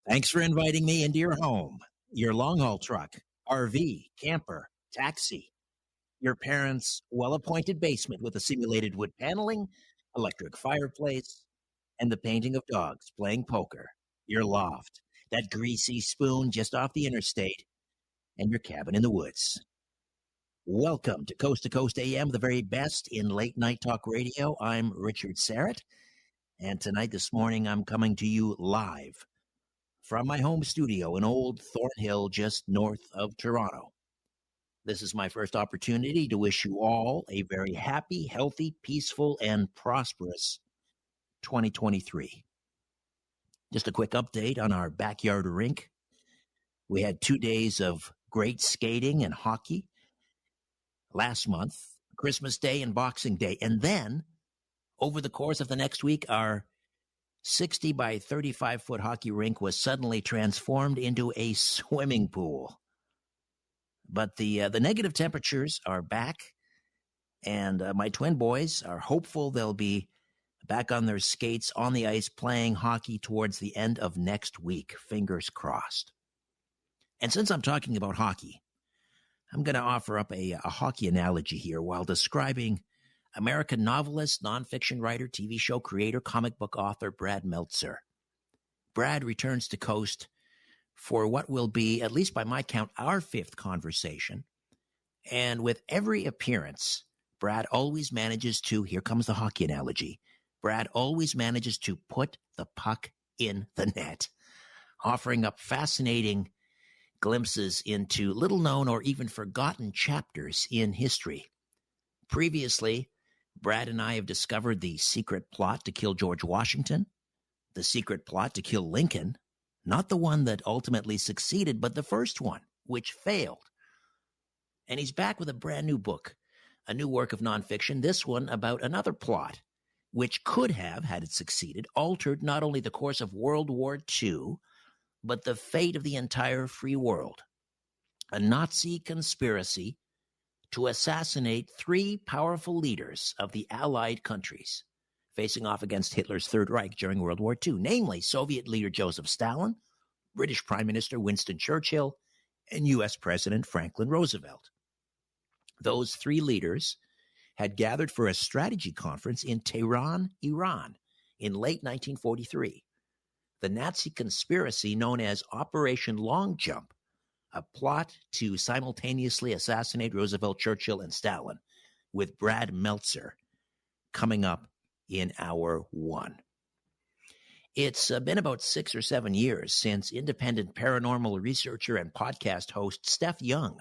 Thanks for inviting me into your home, your long haul truck, RV, camper, taxi, your parents' well appointed basement with a simulated wood paneling, electric fireplace, and the painting of dogs playing poker, your loft, that greasy spoon just off the interstate, and your cabin in the woods. Welcome to Coast AM, the very best in late night talk radio. I'm Richard Serrett, and this morning, I'm coming to you live from my home studio in Old Thornhill, just north of Toronto. This is my first opportunity to wish you all a very happy, healthy, peaceful, and prosperous 2023. Just a quick update on our backyard rink. We had 2 days of great skating and hockey last month, Christmas Day and Boxing Day. And then, over the course of the next week, our 60 by 35-foot hockey rink was suddenly transformed into a swimming pool. But the negative temperatures are back, and my twin boys are hopeful they'll be back on their skates on the ice playing hockey towards the end of next week. Fingers crossed. And since I'm talking about hockey, I'm going to offer up a hockey analogy here while describing American novelist, nonfiction writer, TV show creator, comic book author Brad Meltzer. Brad returns to Coast for what will be, at least by my count, our fifth conversation. And with every appearance, Brad always manages to, here comes the hockey analogy, Brad always manages to put the puck in the net, offering up fascinating glimpses into little-known or even forgotten chapters in history. Previously, Brad and I have discovered the secret plot to kill George Washington, the secret plot to kill Lincoln, not the one that ultimately succeeded, but the first one, which failed. And he's back with a brand new book, a new work of nonfiction, this one about another plot, which could have, had it succeeded, altered not only the course of World War II, but the fate of the entire free world. A Nazi conspiracy to assassinate three powerful leaders of the Allied countries facing off against Hitler's Third Reich during World War II, namely Soviet leader Joseph Stalin, British Prime Minister Winston Churchill, and U.S. President Franklin Roosevelt. Those three leaders had gathered for a strategy conference in Tehran, Iran, in late 1943. The Nazi conspiracy known as Operation Long Jump, a plot to simultaneously assassinate Roosevelt, Churchill, and Stalin, with Brad Meltzer coming up in hour one. It's been about 6 or 7 years since independent paranormal researcher and podcast host Steph Young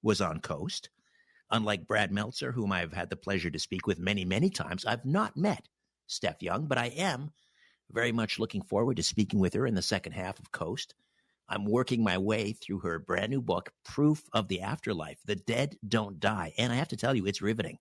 was on Coast. Unlike Brad Meltzer, whom I've had the pleasure to speak with many, many times, I've not met Steph Young, but I am very much looking forward to speaking with her in the second half of Coast. I'm working my way through her brand new book, Proof of the Afterlife, The Dead Don't Die. And I have to tell you, it's riveting.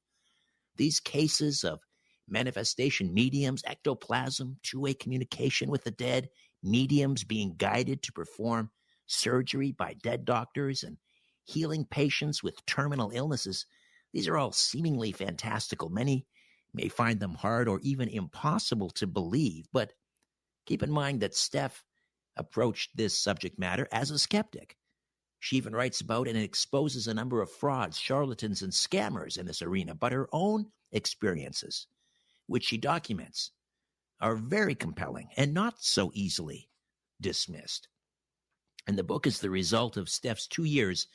These cases of manifestation mediums, ectoplasm, two-way communication with the dead, mediums being guided to perform surgery by dead doctors and healing patients with terminal illnesses, these are all seemingly fantastical. Many may find them hard or even impossible to believe, but keep in mind that Steph approached this subject matter as a skeptic. She even writes about and exposes a number of frauds, charlatans, and scammers in this arena, but her own experiences, which she documents, are very compelling and not so easily dismissed. And the book is the result of Steph's 2 years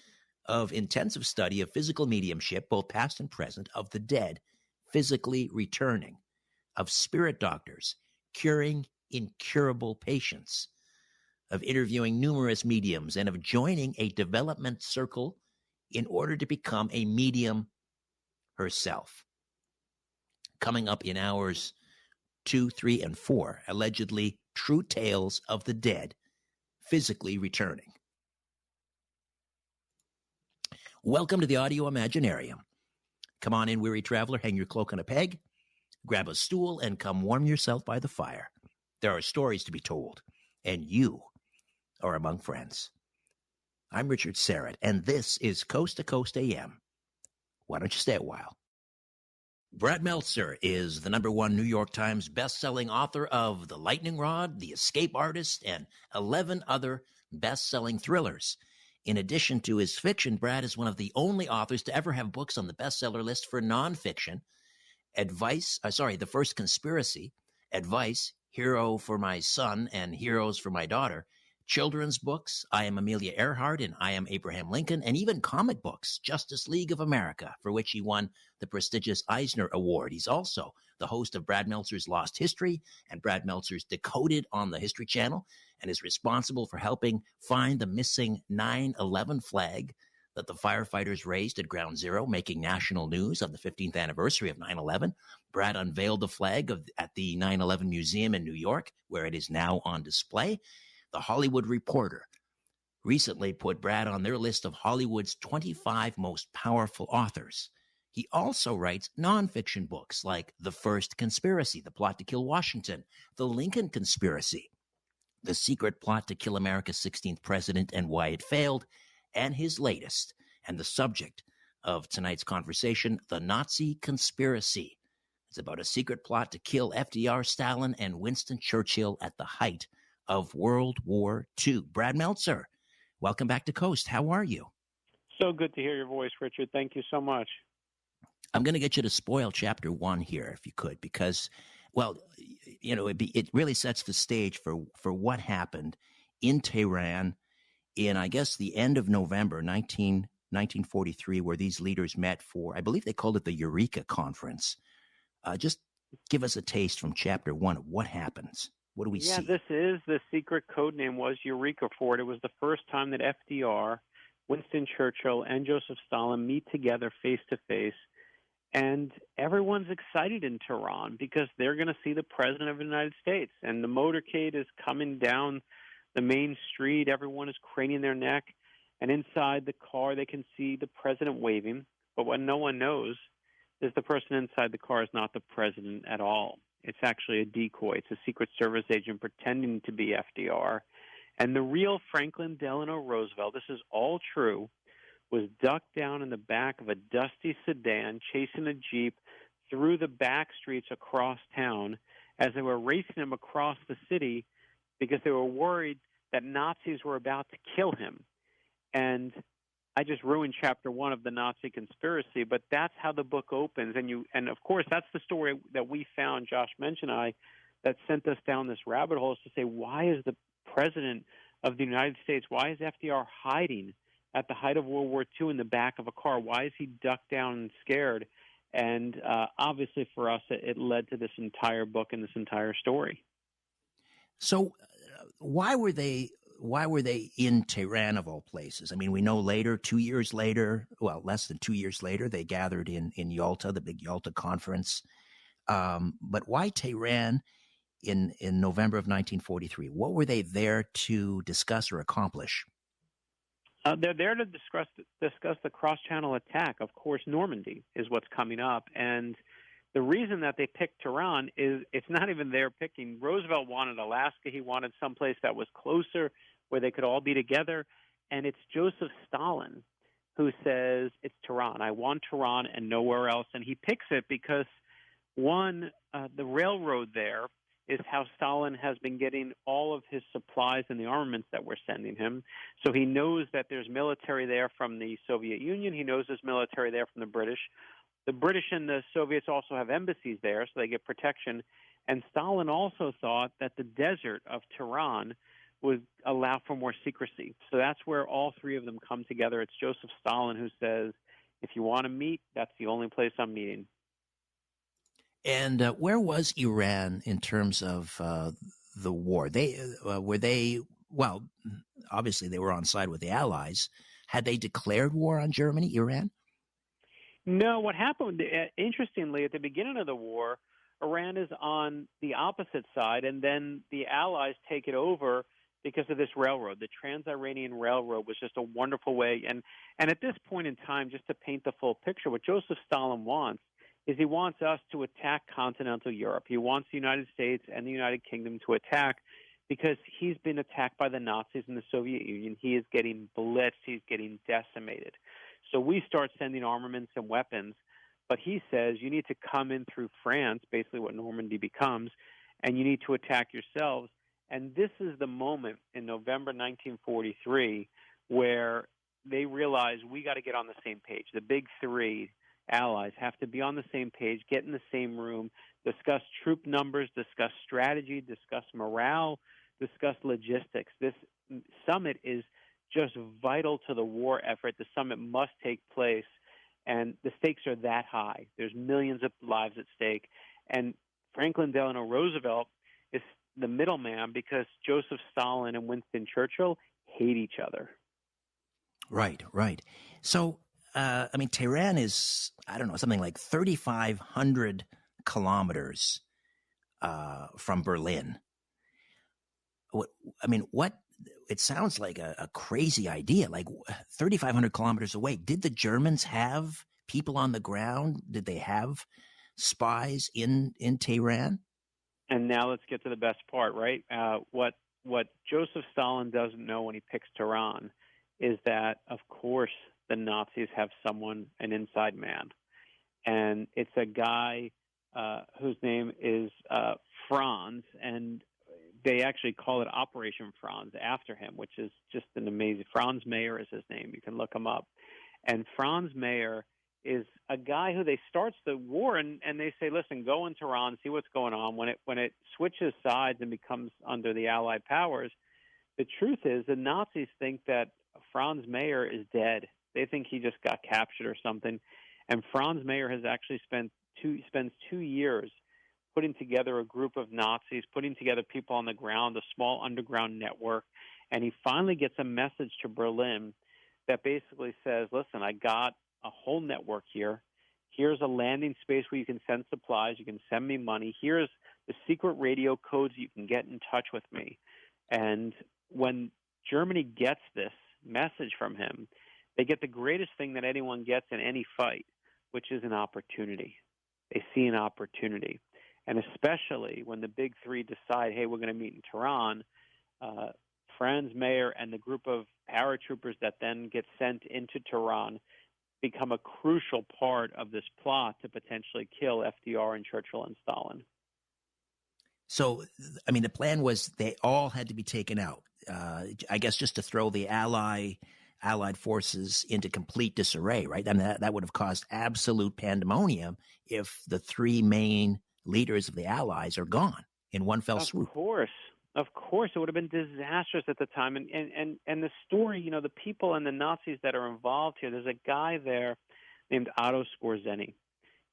of intensive study of physical mediumship, both past and present, of the dead physically returning, of spirit doctors curing incurable patients, of interviewing numerous mediums, and of joining a development circle in order to become a medium herself. Coming up in hours 2, 3, and 4, allegedly true tales of the dead physically returning. Welcome to the Audio Imaginarium. Come on in, weary traveler, hang your cloak on a peg, grab a stool, and come warm yourself by the fire. There are stories to be told, and you are among friends. I'm Richard Serrett, and this is Coast to Coast AM. Why don't you stay a while? Brad Meltzer is the #1 New York Times best-selling author of The Lightning Rod, The Escape Artist, and 11 other best-selling thrillers. In addition to his fiction, Brad is one of the only authors to ever have books on the bestseller list for nonfiction. The First Conspiracy, Advice, Hero for My Son and Heroes for My Daughter, children's books, I Am Amelia Earhart and I Am Abraham Lincoln, and even comic books, Justice League of America, for which he won the prestigious Eisner Award. He's also the host of Brad Meltzer's Lost History and Brad Meltzer's Decoded on the History Channel, and is responsible for helping find the missing 9/11 flag that the firefighters raised at Ground Zero, making national news of the 15th anniversary of 9/11. Brad unveiled the flag at the 9/11 Museum in New York, where it is now on display. The Hollywood Reporter recently put Brad on their list of Hollywood's 25 most powerful authors. He also writes nonfiction books like The First Conspiracy, The Plot to Kill Washington, The Lincoln Conspiracy, The Secret Plot to Kill America's 16th President and Why It Failed, and his latest, and the subject of tonight's conversation, The Nazi Conspiracy. It's about a secret plot to kill FDR, Stalin, and Winston Churchill at the height of World War II. Brad Meltzer, welcome back to Coast. How are you? So good to hear your voice, Richard. Thank you so much. I'm going to get you to spoil chapter 1 here, if you could, because, well, you know, it really sets the stage for what happened in Tehran in, I guess, the end of November 1943, where these leaders met for, I believe they called it the Eureka Conference. Just give us a taste from chapter 1 of what happens. What do we see? Yeah, this is the secret code name was Eureka for it. It was the first time that FDR, Winston Churchill, and Joseph Stalin meet together face to face. And everyone's excited in Tehran because they're going to see the President of the United States. And the motorcade is coming down the main street. Everyone is craning their neck. And inside the car, they can see the President waving. But what no one knows is the person inside the car is not the President at all. It's actually a decoy. It's a Secret Service agent pretending to be FDR. And the real Franklin Delano Roosevelt, this is all true, was ducked down in the back of a dusty sedan, chasing a Jeep through the back streets across town as they were racing him across the city because they were worried that Nazis were about to kill him. And I just ruined chapter 1 of the Nazi Conspiracy, but that's how the book opens. And of course, that's the story that we found, Josh mentioned, that sent us down this rabbit hole, is to say, why is the President of the United States, why is FDR hiding at the height of World War II in the back of a car? Why is he ducked down and scared? And obviously for us, it led to this entire book and this entire story. So why were they in Tehran, of all places? I mean, we know later, 2 years later, well, less than 2 years later, they gathered in Yalta, the big Yalta conference. But why Tehran in November of 1943? What were they there to discuss or accomplish? They're there to discuss the cross-channel attack. Of course, Normandy is what's coming up. And the reason that they picked Tehran is it's not even their picking. Roosevelt wanted Alaska. He wanted someplace that was closer where they could all be together. And it's Joseph Stalin who says, it's Tehran. I want Tehran and nowhere else. And he picks it because, one, the railroad there is how Stalin has been getting all of his supplies and the armaments that we're sending him. So he knows that there's military there from the Soviet Union. He knows there's military there from the British. The British and the Soviets also have embassies there, so they get protection. And Stalin also thought that the desert of Tehran would allow for more secrecy. So that's where all three of them come together. It's Joseph Stalin who says, if you want to meet, that's the only place I'm meeting. And where was Iran in terms of the war? Well, obviously they were on side with the Allies. Had they declared war on Germany, Iran? No, what happened, interestingly, at the beginning of the war, Iran is on the opposite side, and then the Allies take it over because of this railroad. The Trans-Iranian Railroad was just a wonderful way. And at this point in time, just to paint the full picture, what Joseph Stalin wants is he wants us to attack continental Europe. He wants the United States and the United Kingdom to attack because he's been attacked by the Nazis and the Soviet Union. He is getting blitzed. He's getting decimated. So we start sending armaments and weapons. But he says you need to come in through France, basically what Normandy becomes, and you need to attack yourselves. And this is the moment in November 1943 where they realize we got to get on the same page. The big three allies have to be on the same page, get in the same room, discuss troop numbers, discuss strategy, discuss morale, discuss logistics. This summit is just vital to the war effort. The summit must take place, and the stakes are that high. There's millions of lives at stake, and Franklin Delano Roosevelt is the middleman because Joseph Stalin and Winston Churchill hate each other. Right, right. So, I mean, Tehran is, I don't know, something like 3,500 kilometers from Berlin. What? It sounds like a crazy idea, like 3,500 kilometers away. Did the Germans have people on the ground? Did they have spies in Tehran? And now let's get to the best part, right? What Joseph Stalin doesn't know when he picks Tehran is that, of course, the Nazis have someone, an inside man. And it's a guy whose name is Franz, and they actually call it Operation Franz after him, which is just an amazing. Franz Mayer is his name. You can look him up. And Franz Mayer is a guy who they starts the war and they say, listen, go into Tehran, see what's going on. When it switches sides and becomes under the Allied powers, the truth is the Nazis think that Franz Mayer is dead. They think he just got captured or something. And Franz Mayer has actually spends 2 years putting together a group of Nazis, putting together people on the ground, a small underground network, and he finally gets a message to Berlin that basically says, listen, I got a whole network here. Here's a landing space where you can send supplies, you can send me money. Here's the secret radio codes you can get in touch with me. And when Germany gets this message from him, they get the greatest thing that anyone gets in any fight, which is an opportunity. They see an opportunity. And especially when the big three decide, hey, we're going to meet in Tehran, Franz Mayer and the group of paratroopers that then get sent into Tehran become a crucial part of this plot to potentially kill FDR and Churchill and Stalin. So, I mean, the plan was they all had to be taken out. I guess just to throw the Allied forces into complete disarray, right? I mean, that would have caused absolute pandemonium if the three main leaders of the Allies are gone in one fell swoop. Of course, it would have been disastrous at the time. And the story, you know, the people and the Nazis that are involved here, there's a guy there named Otto Skorzeny,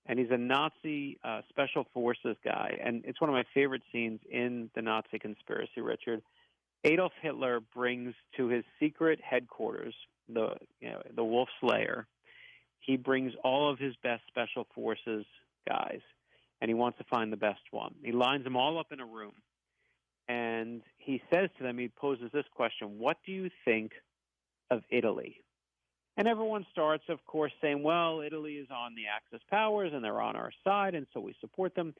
and he's a Nazi special forces guy. And it's one of my favorite scenes in the Nazi conspiracy, Richard. Adolf Hitler brings to his secret headquarters, the Wolf Slayer, he brings all of his best special forces guys, and he wants to find the best one. He lines them all up in a room, and he says to them, he poses this question: what do you think of Italy? And everyone starts, of course, saying, well, Italy is on the Axis powers, and they're on our side, and so we support them.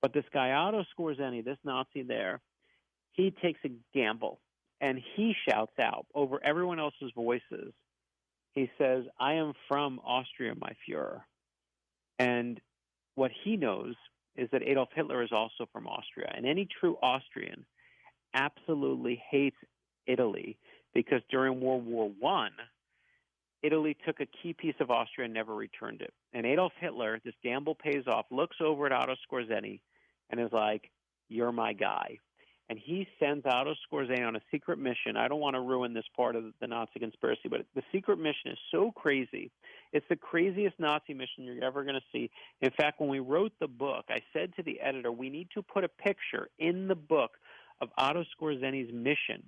But this guy, Otto Skorzeny, this Nazi there, he takes a gamble, and he shouts out over everyone else's voices. He says, I am from Austria, my Fuhrer. And what he knows is that Adolf Hitler is also from Austria. And any true Austrian absolutely hates Italy because during World War I, Italy took a key piece of Austria and never returned it. And Adolf Hitler, this gamble pays off, looks over at Otto Skorzeny and is like, you're my guy. And he sends Otto Skorzeny on a secret mission. I don't want to ruin this part of the Nazi conspiracy, but the secret mission is so crazy. It's the craziest Nazi mission you're ever going to see. In fact, when we wrote the book, I said to the editor, we need to put a picture in the book of Otto Skorzeny's mission,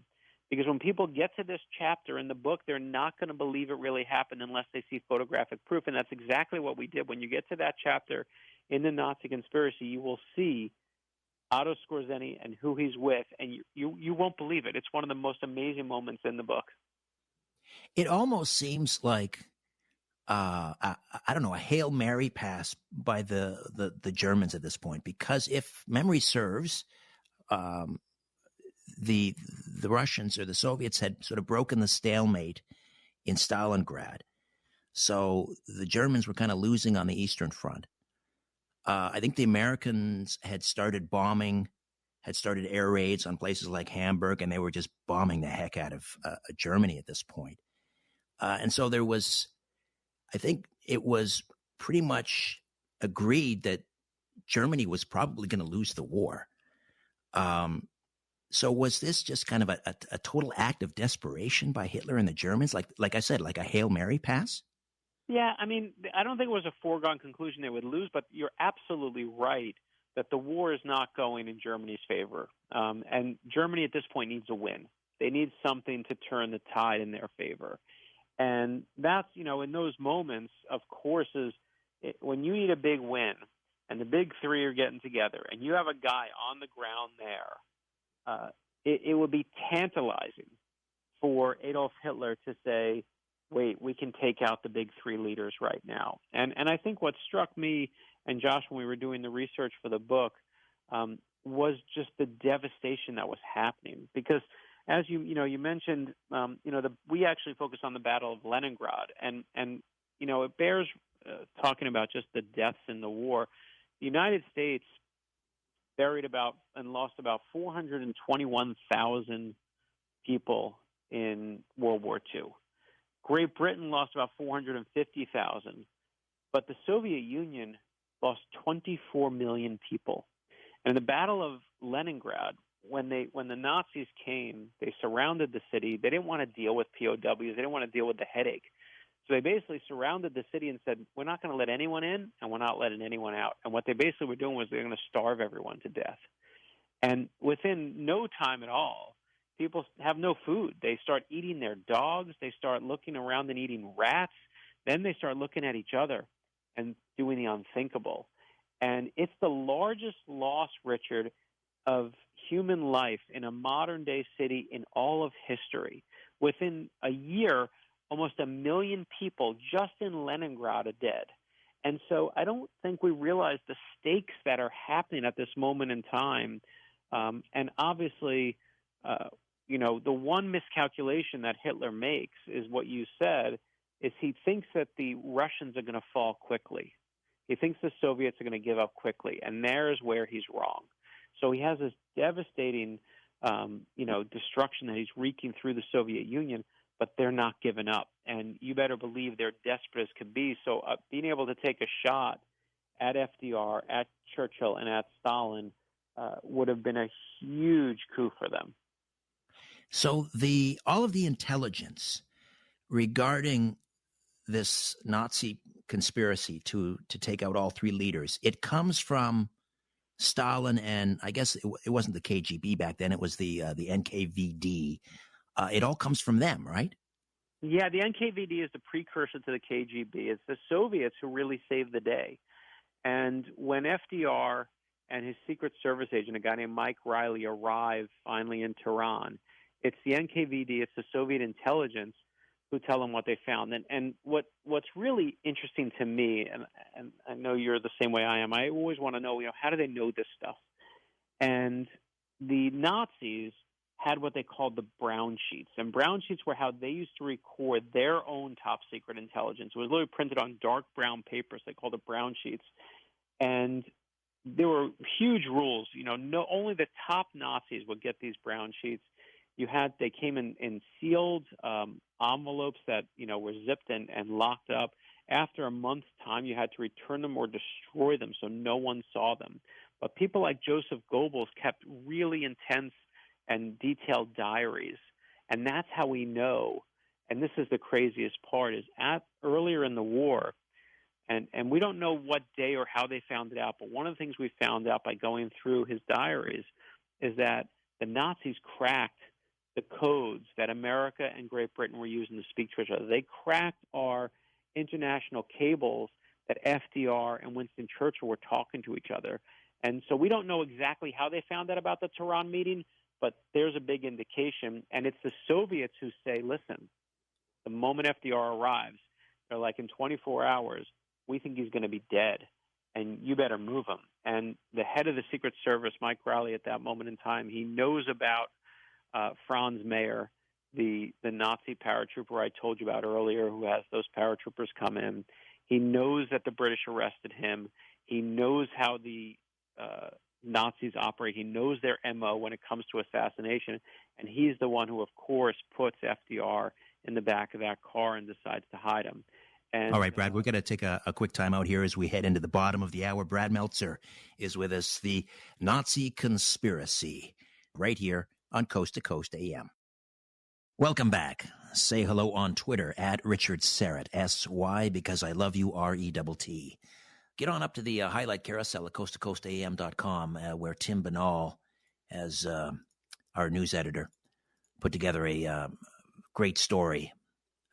because when people get to this chapter in the book, they're not going to believe it really happened unless they see photographic proof. And that's exactly what we did. When you get to that chapter in the Nazi conspiracy, you will see Otto Skorzeny and who he's with, and you won't believe it. It's one of the most amazing moments in the book. It almost seems like I don't know, a Hail Mary pass by the Germans at this point, because if memory serves, the Russians or the Soviets had sort of broken the stalemate in Stalingrad. So the Germans were kind of losing on the Eastern Front. I think the Americans had started air raids on places like Hamburg, and they were just bombing the heck out of Germany at this point. And so I think it was pretty much agreed that Germany was probably going to lose the war. So was this just kind of a total act of desperation by Hitler and the Germans? Like I said, like a Hail Mary pass? Yeah, I mean, I don't think it was a foregone conclusion they would lose, but you're absolutely right that the war is not going in Germany's favor. And Germany at this point needs a win. They need something to turn the tide in their favor. And that's, in those moments, of course, when you need a big win and the big three are getting together and you have a guy on the ground there, it would be tantalizing for Adolf Hitler to say, wait, we can take out the big three leaders right now. And I think what struck me and Josh when we were doing the research for the book was just the devastation that was happening. Because as you mentioned, we actually focused on the Battle of Leningrad, and it bears talking about just the deaths in the war. The United States buried and lost about 421,000 people in World War II. Great Britain lost about 450,000, but the Soviet Union lost 24 million people. And in the Battle of Leningrad, when the Nazis came, they surrounded the city. They didn't want to deal with POWs. They didn't want to deal with the headache. So they basically surrounded the city and said, we're not going to let anyone in, and we're not letting anyone out. And what they basically were doing was they're going to starve everyone to death. And within no time at all, people have no food. They start eating their dogs. They start looking around and eating rats. Then they start looking at each other and doing the unthinkable. And it's the largest loss, Richard, of human life in a modern-day city in all of history. Within a year, almost 1 million people just in Leningrad are dead. And so I don't think we realize the stakes that are happening at this moment in time. And obviously, the one miscalculation that Hitler makes is what you said, is he thinks that the Russians are going to fall quickly. He thinks the Soviets are going to give up quickly, and there's where he's wrong. So he has this devastating, destruction that he's wreaking through the Soviet Union, but they're not giving up. And you better believe they're desperate as could be. So being able to take a shot at FDR, at Churchill, and at Stalin would have been a huge coup for them. So all of the intelligence regarding this Nazi conspiracy to take out all three leaders, it comes from Stalin, and I guess it wasn't the KGB back then; it was the NKVD. It all comes from them, right? Yeah, the NKVD is the precursor to the KGB. It's the Soviets who really saved the day. And when FDR and his Secret Service agent, a guy named Mike Riley, arrive finally in Tehran, it's the NKVD, it's the Soviet intelligence who tell them what they found. And what's really interesting to me, and I know you're the same way I am, I always want to know, how do they know this stuff? And the Nazis had what they called the brown sheets. And brown sheets were how they used to record their own top secret intelligence. It was literally printed on dark brown papers. They called it brown sheets. And there were huge rules. Only the top Nazis would get these brown sheets. They came in sealed envelopes that, were zipped and locked up. After a month's time, you had to return them or destroy them so no one saw them. But people like Joseph Goebbels kept really intense and detailed diaries. And that's how we know, and this is the craziest part, is earlier in the war, and we don't know what day or how they found it out, but one of the things we found out by going through his diaries is that the Nazis cracked the codes that America and Great Britain were using to speak to each other. They cracked our international cables that FDR and Winston Churchill were talking to each other. And so we don't know exactly how they found out about the Tehran meeting, but there's a big indication. And it's the Soviets who say, listen, the moment FDR arrives, they're like, in 24 hours, we think he's going to be dead, and you better move him. And the head of the Secret Service, Mike Riley, at that moment in time, he knows about Franz Mayer, the Nazi paratrooper I told you about earlier, who has those paratroopers come in. He knows that the British arrested him. He knows how the Nazis operate. He knows their MO when it comes to assassination, and he's the one who, of course, puts FDR in the back of that car and decides to hide him. And, all right, Brad, we're going to take a quick time out here as we head into the bottom of the hour. Brad Meltzer is with us, the Nazi conspiracy, right here on Coast to Coast AM. Welcome back. Say hello on Twitter at Richard Serrett, S-Y, because I love you, R-E-T-T. Get on up to the highlight carousel at coasttocoastam.com, where Tim Banal, as our news editor, put together a great story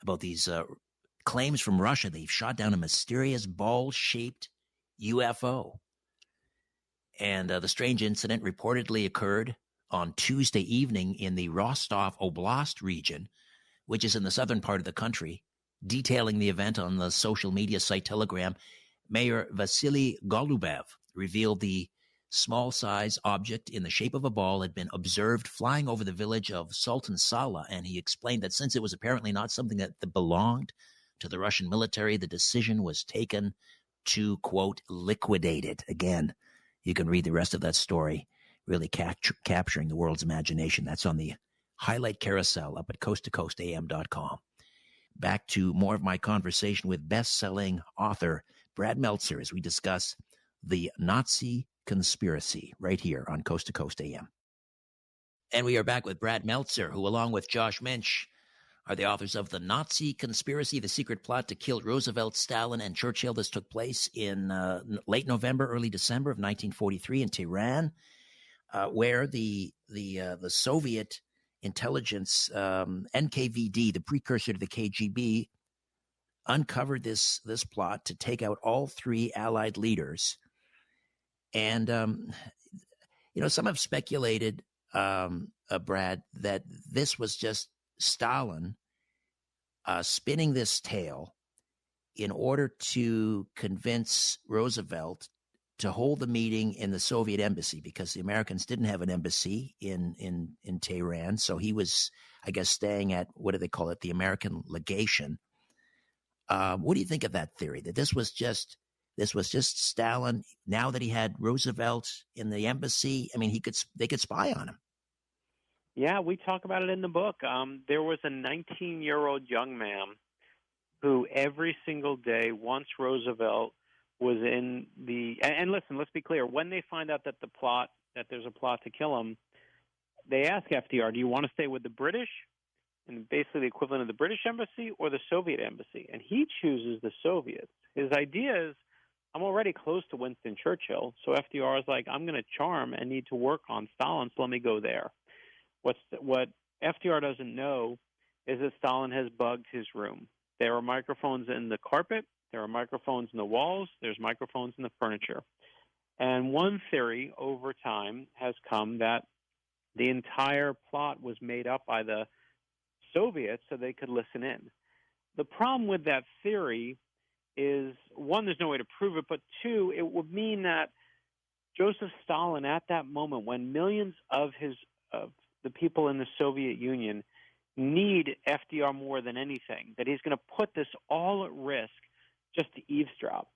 about these claims from Russia. They've shot down a mysterious ball-shaped UFO. And the strange incident reportedly occurred on Tuesday evening in the Rostov Oblast region, which is in the southern part of the country. Detailing the event on the social media site Telegram, Mayor Vasily Golubev revealed the small-size object in the shape of a ball had been observed flying over the village of Sultan Sala, and he explained that since it was apparently not something that belonged to the Russian military, the decision was taken to, quote, liquidate it. Again, you can read the rest of that story, really capturing the world's imagination. That's on the highlight carousel up at coasttocoastam.com. Back to more of my conversation with best-selling author Brad Meltzer as we discuss the Nazi conspiracy right here on Coast to Coast AM. And we are back with Brad Meltzer, who, along with Josh Minch, are the authors of The Nazi Conspiracy, The Secret Plot to Kill Roosevelt, Stalin, and Churchill. This took place in late November, early December of 1943 in Tehran, where the Soviet intelligence, NKVD, the precursor to the KGB, uncovered this plot to take out all three Allied leaders. And, some have speculated, Brad, that this was just Stalin spinning this tale in order to convince Roosevelt to hold the meeting in the Soviet embassy, because the Americans didn't have an embassy in Tehran. So he was, I guess, staying at, what do they call it, the American legation. What do you think of that theory, that this was just Stalin? Now that he had Roosevelt in the embassy, I mean, they could spy on him. Yeah, we talk about it in the book. There was a 19-year-old young man who every single day, once Roosevelt was in and listen, let's be clear, when they find out that there's a plot to kill him, they ask FDR, do you want to stay with the British, and basically the equivalent of the British embassy, or the Soviet embassy? And he chooses the Soviets. His idea is, I'm already close to Winston Churchill, so FDR is like, I'm going to charm and need to work on Stalin, so let me go there. What FDR doesn't know is that Stalin has bugged his room. There are microphones in the carpet, there are microphones in the walls, there's microphones in the furniture. And one theory over time has come that the entire plot was made up by the Soviets so they could listen in. The problem with that theory is, one, there's no way to prove it, but two, it would mean that Joseph Stalin, at that moment, when millions of the people in the Soviet Union need FDR more than anything, that he's going to put this all at risk just to eavesdrop.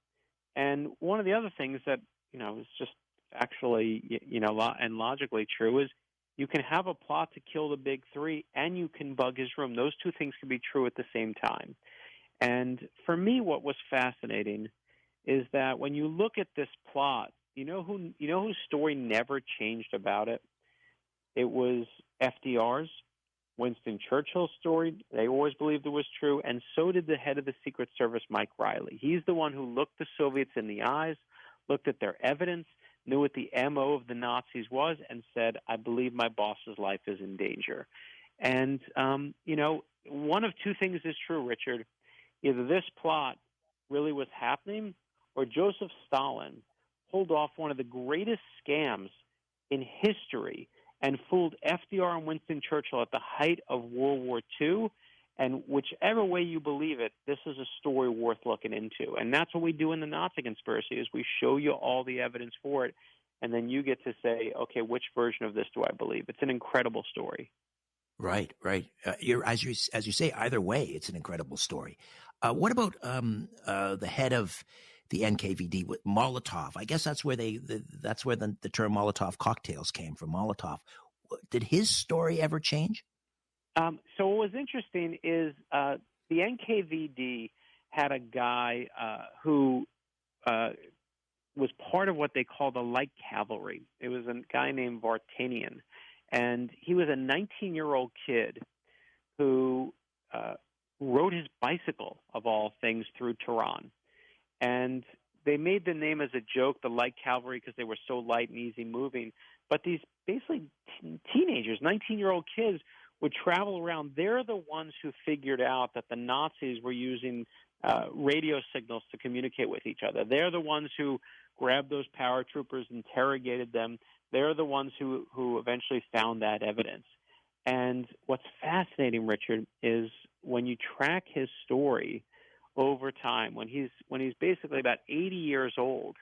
And one of the other things that, is just actually, and logically true is, you can have a plot to kill the big three and you can bug his room. Those two things can be true at the same time. And for me, what was fascinating is that when you look at this plot, whose story never changed about it? It was FDR's, Winston Churchill's story. They always believed it was true, and so did the head of the Secret Service, Mike Riley. He's the one who looked the Soviets in the eyes, looked at their evidence, knew what the MO of the Nazis was, and said, I believe my boss's life is in danger. And, one of two things is true, Richard. Either this plot really was happening, or Joseph Stalin pulled off one of the greatest scams in history and fooled FDR and Winston Churchill at the height of World War II. And whichever way you believe it, this is a story worth looking into. And that's what we do in the Nazi conspiracy, is we show you all the evidence for it, and then you get to say, okay, which version of this do I believe? It's an incredible story. Right, right. As you say, either way, it's an incredible story. What about the head of the NKVD with Molotov? I guess that's where that's where the term Molotov cocktails came from. Molotov. Did his story ever change? So what was interesting is the NKVD had a guy who was part of what they call the light cavalry. It was a guy named Vartanian, and he was a 19-year-old kid who rode his bicycle, of all things, through Tehran. And they made the name as a joke, the light cavalry, because they were so light and easy moving. But these basically teenagers, 19-year-old kids, would travel around. They're the ones who figured out that the Nazis were using radio signals to communicate with each other. They're the ones who grabbed those paratroopers, interrogated them. They're the ones who eventually found that evidence. And what's fascinating, Richard, is when you track his story over time, when he's basically about 80 years old,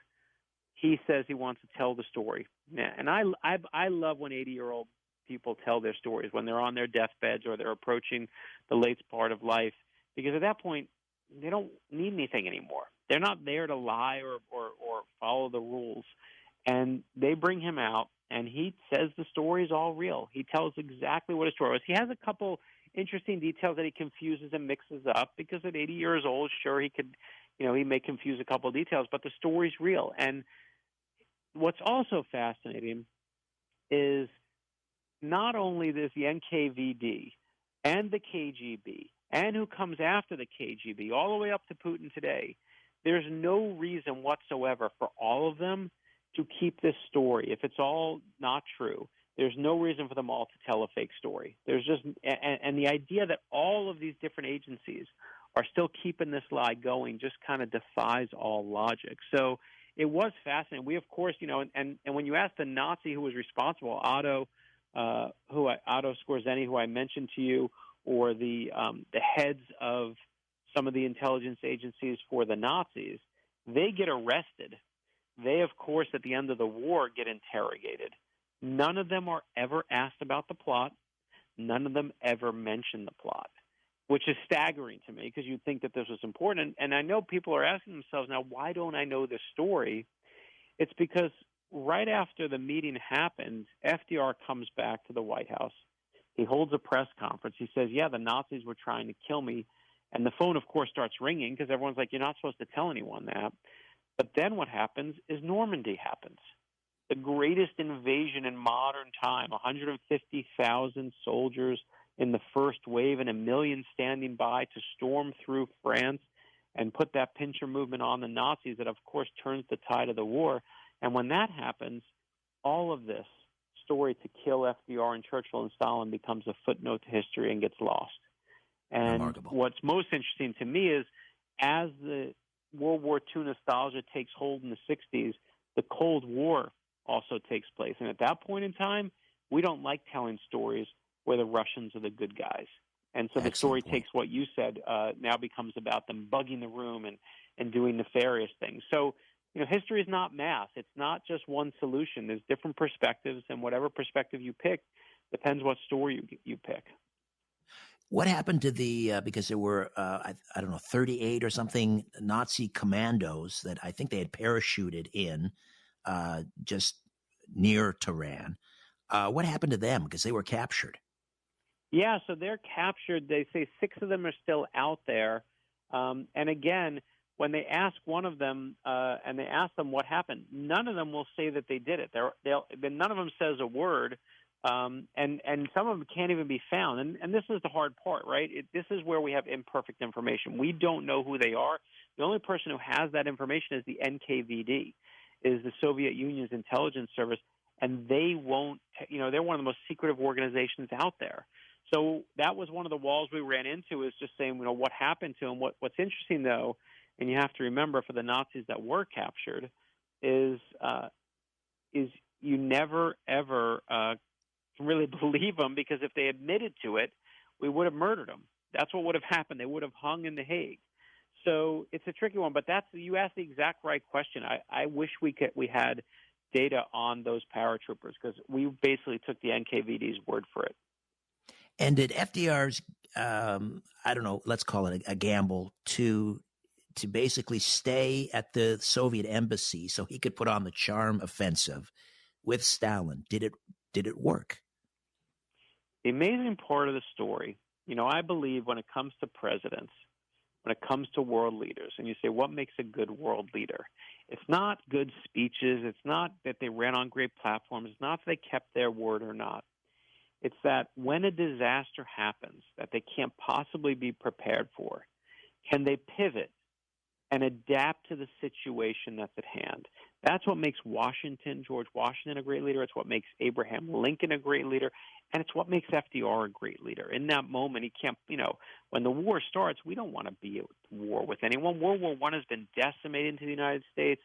he says he wants to tell the story. And I love when 80-year-old people tell their stories, when they're on their deathbeds or they're approaching the late part of life, because at that point they don't need anything anymore. They're not there to lie or follow the rules. And they bring him out, and he says the story is all real. He tells exactly what his story was. He has a couple interesting details that he confuses and mixes up, because at 80 years old, sure, he could, he may confuse a couple of details, but the story's real. And what's also fascinating is not only there's the NKVD and the KGB and who comes after the KGB, all the way up to Putin today, there's no reason whatsoever for all of them to keep this story. If it's all not true, there's no reason for them all to tell a fake story. There's just, and the idea that all of these different agencies are still keeping this lie going just kind of defies all logic. So it was fascinating. We, of course, and when you ask the Nazi who was responsible, Otto Skorzeny, who I mentioned to you, or the heads of some of the intelligence agencies for the Nazis, they get arrested. They, of course, at the end of the war, get interrogated. None of them are ever asked about the plot. None of them ever mention the plot, which is staggering to me, because you'd think that this was important. And I know people are asking themselves now, why don't I know this story? It's because right after the meeting happened, FDR comes back to the White House. He holds a press conference. He says, yeah, the Nazis were trying to kill me. And the phone, of course, starts ringing, because everyone's like, you're not supposed to tell anyone that. But then what happens is Normandy happens. The greatest invasion in modern time, 150,000 soldiers in the first wave and 1 million standing by to storm through France and put that pincher movement on the Nazis that, of course, turns the tide of the war. And when that happens, all of this story to kill FDR and Churchill and Stalin becomes a footnote to history and gets lost. And Remarkable. What's most interesting to me is, as the World War II nostalgia takes hold in the 60s, the Cold War also takes place. And at that point in time, we don't like telling stories where the Russians are the good guys. And so the story takes what you said, now becomes about them bugging the room and doing nefarious things. So, history is not math. It's not just one solution. There's different perspectives, and whatever perspective you pick depends what story you pick. What happened to because there were, I don't know, 38 or something Nazi commandos that I think they had parachuted in just near Tehran. What happened to them? Because they were captured. Yeah, so they're captured. They say 6 of them are still out there. And again, when they ask one of them and they ask them what happened, none of them will say that they did it. None of them says a word. And some of them can't even be found. And this is the hard part, right? This is where we have imperfect information. We don't know who they are. The only person who has that information is the NKVD, is the Soviet Union's intelligence service, and they won't, they're one of the most secretive organizations out there. So that was one of the walls we ran into, is just saying, what happened to them. What's interesting, though, and you have to remember for the Nazis that were captured, is you never, ever can really believe them, because if they admitted to it, we would have murdered them. That's what would have happened. They would have hung in The Hague. So it's a tricky one, but you asked the exact right question. I wish we had data on those paratroopers, because we basically took the NKVD's word for it. And did FDR's, I don't know, let's call it a gamble to basically stay at the Soviet embassy so he could put on the charm offensive with Stalin? Did it work? The amazing part of the story, I believe when it comes to presidents, when it comes to world leaders, and you say, what makes a good world leader? It's not good speeches. It's not that they ran on great platforms. It's not that they kept their word or not. It's that when a disaster happens that they can't possibly be prepared for, can they pivot and adapt to the situation that's at hand? That's what makes George Washington, a great leader. It's what makes Abraham Lincoln a great leader. And it's what makes FDR a great leader. In that moment, he can't, when the war starts, we don't want to be at war with anyone. World War I has been decimated into the United States.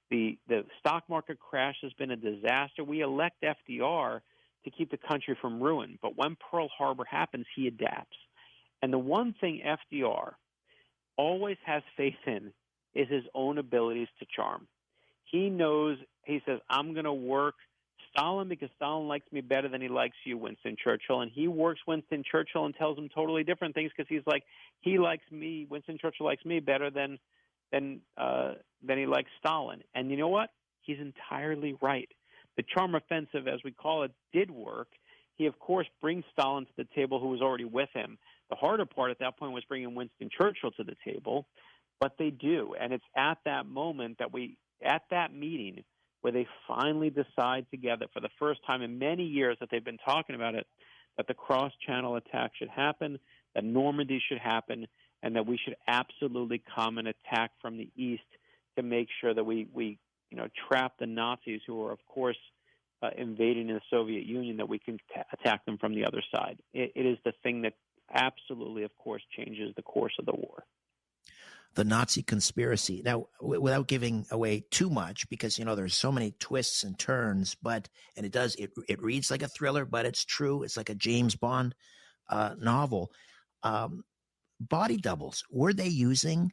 The stock market crash has been a disaster. We elect FDR to keep the country from ruin. But when Pearl Harbor happens, he adapts. And the one thing FDR always has faith in is his own abilities to charm. He knows, he says, I'm going to work Stalin because Stalin likes me better than he likes you, Winston Churchill. And he works Winston Churchill and tells him totally different things because he's like, he likes me, Winston Churchill likes me better than he likes Stalin. And you know what? He's entirely right. The charm offensive, as we call it, did work. He, of course, brings Stalin to the table, who was already with him. The harder part at that point was bringing Winston Churchill to the table, but they do. And it's at that moment at that meeting, where they finally decide together for the first time in many years that they've been talking about it, that the cross-channel attack should happen, that Normandy should happen, and that we should absolutely come and attack from the east to make sure that we trap the Nazis, who are, of course, invading the Soviet Union, that we can attack them from the other side. It is the thing that absolutely, of course, changes the course of the war. The Nazi conspiracy. Now, without giving away too much, because there's so many twists and turns, and it reads like a thriller, but it's true. It's like a James Bond novel. Body doubles. Were they using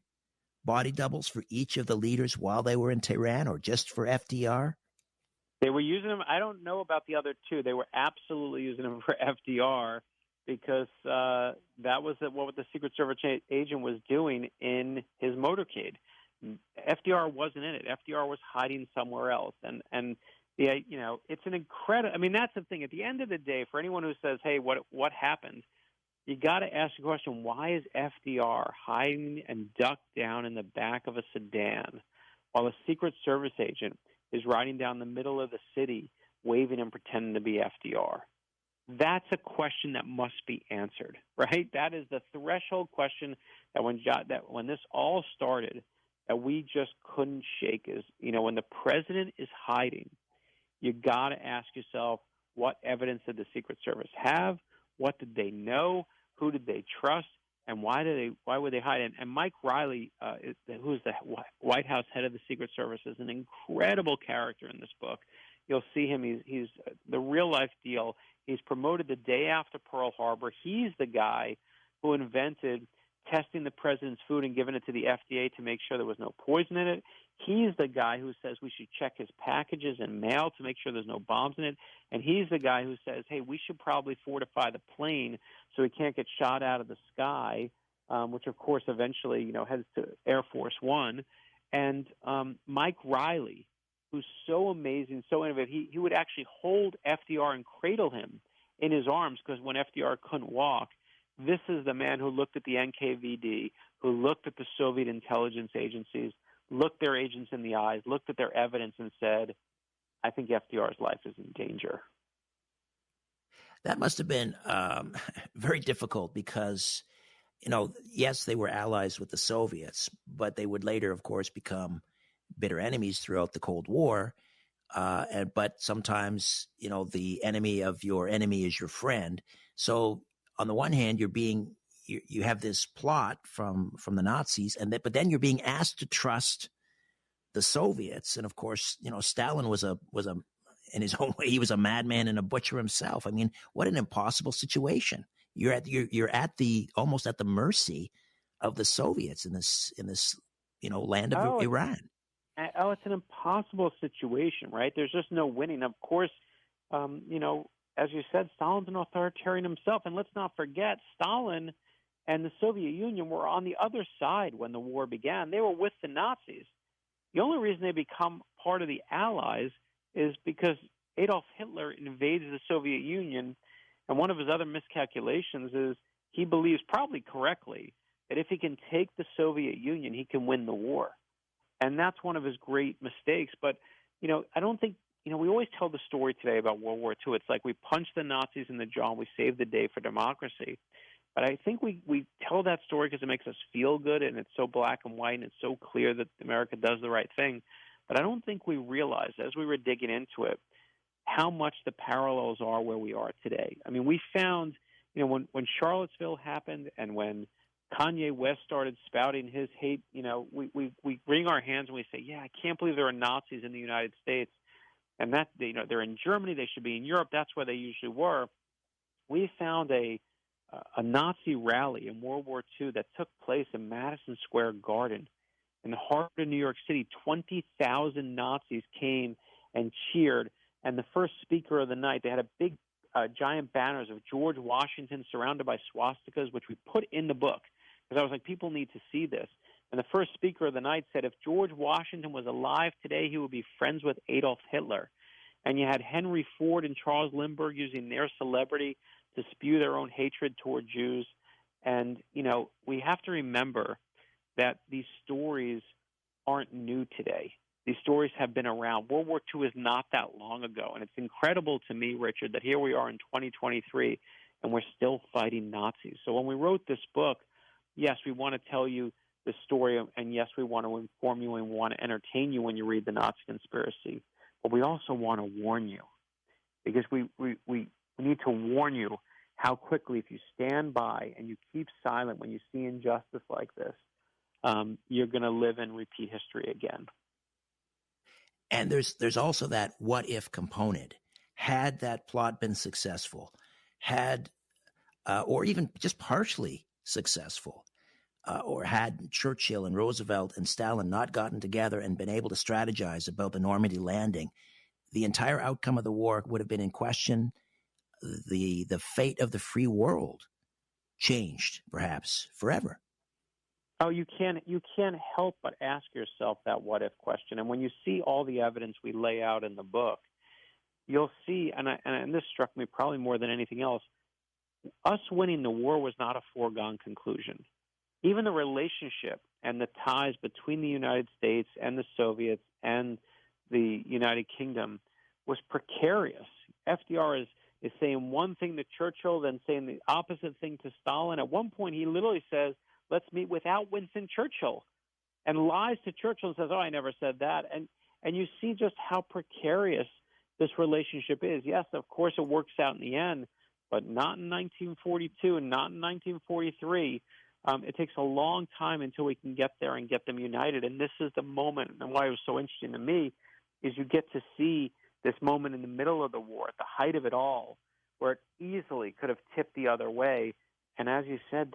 body doubles for each of the leaders while they were in Tehran, or just for FDR? They were using them. I don't know about the other two. They were absolutely using them for FDR, because that was what the Secret Service agent was doing in his motorcade. FDR wasn't in it. FDR was hiding somewhere else. And it's an incredible. I mean, that's the thing. At the end of the day, for anyone who says, "Hey, what happened?" You got to ask the question: why is FDR hiding and ducked down in the back of a sedan while a Secret Service agent is riding down the middle of the city, waving and pretending to be FDR? That's a question that must be answered, right? That is the threshold question that when this all started, that we just couldn't shake. Is when the president is hiding, you got to ask yourself, what evidence did the Secret Service have? What did they know? Who did they trust? And why would they hide? And Mike Riley, who's the White House head of the Secret Service, is an incredible character in this book. You'll see him. He's the real life deal. He's promoted the day after Pearl Harbor. He's the guy who invented testing the president's food and giving it to the FDA to make sure there was no poison in it. He's the guy who says we should check his packages and mail to make sure there's no bombs in it. And he's the guy who says, hey, we should probably fortify the plane so he can't get shot out of the sky, which, of course, eventually heads to Air Force One. And Mike Riley, who's so amazing, so innovative, he would actually hold FDR and cradle him in his arms, because when FDR couldn't walk, this is the man who looked at the NKVD, who looked at the Soviet intelligence agencies, looked their agents in the eyes, looked at their evidence and said, I think FDR's life is in danger. That must have been very difficult because, yes, they were allies with the Soviets, but they would later, of course, become bitter enemies throughout the Cold War. But sometimes, the enemy of your enemy is your friend. So on the one hand, you have this plot from the Nazis, but then you're being asked to trust the Soviets. And of course, Stalin was in his own way, he was a madman and a butcher himself. I mean, what an impossible situation. You're almost at the mercy of the Soviets in this land of Iran. Oh, it's an impossible situation, right? There's just no winning. Of course, as you said, Stalin's an authoritarian himself. And let's not forget, Stalin and the Soviet Union were on the other side when the war began. They were with the Nazis. The only reason they become part of the Allies is because Adolf Hitler invades the Soviet Union, and one of his other miscalculations is he believes, probably correctly, that if he can take the Soviet Union, he can win the war. And that's one of his great mistakes. But, I don't think, we always tell the story today about World War II. It's like we punched the Nazis in the jaw and we saved the day for democracy. But I think we tell that story because it makes us feel good, and it's so black and white, and it's so clear that America does the right thing. But I don't think we realized, as we were digging into it, how much the parallels are where we are today. I mean, we found, when Charlottesville happened and when Kanye West started spouting his hate, we wring our hands and we say, yeah, I can't believe there are Nazis in the United States. And that, they're in Germany, they should be in Europe. That's where they usually were. We found a Nazi rally in World War II that took place in Madison Square Garden in the heart of New York City. 20,000 Nazis came and cheered. And the first speaker of the night, they had a big, giant banners of George Washington surrounded by swastikas, which we put in the book because I was like, people need to see this. And the first speaker of the night said, if George Washington was alive today, he would be friends with Adolf Hitler. And you had Henry Ford and Charles Lindbergh using their celebrity to spew their own hatred toward Jews. And, we have to remember that these stories aren't new today. These stories have been around. World War II is not that long ago. And it's incredible to me, Richard, that here we are in 2023 and we're still fighting Nazis. So when we wrote this book, yes, we want to tell you the story, and yes, we want to inform you and we want to entertain you when you read the Nazi conspiracy. But we also want to warn you, because we need to warn you how quickly, if you stand by and you keep silent when you see injustice like this, you're going to live and repeat history again. And there's also that what if component. Had that plot been successful, or even just partially successful, or had Churchill and Roosevelt and Stalin not gotten together and been able to strategize about the Normandy landing, the entire outcome of the war would have been in question. The fate of the free world changed, perhaps forever. Oh, you can't help but ask yourself that what if question. And when you see all the evidence we lay out in the book, you'll see, and this struck me probably more than anything else, us winning the war was not a foregone conclusion. Even the relationship and the ties between the United States and the Soviets and the United Kingdom was precarious. FDR is saying one thing to Churchill, then saying the opposite thing to Stalin. At one point, he literally says, let's meet without Winston Churchill, and lies to Churchill and says, oh, I never said that. And you see just how precarious this relationship is. Yes, of course, it works out in the end, but not in 1942 and not in 1943. It takes a long time until we can get there and get them united. And this is the moment, and why it was so interesting to me, is you get to see this moment in the middle of the war, at the height of it all, where it easily could have tipped the other way. And as you said,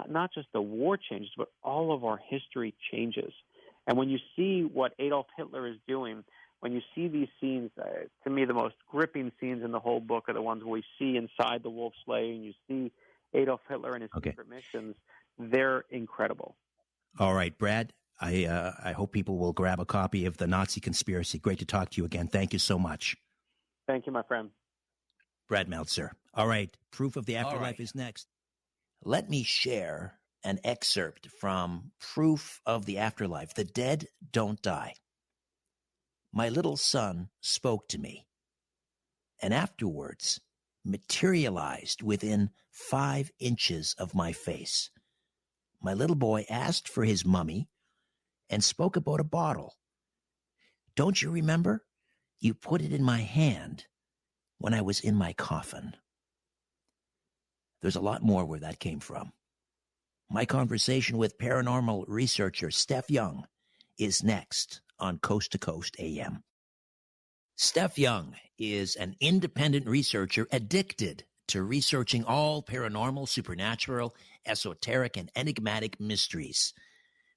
not just the war changes, but all of our history changes. And when you see what Adolf Hitler is doing, when you see these scenes, to me, the most gripping scenes in the whole book are the ones where we see inside the Wolf Slayer, and you see Adolf Hitler and his secret missions. They're incredible. All right, Brad, I hope people will grab a copy of The Nazi Conspiracy. Great to talk to you again. Thank you so much. Thank you, my friend. Brad Meltzer. All right, Proof of the Afterlife is next. Let me share an excerpt from Proof of the Afterlife. The dead don't die. My little son spoke to me, and afterwards materialized within 5 inches of my face. My little boy asked for his mummy and spoke about a bottle. Don't you remember? You put it in my hand when I was in my coffin. There's a lot more where that came from. My conversation with paranormal researcher Steph Young is next on Coast to Coast AM. Steph Young is an independent researcher addicted to researching all paranormal, supernatural, esoteric, and enigmatic mysteries.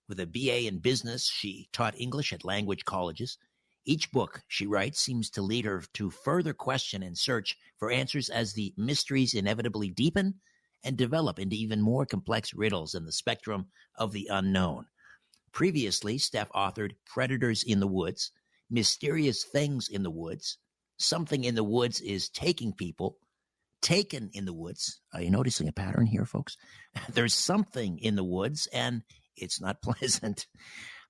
With a BA in business, she taught English at language colleges, Each book, she writes, seems to lead her to further question and search for answers as the mysteries inevitably deepen and develop into even more complex riddles in the spectrum of the unknown. Previously, Steph authored Predators in the Woods, Mysterious Things in the Woods, Something in the Woods is Taking People, Taken in the Woods. Are you noticing a pattern here, folks? There's something in the woods, and it's not pleasant.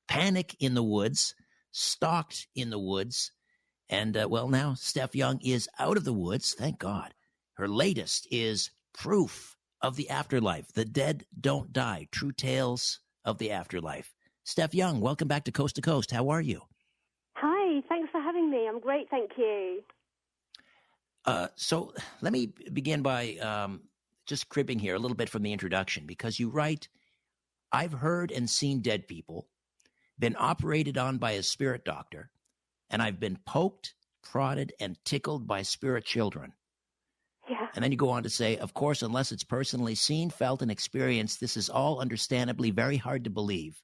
Panic in the Woods, Stalked in the Woods, and, now Steph Young is out of the woods, thank God. Her latest is Proof of the Afterlife. The Dead Don't Die, True Tales of the Afterlife. Steph Young, welcome back to Coast. How are you? Hi, thanks for having me. I'm great, thank you. So let me begin by just cribbing here a little bit from the introduction, because you write, I've heard and seen dead people, been operated on by a spirit doctor, and I've been poked, prodded, and tickled by spirit children. Yeah. And then you go on to say, of course, unless it's personally seen, felt, and experienced, this is all understandably very hard to believe.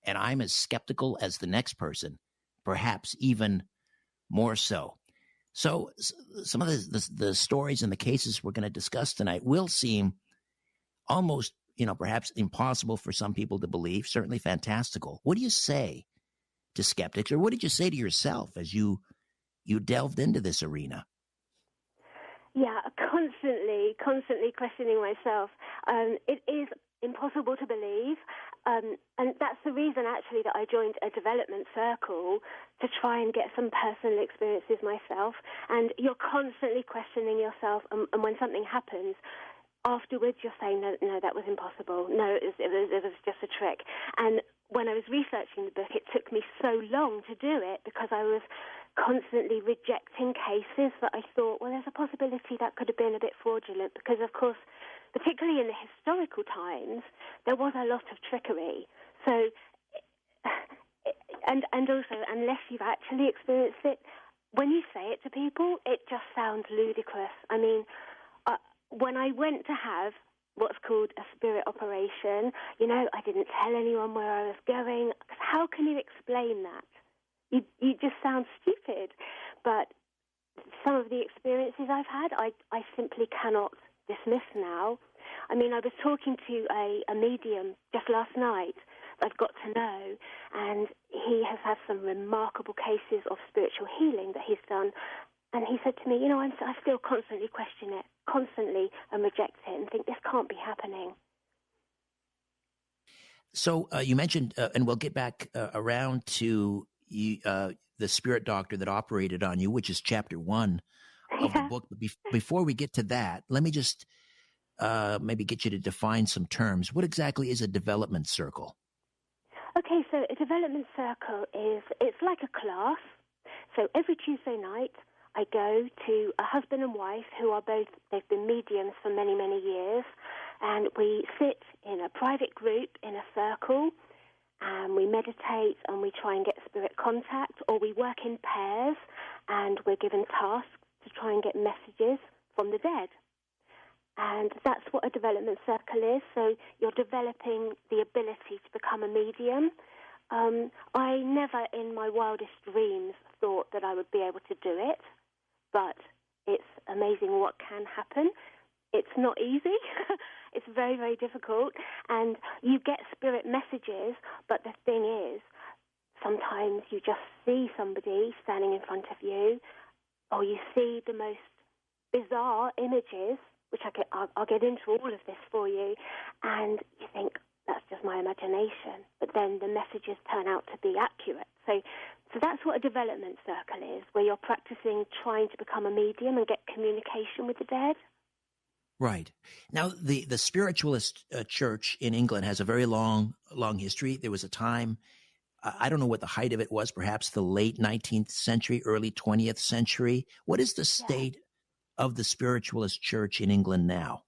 And I'm as skeptical as the next person, perhaps even more so. So some of the stories and the cases we're going to discuss tonight will seem almost, perhaps impossible for some people to believe, certainly fantastical. What do you say to skeptics, or what did you say to yourself as you delved into this arena? Yeah, constantly questioning myself. It is impossible to believe. And that's the reason, actually, that I joined a development circle to try and get some personal experiences myself. And you're constantly questioning yourself. And when something happens, afterwards you're saying, no, that was impossible. No, it was just a trick. And when I was researching the book, it took me so long to do it because I was constantly rejecting cases that I thought, well, there's a possibility that could have been a bit fraudulent because, of course, particularly in the historical times, there was a lot of trickery. So, and also, unless you've actually experienced it, when you say it to people, it just sounds ludicrous. I mean, when I went to have what's called a spirit operation, I didn't tell anyone where I was going. How can you explain that? You just sound stupid. But some of the experiences I've had, I simply cannot dismiss now. I mean, I was talking to a medium just last night that I've got to know, and he has had some remarkable cases of spiritual healing that he's done. And he said to me, I still constantly question it, constantly, and reject it and think this can't be happening. So you mentioned, and we'll get back around to the spirit doctor that operated on you, which is chapter 1 of the book. But before we get to that, let me just maybe get you to define some terms. What exactly is a development circle? Okay, so a development circle it's like a class. So every Tuesday night, I go to a husband and wife who are they've been mediums for many, many years, and we sit in a private group in a circle, and we meditate and we try and get spirit contact, or we work in pairs and we're given tasks to try and get messages from the dead. And that's what a development circle is. So you're developing the ability to become a medium. I never in my wildest dreams thought that I would be able to do it, but it's amazing what can happen. It's not easy. It's very, very difficult. And you get spirit messages, but the thing is, sometimes you just see somebody standing in front of you, or you see the most bizarre images, which I'll get into all of this for you, and you think, that's just my imagination. But then the messages turn out to be accurate. So that's what a development circle is, where you're practicing trying to become a medium and get communication with the dead. Right. Now, the spiritualist church in England has a very long history. There was a time, I don't know what the height of it was, perhaps the late 19th century, early 20th century. What is the state of the spiritualist church in England now?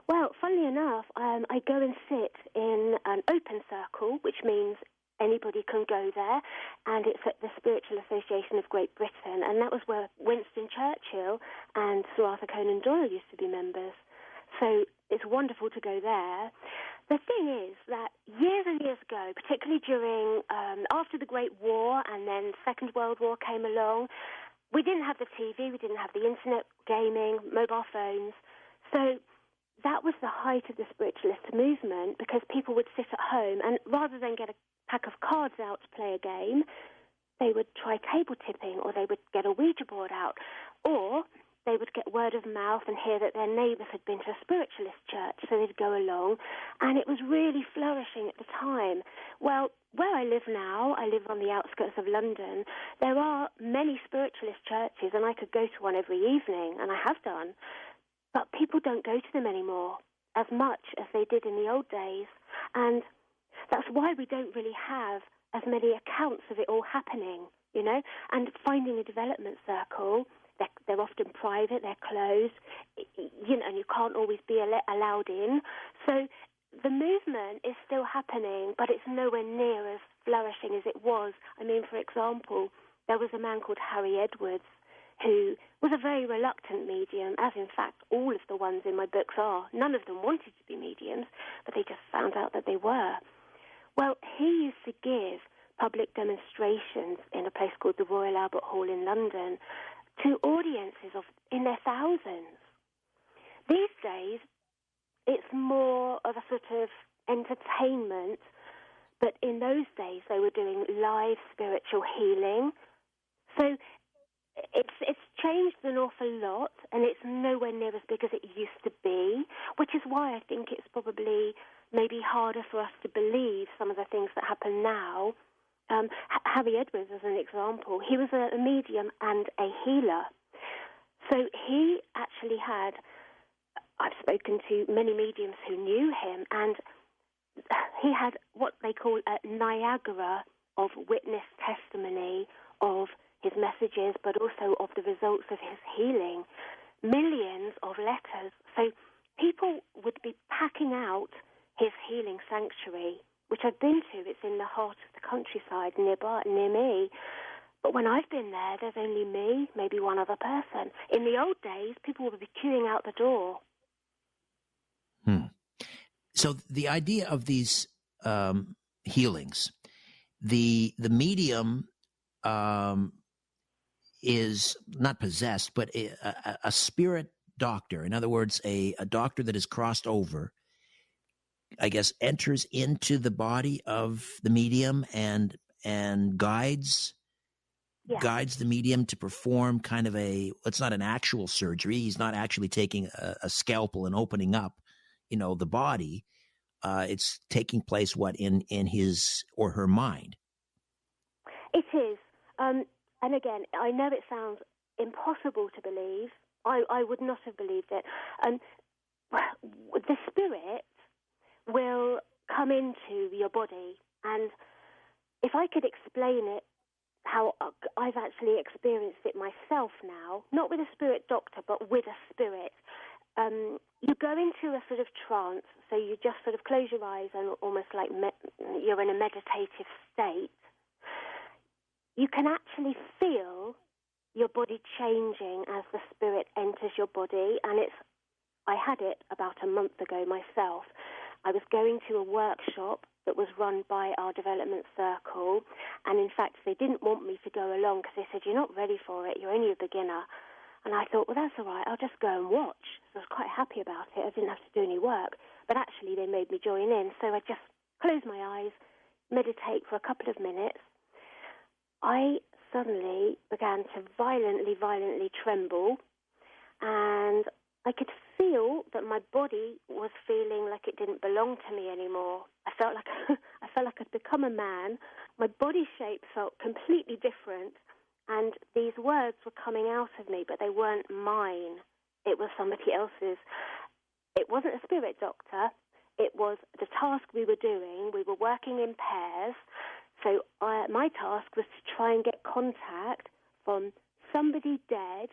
Well, funnily enough, I go and sit in an open circle, which means anybody can go there, and it's at the Spiritual Association of Great Britain, and that was where Winston Churchill and Sir Arthur Conan Doyle used to be members. So it's wonderful to go there. The thing is that years and years ago, particularly during, after the Great War and then Second World War came along, we didn't have the TV, we didn't have the internet, gaming, mobile phones. So that was the height of the spiritualist movement, because people would sit at home and rather than get a pack of cards out to play a game, they would try table tipping, or they would get a Ouija board out, or they would get word of mouth and hear that their neighbours had been to a spiritualist church, so they'd go along, and it was really flourishing at the time. Well, where I live now, I live on the outskirts of London, there are many spiritualist churches, and I could go to one every evening, and I have done, but people don't go to them anymore as much as they did in the old days, and that's why we don't really have as many accounts of it all happening, you know, and finding a development circle. They're often private, they're closed, you know, and you can't always be allowed in. So the movement is still happening, but it's nowhere near as flourishing as it was. I mean, for example, there was a man called Harry Edwards who was a very reluctant medium, as in fact all of the ones in my books are. None of them wanted to be mediums, but they just found out that they were. Well, he used to give public demonstrations in a place called the Royal Albert Hall in London to audiences in their thousands. These days, it's more of a sort of entertainment, but in those days they were doing live spiritual healing. So it's changed an awful lot, and it's nowhere near as big as it used to be, which is why I think it's probably maybe harder for us to believe some of the things that happen now. Harry Edwards, as an example, he was a medium and a healer. So he actually had, I've spoken to many mediums who knew him, and he had what they call a Niagara of witness testimony of his messages, but also of the results of his healing. Millions of letters. So people would be packing out his healing sanctuary, which I've been to. It's in the heart of the countryside near me. But when I've been there, there's only me, maybe one other person. In the old days, people would be queuing out the door. So the idea of these healings, the medium is not possessed, but a spirit doctor. In other words, a doctor that has crossed over, I guess, enters into the body of the medium and guides the medium to perform kind of it's not an actual surgery. He's not actually taking a scalpel and opening up, the body. It's taking place in his or her mind. It is. And again, I know it sounds impossible to believe. I would not have believed it. The spirit will come into your body, and if I could explain it, how I've actually experienced it myself now, not with a spirit doctor, but with a spirit. You go into a sort of trance, so you just sort of close your eyes and almost like you're in a meditative state. You can actually feel your body changing as the spirit enters your body, and I had it about a month ago myself. I was going to a workshop that was run by our development circle, and in fact they didn't want me to go along because they said, you're not ready for it, you're only a beginner. And I thought, well, that's all right, I'll just go and watch. So I was quite happy about it. I didn't have to do any work, but actually they made me join in. So I just closed my eyes, meditate for a couple of minutes. I suddenly began to violently tremble, and I could feel that my body was feeling like it didn't belong to me anymore. I felt like I'd become a man. My body shape felt completely different, and these words were coming out of me, but they weren't mine. It was somebody else's. It wasn't a spirit doctor. It was the task we were doing. We were working in pairs. So my task was to try and get contact from somebody dead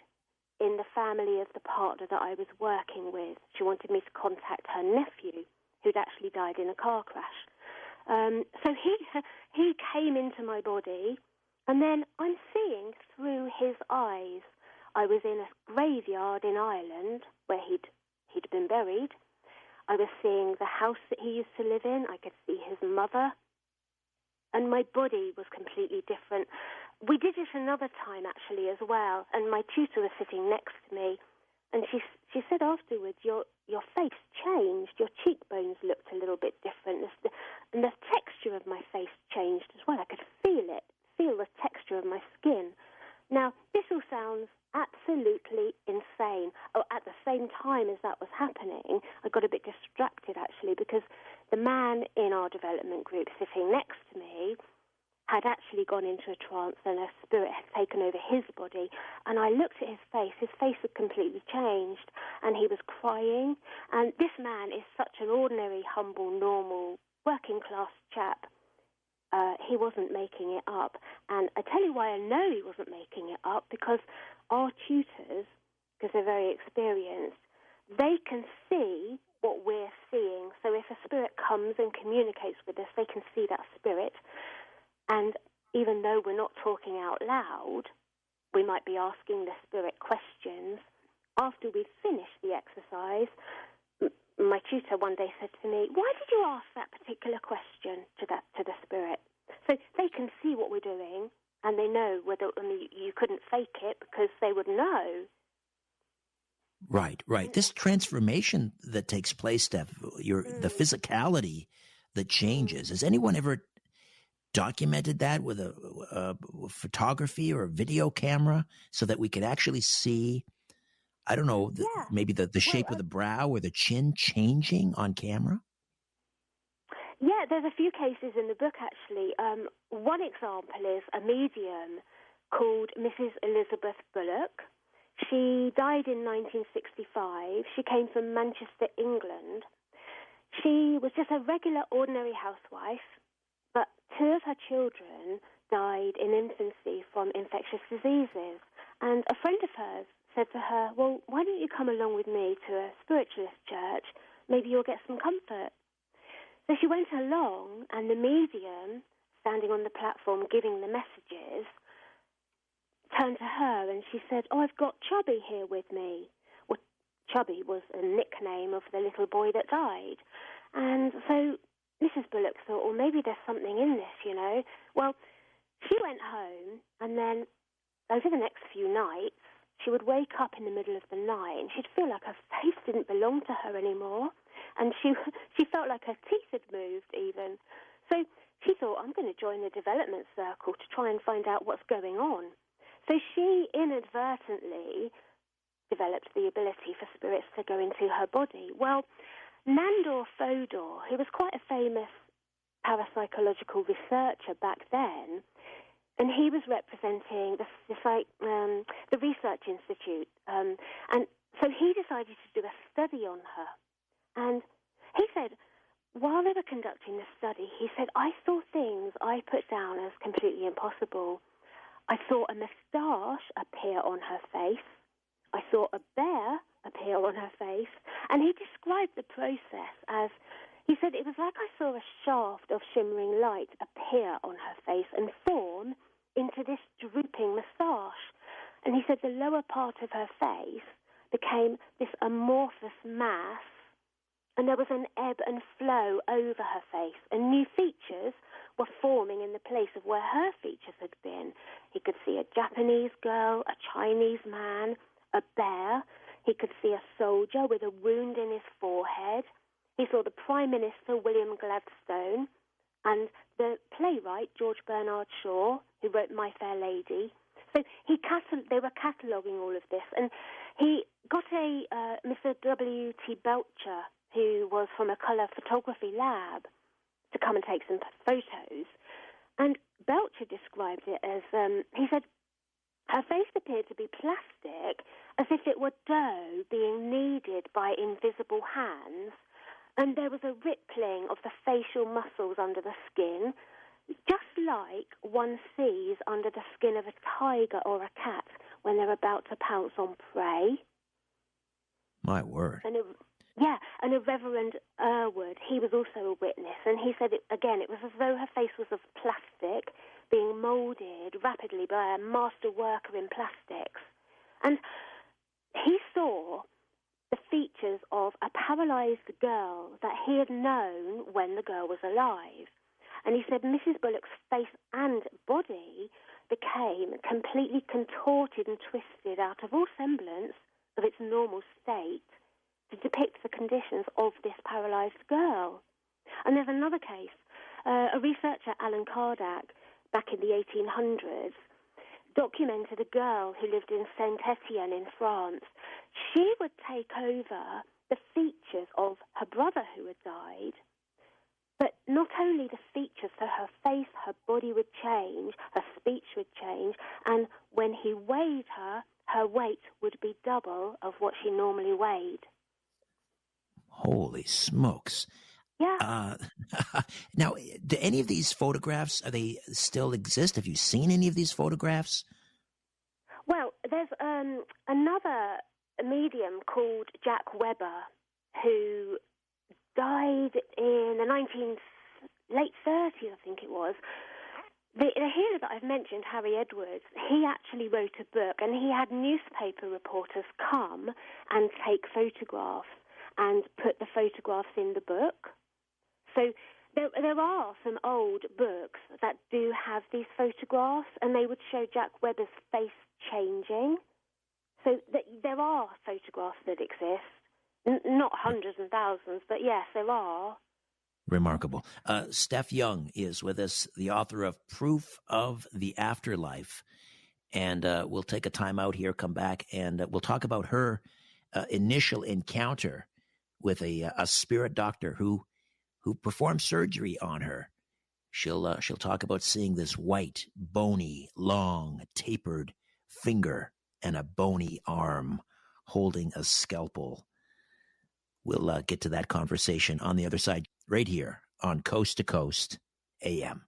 in the family of the partner that I was working with. She wanted me to contact her nephew, who'd actually died in a car crash. So he came into my body, and then I'm seeing through his eyes. I was in a graveyard in Ireland where he'd been buried. I was seeing the house that he used to live in. I could see his mother. And my body was completely different. We did it another time, actually, as well. And my tutor was sitting next to me. And she said afterwards, your face changed. Your cheekbones looked a little bit different. And the texture of my face changed as well. I could feel the texture of my skin. Now, this all sounds absolutely insane. Oh, at the same time as that was happening, I got a bit distracted, actually, because the man in our development group sitting next to me had actually gone into a trance and a spirit had taken over his body. And I looked at his face. His face had completely changed, and he was crying. And this man is such an ordinary, humble, normal, working-class chap. He wasn't making it up. And I tell you why I know he wasn't making it up, because our tutors, because they're very experienced, they can see what we're seeing. So if a spirit comes and communicates with us, they can see that spirit. And even though we're not talking out loud, we might be asking the spirit questions. After we've finished the exercise, my tutor one day said to me, "Why did you ask that particular question to the spirit?" So they can see what we're doing, and they know whether you couldn't fake it, because they would know. Right. This transformation that takes place, Steph, the physicality that changes. Has anyone ever documented that with a photography or a video camera so that we could actually see, I don't know, maybe the shape of the brow or the chin changing on camera? Yeah, there's a few cases in the book, actually. One example is a medium called Mrs. Elizabeth Bullock. She died in 1965. She came from Manchester, England. She was just a regular, ordinary housewife, but two of her children died in infancy from infectious diseases. And a friend of hers said to her, "Well, why don't you come along with me to a spiritualist church? Maybe you'll get some comfort." So she went along, and the medium, standing on the platform giving the messages, turned to her and she said, "Oh, I've got Chubby here with me." Well, Chubby was a nickname of the little boy that died. And so Mrs. Bullock thought, well, maybe there's something in this, you know. Well, she went home, and then over the next few nights, she would wake up in the middle of the night and she'd feel like her face didn't belong to her anymore. And she felt like her teeth had moved even. So she thought, I'm going to join the development circle to try and find out what's going on. So she inadvertently developed the ability for spirits to go into her body. Well, Nandor Fodor, who was quite a famous parapsychological researcher back then, and he was representing the Research Institute. And so he decided to do a study on her. And he said, while they were conducting the study, he said, I saw things I put down as completely impossible. I saw a moustache appear on her face. I saw a bear appear on her face. And he described the process as, he said, it was like I saw a shaft of shimmering light appear on her face and form into this drooping moustache. And he said the lower part of her face became this amorphous mass, and there was an ebb and flow over her face, and new features were forming in the place of where her features had been. He could see a Japanese girl, a Chinese man, a bear. He could see a soldier with a wound in his forehead. He saw the Prime Minister, William Gladstone, and the playwright, George Bernard Shaw, who wrote My Fair Lady. So they were cataloguing all of this, and he got a Mr. W.T. Belcher, who was from a colour photography lab, to come and take some photos. And Belcher described it as, he said, her face appeared to be plastic, as if it were dough being kneaded by invisible hands, and there was a rippling of the facial muscles under the skin, just like one sees under the skin of a tiger or a cat when they're about to pounce on prey. My word. And a Reverend Irwood, he was also a witness, and he said, it was as though her face was of plastic being moulded rapidly by a master worker in plastics. And he saw the features of a paralyzed girl that he had known when the girl was alive. And he said Mrs. Bullock's face and body became completely contorted and twisted out of all semblance of its normal state to depict the conditions of this paralyzed girl. And there's another case. A researcher, Alan Kardec, back in the 1800s, documented a girl who lived in Saint-Étienne in France. She would take over the features of her brother who had died, but not only the features, so her face, her body would change, her speech would change, and when he weighed her, her weight would be double of what she normally weighed. Holy smokes. Yeah. Now, do any of these photographs, are they still exist? Have you seen any of these photographs? Well, there's another medium called Jack Weber who died in the late 30s, I think it was. The healer that I've mentioned, Harry Edwards, he actually wrote a book, and he had newspaper reporters come and take photographs and put the photographs in the book. So there are some old books that do have these photographs, and they would show Jack Weber's face changing. So there are photographs that exist. Not hundreds and thousands, but yes, there are. Remarkable. Steph Young is with us, the author of Proof of the Afterlife. And we'll take a time out here, come back, and we'll talk about her initial encounter with a spirit doctor who performed surgery on her. She'll talk about seeing this white, bony, long, tapered finger and a bony arm holding a scalpel. We'll get to that conversation on the other side, right here on Coast to Coast AM.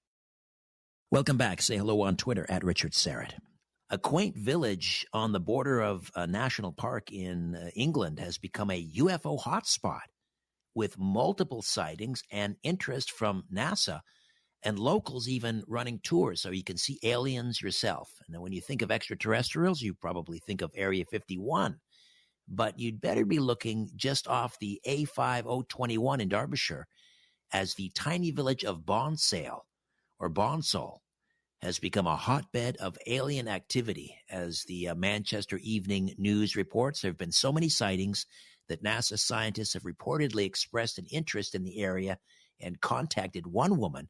Welcome back. Say hello on Twitter at Richard Serrett. A quaint village on the border of a national park in England has become a UFO hotspot with multiple sightings and interest from NASA and locals even running tours so you can see aliens yourself. And then when you think of extraterrestrials, you probably think of Area 51. But you'd better be looking just off the A5021 in Derbyshire, as the tiny village of Bonsall has become a hotbed of alien activity. As the Manchester Evening News reports, there have been so many sightings that NASA scientists have reportedly expressed an interest in the area and contacted one woman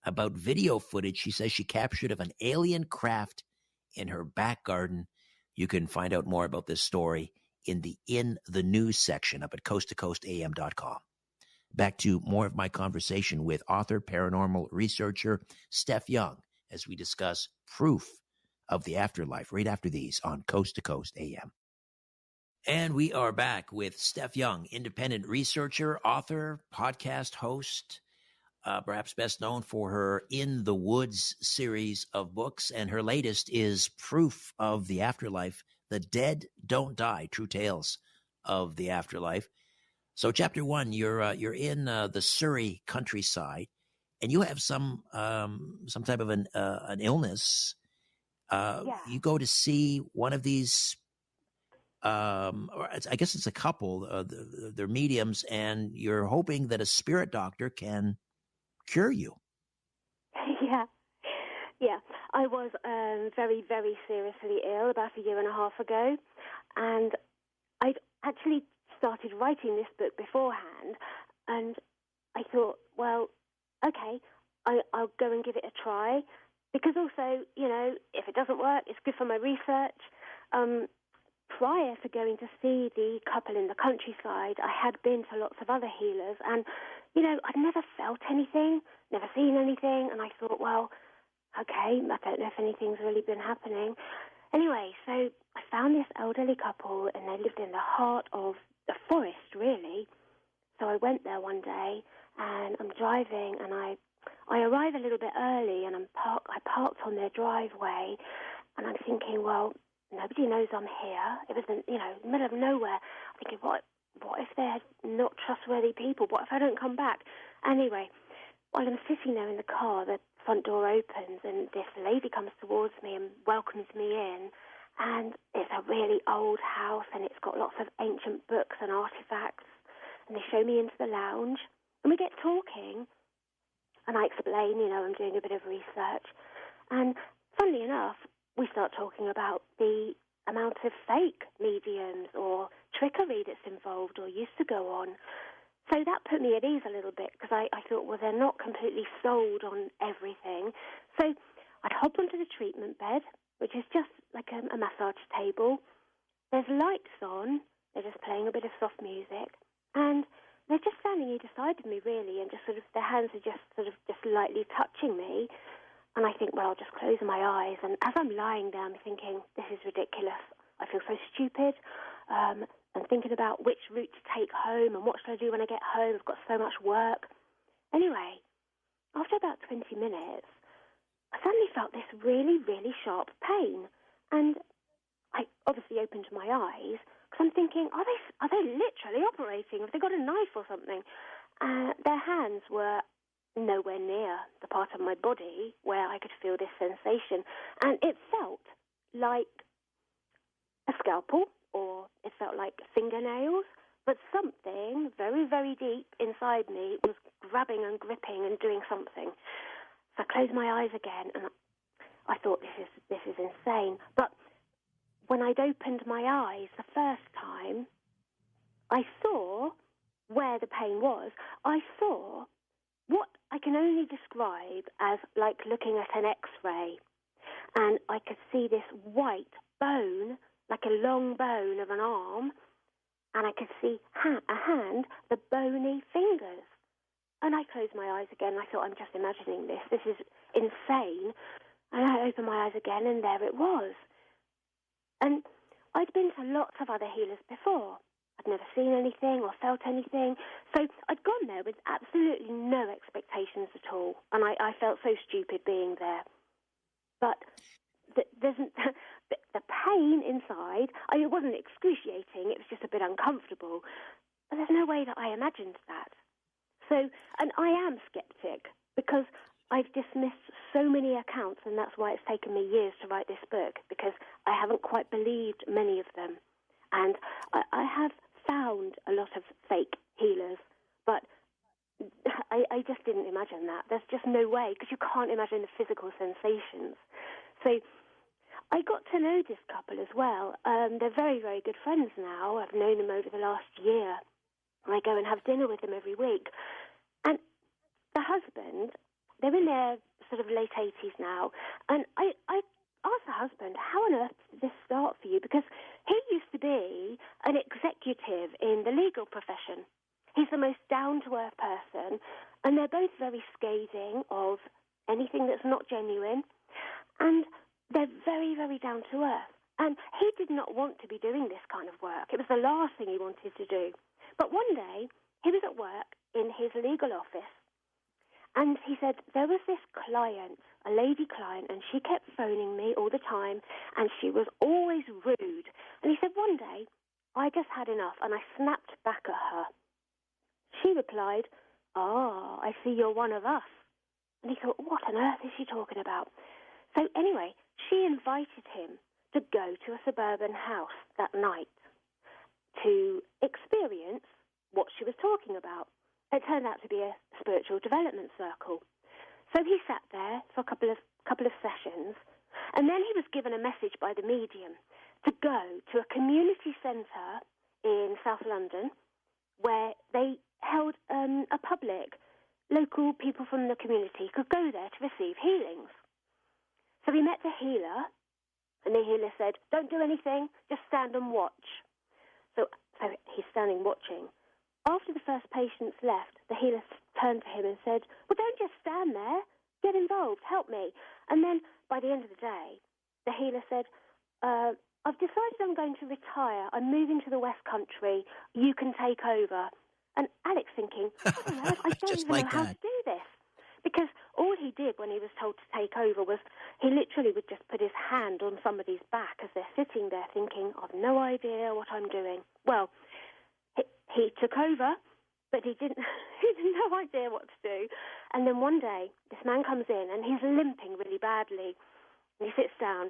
about video footage she says she captured of an alien craft in her back garden. You can find out more about this story in the news section up at coasttocoastam.com. Back to more of my conversation with author, paranormal researcher Steph Young as we discuss Proof of the Afterlife right after these on Coast to Coast AM. And we are back with Steph Young, independent researcher, author, podcast host, perhaps best known for her In the Woods series of books. And her latest is Proof of the Afterlife, The Dead Don't Die, True Tales of the Afterlife. So chapter one, you're in the Surrey countryside, and you have some type of an illness. You go to see one of these, or I guess it's a couple. They're mediums, and you're hoping that a spirit doctor can cure you. Yeah. I was very, very seriously ill about a year and a half ago, and I'd actually started writing this book beforehand, and I thought, well, okay, I'll go and give it a try, because also, if it doesn't work, it's good for my research. Prior to going to see the couple in the countryside, I had been to lots of other healers, and, I'd never felt anything, never seen anything, and I thought, well, okay, I don't know if anything's really been happening. Anyway, so I found this elderly couple, and they lived in the heart of the forest, really. So I went there one day, and I'm driving, and I arrive a little bit early, and I parked on their driveway, and I'm thinking, well, nobody knows I'm here. It was in, the middle of nowhere. I'm thinking, what if they're not trustworthy people? What if I don't come back? Anyway, while I'm sitting there in the car, the front door opens, and this lady comes towards me and welcomes me in. And it's a really old house, and it's got lots of ancient books and artifacts. And they show me into the lounge, and we get talking, and I explain, I'm doing a bit of research. And funnily enough, we start talking about the amount of fake mediums or trickery that's involved or used to go on. So that put me at ease a little bit, because I thought, well, they're not completely sold on everything. So I'd hop onto the treatment bed, which is just like a massage table. There's lights on. They're just playing a bit of soft music. And they're just standing either side of me, really, and just their hands are just lightly touching me. And I think, well, I'll just close my eyes. And as I'm lying there, I'm thinking, this is ridiculous. I feel so stupid. I'm thinking about which route to take home and what should I do when I get home. I've got so much work. Anyway, after about 20 minutes, I suddenly felt this really, really sharp pain. And I obviously opened my eyes, because I'm thinking, are they literally operating? Have they got a knife or something? Their hands were nowhere near the part of my body where I could feel this sensation. And it felt like a scalpel, or it felt like fingernails, but something very, very deep inside me was grabbing and gripping and doing something. So I closed my eyes again, and I thought, this is insane. But when I'd opened my eyes the first time, I saw where the pain was. I saw what I can only describe as like looking at an X-ray. And I could see this white bone, like a long bone of an arm, and I could see a hand, the bony fingers. And I closed my eyes again. I thought, I'm just imagining this. This is insane. And I opened my eyes again, and there it was. And I'd been to lots of other healers before. I'd never seen anything or felt anything. So I'd gone there with absolutely no expectations at all. And I felt so stupid being there. But the pain inside, it wasn't excruciating. It was just a bit uncomfortable. But there's no way that I imagined that. So, and I am skeptic, because I've dismissed so many accounts, and that's why it's taken me years to write this book, because I haven't quite believed many of them. And I have found a lot of fake healers, but I just didn't imagine that. There's just no way, because you can't imagine the physical sensations. So I got to know this couple as well. They're very, very good friends now. I've known them over the last year. I go and have dinner with them every week. And the husband, they're in their sort of late 80s now, and I asked the husband, how on earth did this start for you? Because he used to be an executive in the legal profession. He's the most down-to-earth person, and they're both very scathing of anything that's not genuine, and they're very, very down-to-earth. And he did not want to be doing this kind of work. It was the last thing he wanted to do. But one day, he was at work in his legal office, and he said, there was this client, a lady client, and she kept phoning me all the time, and she was always rude. And he said, one day, I just had enough, and I snapped back at her. She replied, I see you're one of us. And he thought, what on earth is she talking about? So anyway, she invited him to go to a suburban house that night to experience what she was talking about. It turned out to be a spiritual development circle. So he sat there for a couple of sessions, and then he was given a message by the medium to go to a community centre in South London, where they held a public. Local people from the community could go there to receive healings. So he met the healer, and the healer said, don't do anything, just stand and watch. So he's standing watching. After the first patients left, the healer turned to him and said, well, don't just stand there, get involved, help me. And then by the end of the day, the healer said, I've decided I'm going to retire. I'm moving to the West Country. You can take over. And Alex thinking, I don't even know how to do this. Because all he did when he was told to take over was he literally would just put his hand on somebody's back as they're sitting there thinking, I've no idea what I'm doing. Well, he took over, but he didn't. He had no idea what to do. And then one day, this man comes in, and he's limping really badly. And he sits down,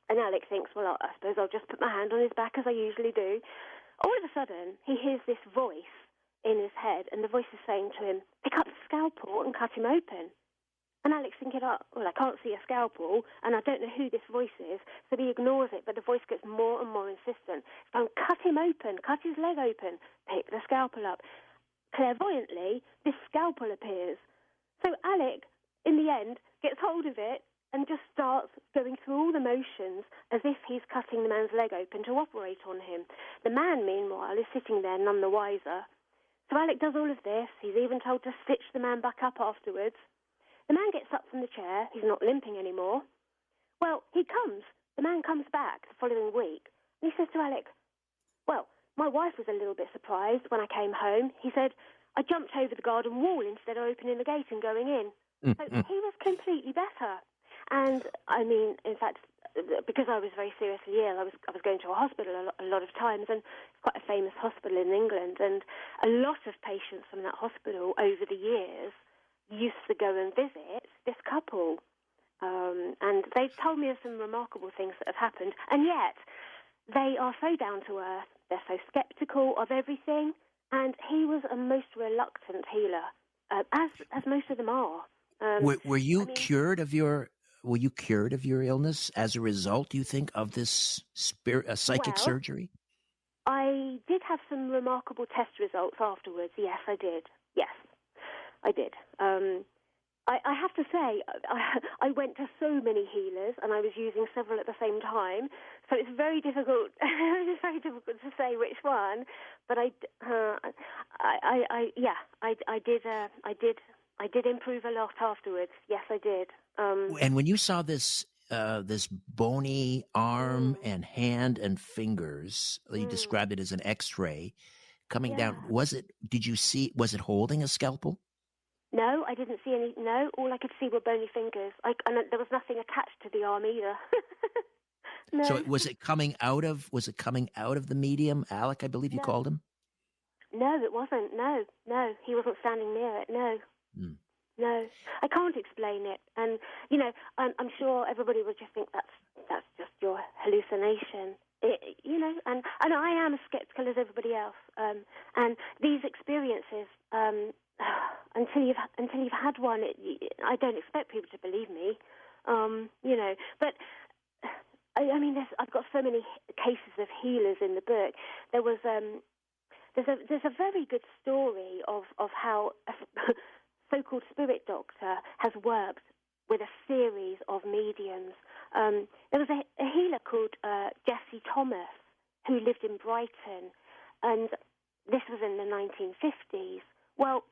And Alec thinks, well, I suppose I'll just put my hand on his back as I usually do. All of a sudden, he hears this voice in his head, and the voice is saying to him, pick up the scalpel and cut him open. And Alec's thinking, oh, well, I can't see a scalpel, and I don't know who this voice is, so he ignores it, but the voice gets more and more insistent. So cut him open, cut his leg open, pick the scalpel up. Clairvoyantly, this scalpel appears. So Alec, in the end, gets hold of it and just starts going through all the motions as if he's cutting the man's leg open to operate on him. The man, meanwhile, is sitting there none the wiser. So Alec does all of this. He's even told to stitch the man back up afterwards. The man gets up from the chair. He's not limping anymore. Well, the man comes back the following week, and he says to Alec, well, my wife was a little bit surprised when I came home. He said, I jumped over the garden wall instead of opening the gate and going in. So he was completely better. And, I mean, in fact, because I was very seriously ill, I was going to a hospital a lot of times, and it's quite a famous hospital in England, and a lot of patients from that hospital over the years used to go and visit this couple. And they've told me of some remarkable things that have happened, and yet they are so down to earth, they're so sceptical of everything, and he was a most reluctant healer, as most of them are. Were you cured of your illness as a result, do you think, of this psychic surgery? I did have some remarkable test results afterwards. Yes, I did. Yes, I did. I have to say, I went to so many healers, and I was using several at the same time. So it's very difficult. It's very difficult to say which one. But I did improve a lot afterwards. Yes, I did. And when you saw this bony arm and hand and fingers, you described it as an X-ray coming down. Was it holding a scalpel? No, I didn't see any. No, all I could see were bony fingers. And there was nothing attached to the arm either. No. So was it coming out of the medium, Alec, I believe you called him? No, it wasn't. No, he wasn't standing near it. No. No, I can't explain it, and I'm sure everybody would just think that's just your hallucination, And I am as skeptical as everybody else, and these experiences, until you've had one, I don't expect people to believe me, But I mean, I've got so many cases of healers in the book. There was there's a very good story of how a so-called spirit doctor has worked with a series of mediums. There was a healer called Jesse Thomas who lived in Brighton, and this was in the 1950s. Well,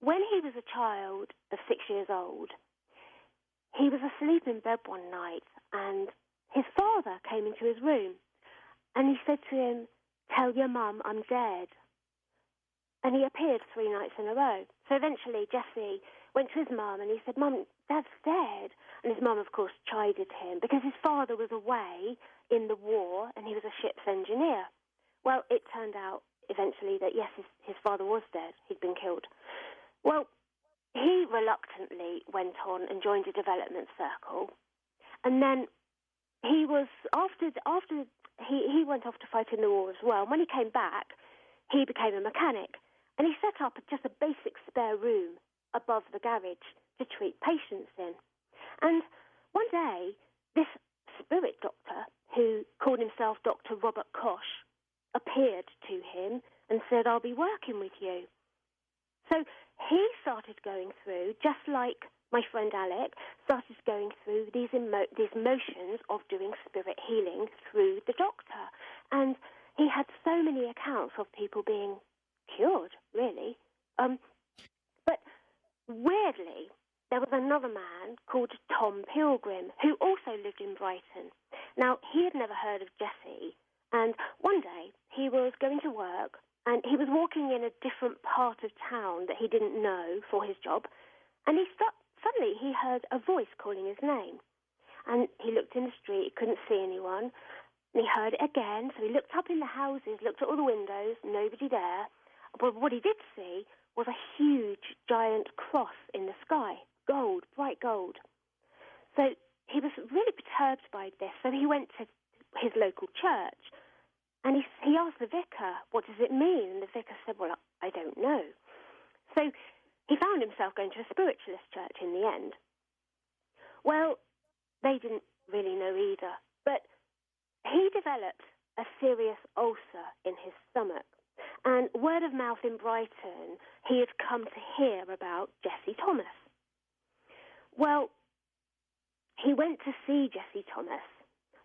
when he was a child of 6 years old, he was asleep in bed one night, and his father came into his room, and he said to him, "Tell your mum I'm dead." And he appeared 3 nights in a row. So eventually Jesse went to his mum and he said, "Mum, Dad's dead." And his mum, of course, chided him because his father was away in the war and he was a ship's engineer. Well, it turned out eventually that, yes, his father was dead. He'd been killed. Well, he reluctantly went on and joined a development circle. And then he was, after he went off to fight in the war as well. When he came back, he became a mechanic. And he set up just a basic spare room above the garage to treat patients in. And one day, this spirit doctor, who called himself Dr. Robert Koch, appeared to him and said, "I'll be working with you." So he started going through, just like my friend Alec, started going through these motions of doing spirit healing through the doctor. And he had so many accounts of people being cured, really. But weirdly, there was another man called Tom Pilgrim who also lived in Brighton. Now, he had never heard of Jesse, and one day he was going to work, and he was walking in a different part of town that he didn't know for his job, and suddenly he heard a voice calling his name. And he looked in the street, couldn't see anyone, and he heard it again, so he looked up in the houses, looked at all the windows, nobody there. But what he did see was a huge, giant cross in the sky, gold, bright gold. So he was really perturbed by this, so he went to his local church, and he asked the vicar, what does it mean? And the vicar said, well, I don't know. So he found himself going to a spiritualist church in the end. Well, they didn't really know either, but he developed a serious ulcer in his stomach. And word of mouth in Brighton, he had come to hear about Jesse Thomas. Well, he went to see Jesse Thomas,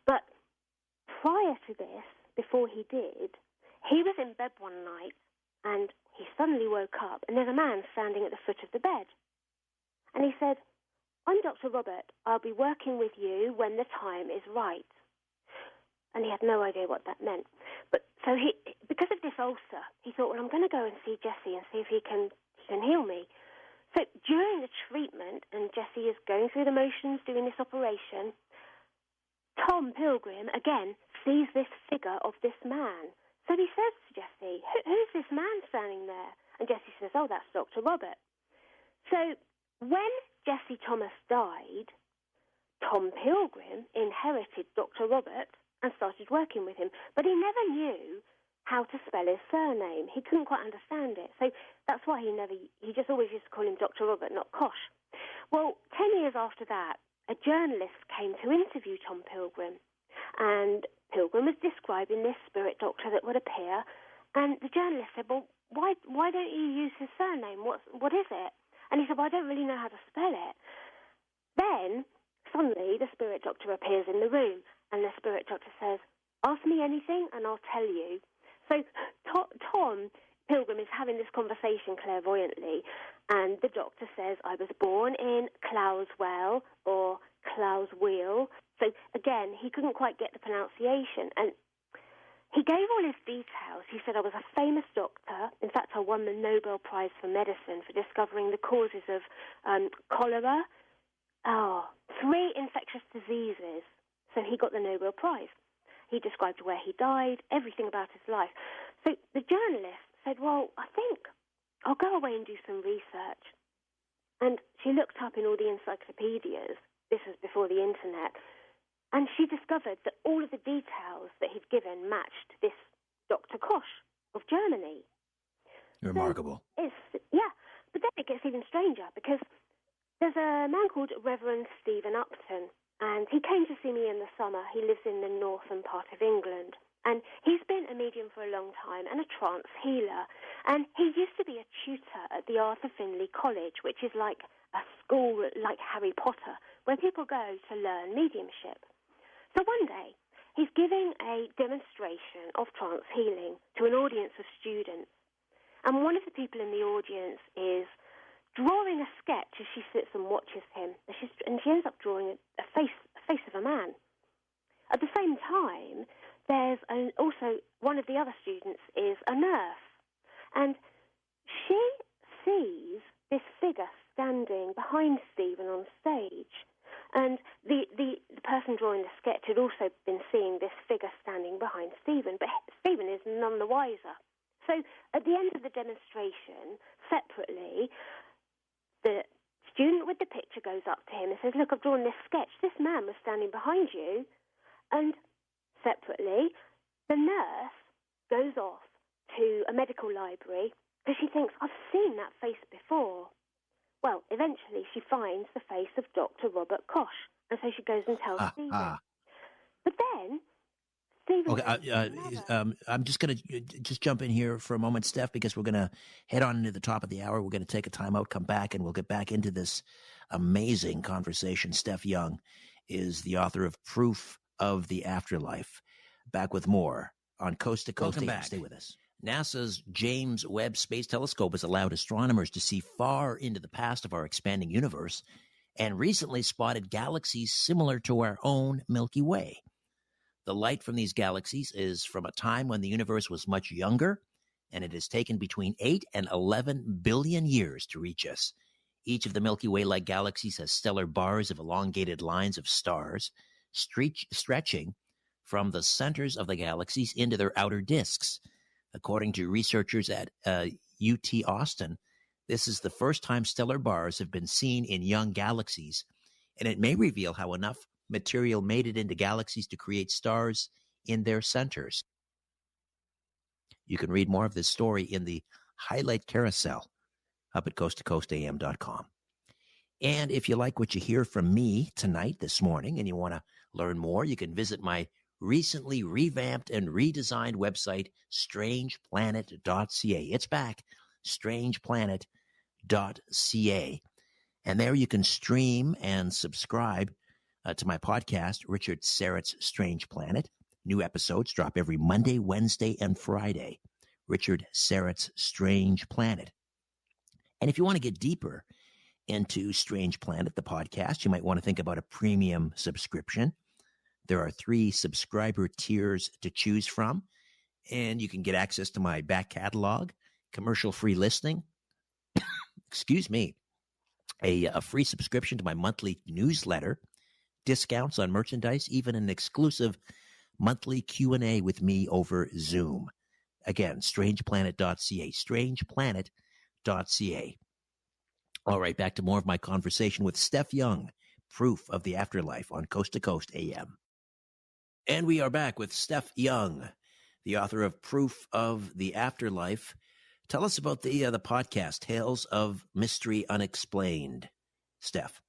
but prior to this, before he did, he was in bed one night and he suddenly woke up and there's a man standing at the foot of the bed. And he said, I'm Dr. Robert. I'll be working with you when the time is right. And he had no idea what that meant. But so because of this ulcer, he thought, well, I'm going to go and see Jesse and see if he can heal me. So during the treatment, and Jesse is going through the motions, doing this operation, Tom Pilgrim, again, sees this figure of this man. So he says to Jesse, who's this man standing there? And Jesse says, oh, that's Dr. Robert. So when Jesse Thomas died, Tom Pilgrim inherited Dr. Robert and started working with him. But he never knew how to spell his surname. He couldn't quite understand it. So that's why he just always used to call him Dr. Robert, not Kosh. Well, 10 years after that, a journalist came to interview Tom Pilgrim. And Pilgrim was describing this spirit doctor that would appear. And the journalist said, well, why don't you use his surname? What is it? And he said, well, I don't really know how to spell it. Then, suddenly, the spirit doctor appears in the room. And the spirit doctor says, ask me anything and I'll tell you. So Tom Pilgrim is having this conversation clairvoyantly, and the doctor says, I was born in Cloweswell or Cloweswheel. So again, he couldn't quite get the pronunciation. And he gave all his details. He said, I was a famous doctor. In fact, I won the Nobel Prize for Medicine for discovering the causes of cholera. 3 infectious diseases. So he got the Nobel Prize. He described where he died, everything about his life. So the journalist said, well, I think I'll go away and do some research. And she looked up in all the encyclopedias. This was before the internet. And she discovered that all of the details that he'd given matched this Dr. Kosh of Germany. Remarkable. So but then it gets even stranger because there's a man called Reverend Stephen Upton, and he came to see me in the summer. He lives in the northern part of England. And he's been a medium for a long time and a trance healer. And he used to be a tutor at the Arthur Findlay College, which is like a school like Harry Potter, where people go to learn mediumship. So one day, he's giving a demonstration of trance healing to an audience of students. And one of the people in the audience is drawing a sketch as she sits and watches him. And she ends up drawing a face of a man. At the same time, there's also one of the other students is a nurse. And she sees this figure standing behind Stephen on stage. And the person drawing the sketch had also been seeing this figure standing behind Stephen, but Stephen is none the wiser. So at the end of the demonstration, separately, the student with the picture goes up to him and says, look, I've drawn this sketch. This man was standing behind you. And separately, the nurse goes off to a medical library because she thinks, I've seen that face before. Well, eventually she finds the face of Dr. Robert Kosh, and so she goes and tells Stephen. But then Stephen... Okay, I'm just going to just jump in here for a moment, Steph, because we're going to head on into the top of the hour. We're going to take a time out, come back, and we'll get back into this amazing conversation. Steph Young is the author of Proof of the Afterlife. Back with more on Coast to Coast. Welcome back. Stay with us. NASA's James Webb Space Telescope has allowed astronomers to see far into the past of our expanding universe and recently spotted galaxies similar to our own Milky Way. The light from these galaxies is from a time when the universe was much younger, and it has taken between 8 and 11 billion years to reach us. Each of the Milky Way-like galaxies has stellar bars of elongated lines of stars, stretching from the centers of the galaxies into their outer disks. According to researchers at UT Austin, this is the first time stellar bars have been seen in young galaxies, and it may reveal how enough material made it into galaxies to create stars in their centers. You can read more of this story in the highlight carousel up at coasttocoastam.com. And if you like what you hear from me tonight, this morning, and you want to learn more, you can visit my recently revamped and redesigned website, strangeplanet.ca. It's back, strangeplanet.ca. And there you can stream and subscribe to my podcast, Richard Syrett's Strange Planet. New episodes drop every Monday, Wednesday, and Friday. Richard Syrett's Strange Planet. And if you want to get deeper into Strange Planet, the podcast, you might want to think about a premium subscription. There are 3 subscriber tiers to choose from, and you can get access to my back catalog, commercial-free listening, excuse me, a free subscription to my monthly newsletter, discounts on merchandise, even an exclusive monthly Q&A with me over Zoom. Again, strangeplanet.ca, strangeplanet.ca. All right, back to more of my conversation with Steph Young, Proof of the Afterlife on Coast to Coast AM. And we are back with Steph Young, the author of Proof of the Afterlife. Tell us about the podcast, Tales of Mystery Unexplained. Steph.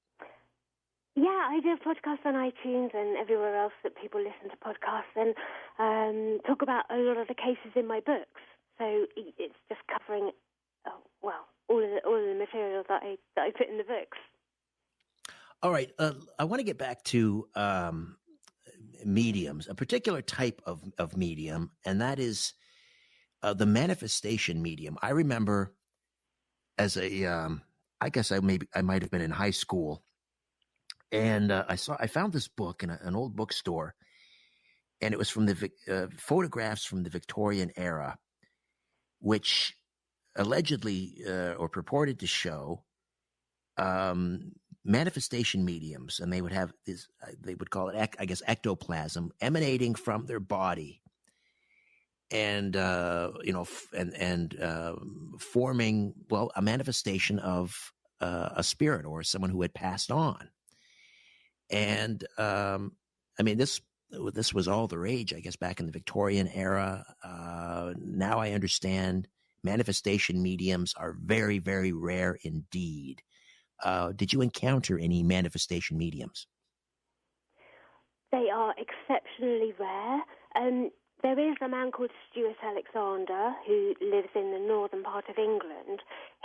Yeah, I do a podcast on iTunes and everywhere else that people listen to podcasts, and talk about a lot of the cases in my books. So it's just covering, all of the material that I put in the books. All right, I want to get back to mediums, a particular type of medium, and that is the manifestation medium. I remember as I guess I might have been in high school, and I found this book in an old bookstore, and it was from the photographs from the Victorian era, which allegedly or purported to show manifestation mediums, and they would have this, they would call it, I guess, ectoplasm emanating from their body, and forming, well, a manifestation of a spirit or someone who had passed on. And I mean, this was all the rage, I guess, back in the Victorian era. Now I understand manifestation mediums are very, very rare indeed. Did you encounter any manifestation mediums? They are exceptionally rare. There is a man called Stuart Alexander who lives in the northern part of England.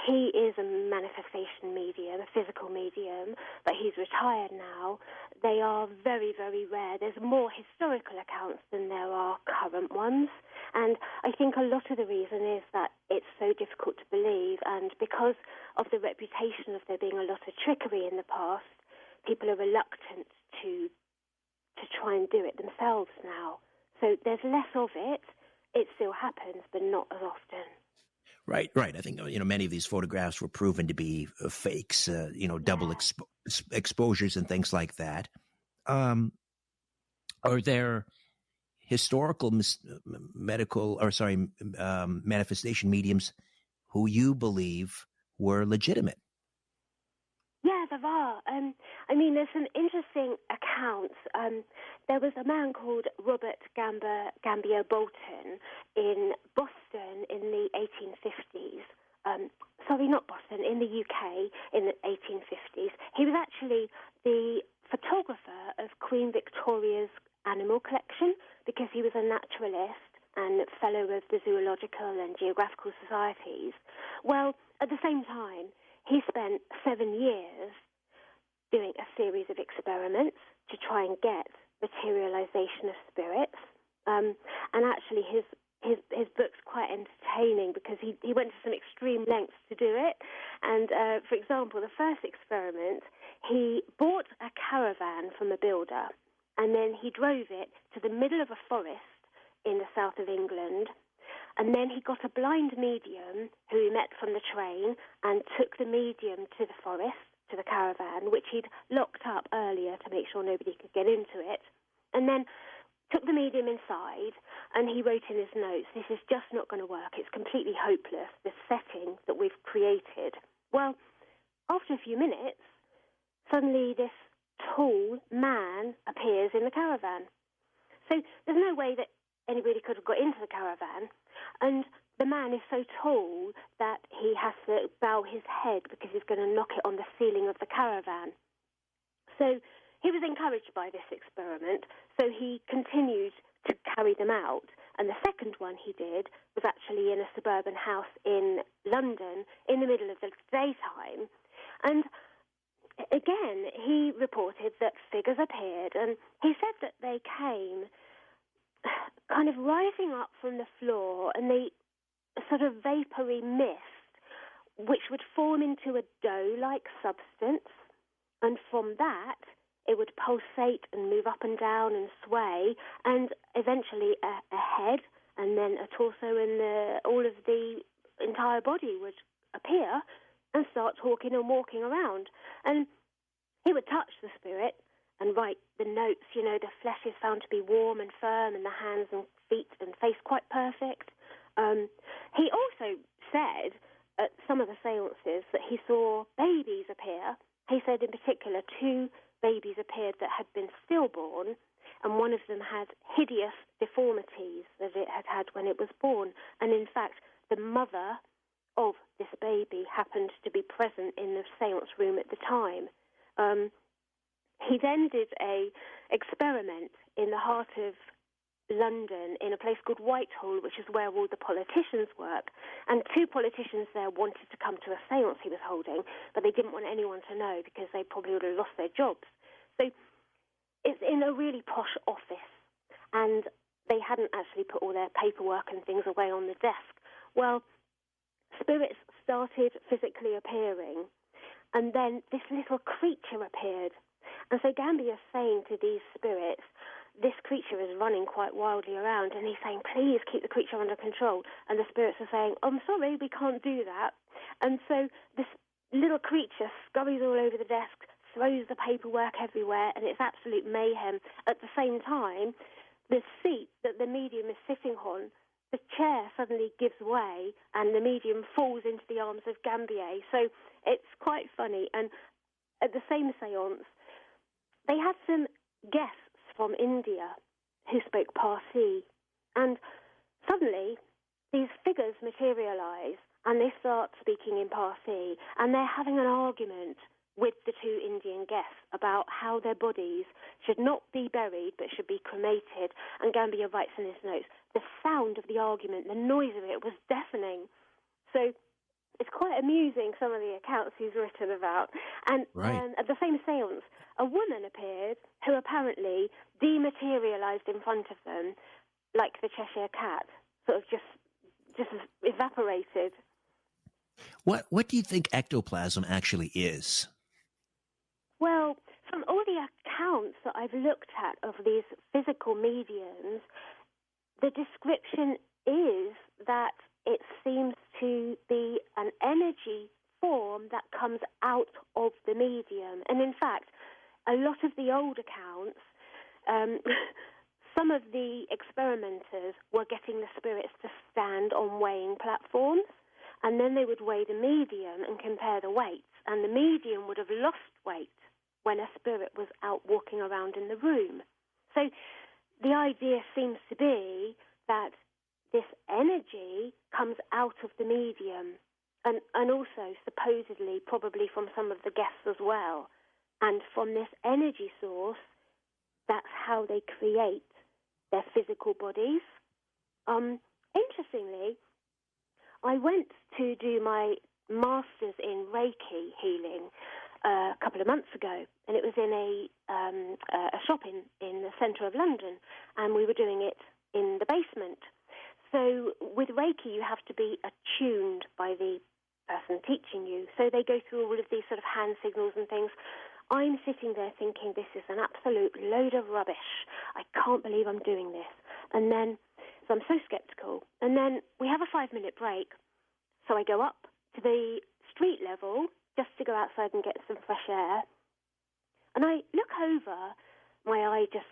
He is a manifestation medium, a physical medium, but he's retired now. They are very, very rare. There's more historical accounts than there are current ones. And I think a lot of the reason is that it's so difficult to believe, and because of the reputation of there being a lot of trickery in the past, people are reluctant to try and do it themselves now. So there's less of it. It still happens, but not as often. Right. I think, many of these photographs were proven to be fakes, double exposures and things like that. Are there historical manifestation mediums who you believe were legitimate? Yeah, there are. There's some interesting accounts. There was a man called Robert Gambier Bolton in Boston in the 1850s. Not Boston, in the UK in the 1850s. He was actually the photographer of Queen Victoria's animal collection because he was a naturalist and fellow of the Zoological and Geographical Societies. Well, at the same time, he spent 7 years doing a series of experiments to try and get materialization of spirits. And actually his book's quite entertaining because he went to some extreme lengths to do it. And, for example, the first experiment, he bought a caravan from a builder, and then he drove it to the middle of a forest in the south of England. And then he got a blind medium who he met from the train and took the medium to the forest, to the caravan, which he'd locked up earlier to make sure nobody could get into it, and then took the medium inside, and he wrote in his notes, "This is just not going to work. It's completely hopeless, this setting that we've created." Well, after a few minutes, suddenly this tall man appears in the caravan. So there's no way that anybody could have got into the caravan, and the man is so tall that he has to bow his head because he's going to knock it on the ceiling of the caravan. So he was encouraged by this experiment, so he continued to carry them out. And the second one he did was actually in a suburban house in London in the middle of the daytime. And again, he reported that figures appeared, and he said that they came kind of rising up from the floor, and they a sort of vapory mist, which would form into a dough-like substance, and from that it would pulsate and move up and down and sway, and eventually a head and then a torso and all of the entire body would appear and start talking and walking around. And he would touch the spirit and write the notes, the flesh is found to be warm and firm and the hands and feet and face quite perfect. He also said at some of the seances that he saw babies appear. He said in particular 2 babies appeared that had been stillborn, and one of them had hideous deformities that it had had when it was born. And in fact, the mother of this baby happened to be present in the seance room at the time. He then did a experiment in the heart of London in a place called Whitehall, which is where all the politicians work. And 2 politicians there wanted to come to a séance he was holding, but they didn't want anyone to know because they probably would have lost their jobs. So it's in a really posh office, and they hadn't actually put all their paperwork and things away on the desk. Well, spirits started physically appearing, and then this little creature appeared. And so Gambia's saying to these spirits, this creature is running quite wildly around, and he's saying, please keep the creature under control. And the spirits are saying, I'm sorry, we can't do that. And so this little creature scurries all over the desk, throws the paperwork everywhere, and it's absolute mayhem. At the same time, the seat that the medium is sitting on, the chair suddenly gives way, and the medium falls into the arms of Gambier. So it's quite funny. And at the same séance, they had some guests from India who spoke Parsi, and suddenly these figures materialise and they start speaking in Parsi, and they're having an argument with the 2 Indian guests about how their bodies should not be buried but should be cremated. And Gambier writes in his notes, the sound of the argument, the noise of it was deafening. So it's quite amusing, some of the accounts he's written about. And at the same séance, a woman appeared who apparently dematerialised in front of them like the Cheshire Cat, sort of just evaporated. What do you think ectoplasm actually is? Well, from all the accounts that I've looked at of these physical mediums, the description is that it seems to be an energy form that comes out of the medium. And in fact, a lot of the old accounts, some of the experimenters were getting the spirits to stand on weighing platforms, and then they would weigh the medium and compare the weights, and the medium would have lost weight when a spirit was out walking around in the room. So the idea seems to be that this energy comes out of the medium, and also supposedly probably from some of the guests as well. And from this energy source, that's how they create their physical bodies. Interestingly, I went to do my master's in Reiki healing a couple of months ago, and it was in a shop in the centre of London, and we were doing it in the basement. So with Reiki, you have to be attuned by the person teaching you. So they go through all of these sort of hand signals and things. I'm sitting there thinking, this is an absolute load of rubbish. I can't believe I'm doing this. And then, so I'm so sceptical. And then we have a 5-minute break. So I go up to the street level just to go outside and get some fresh air. And I look over, my eye just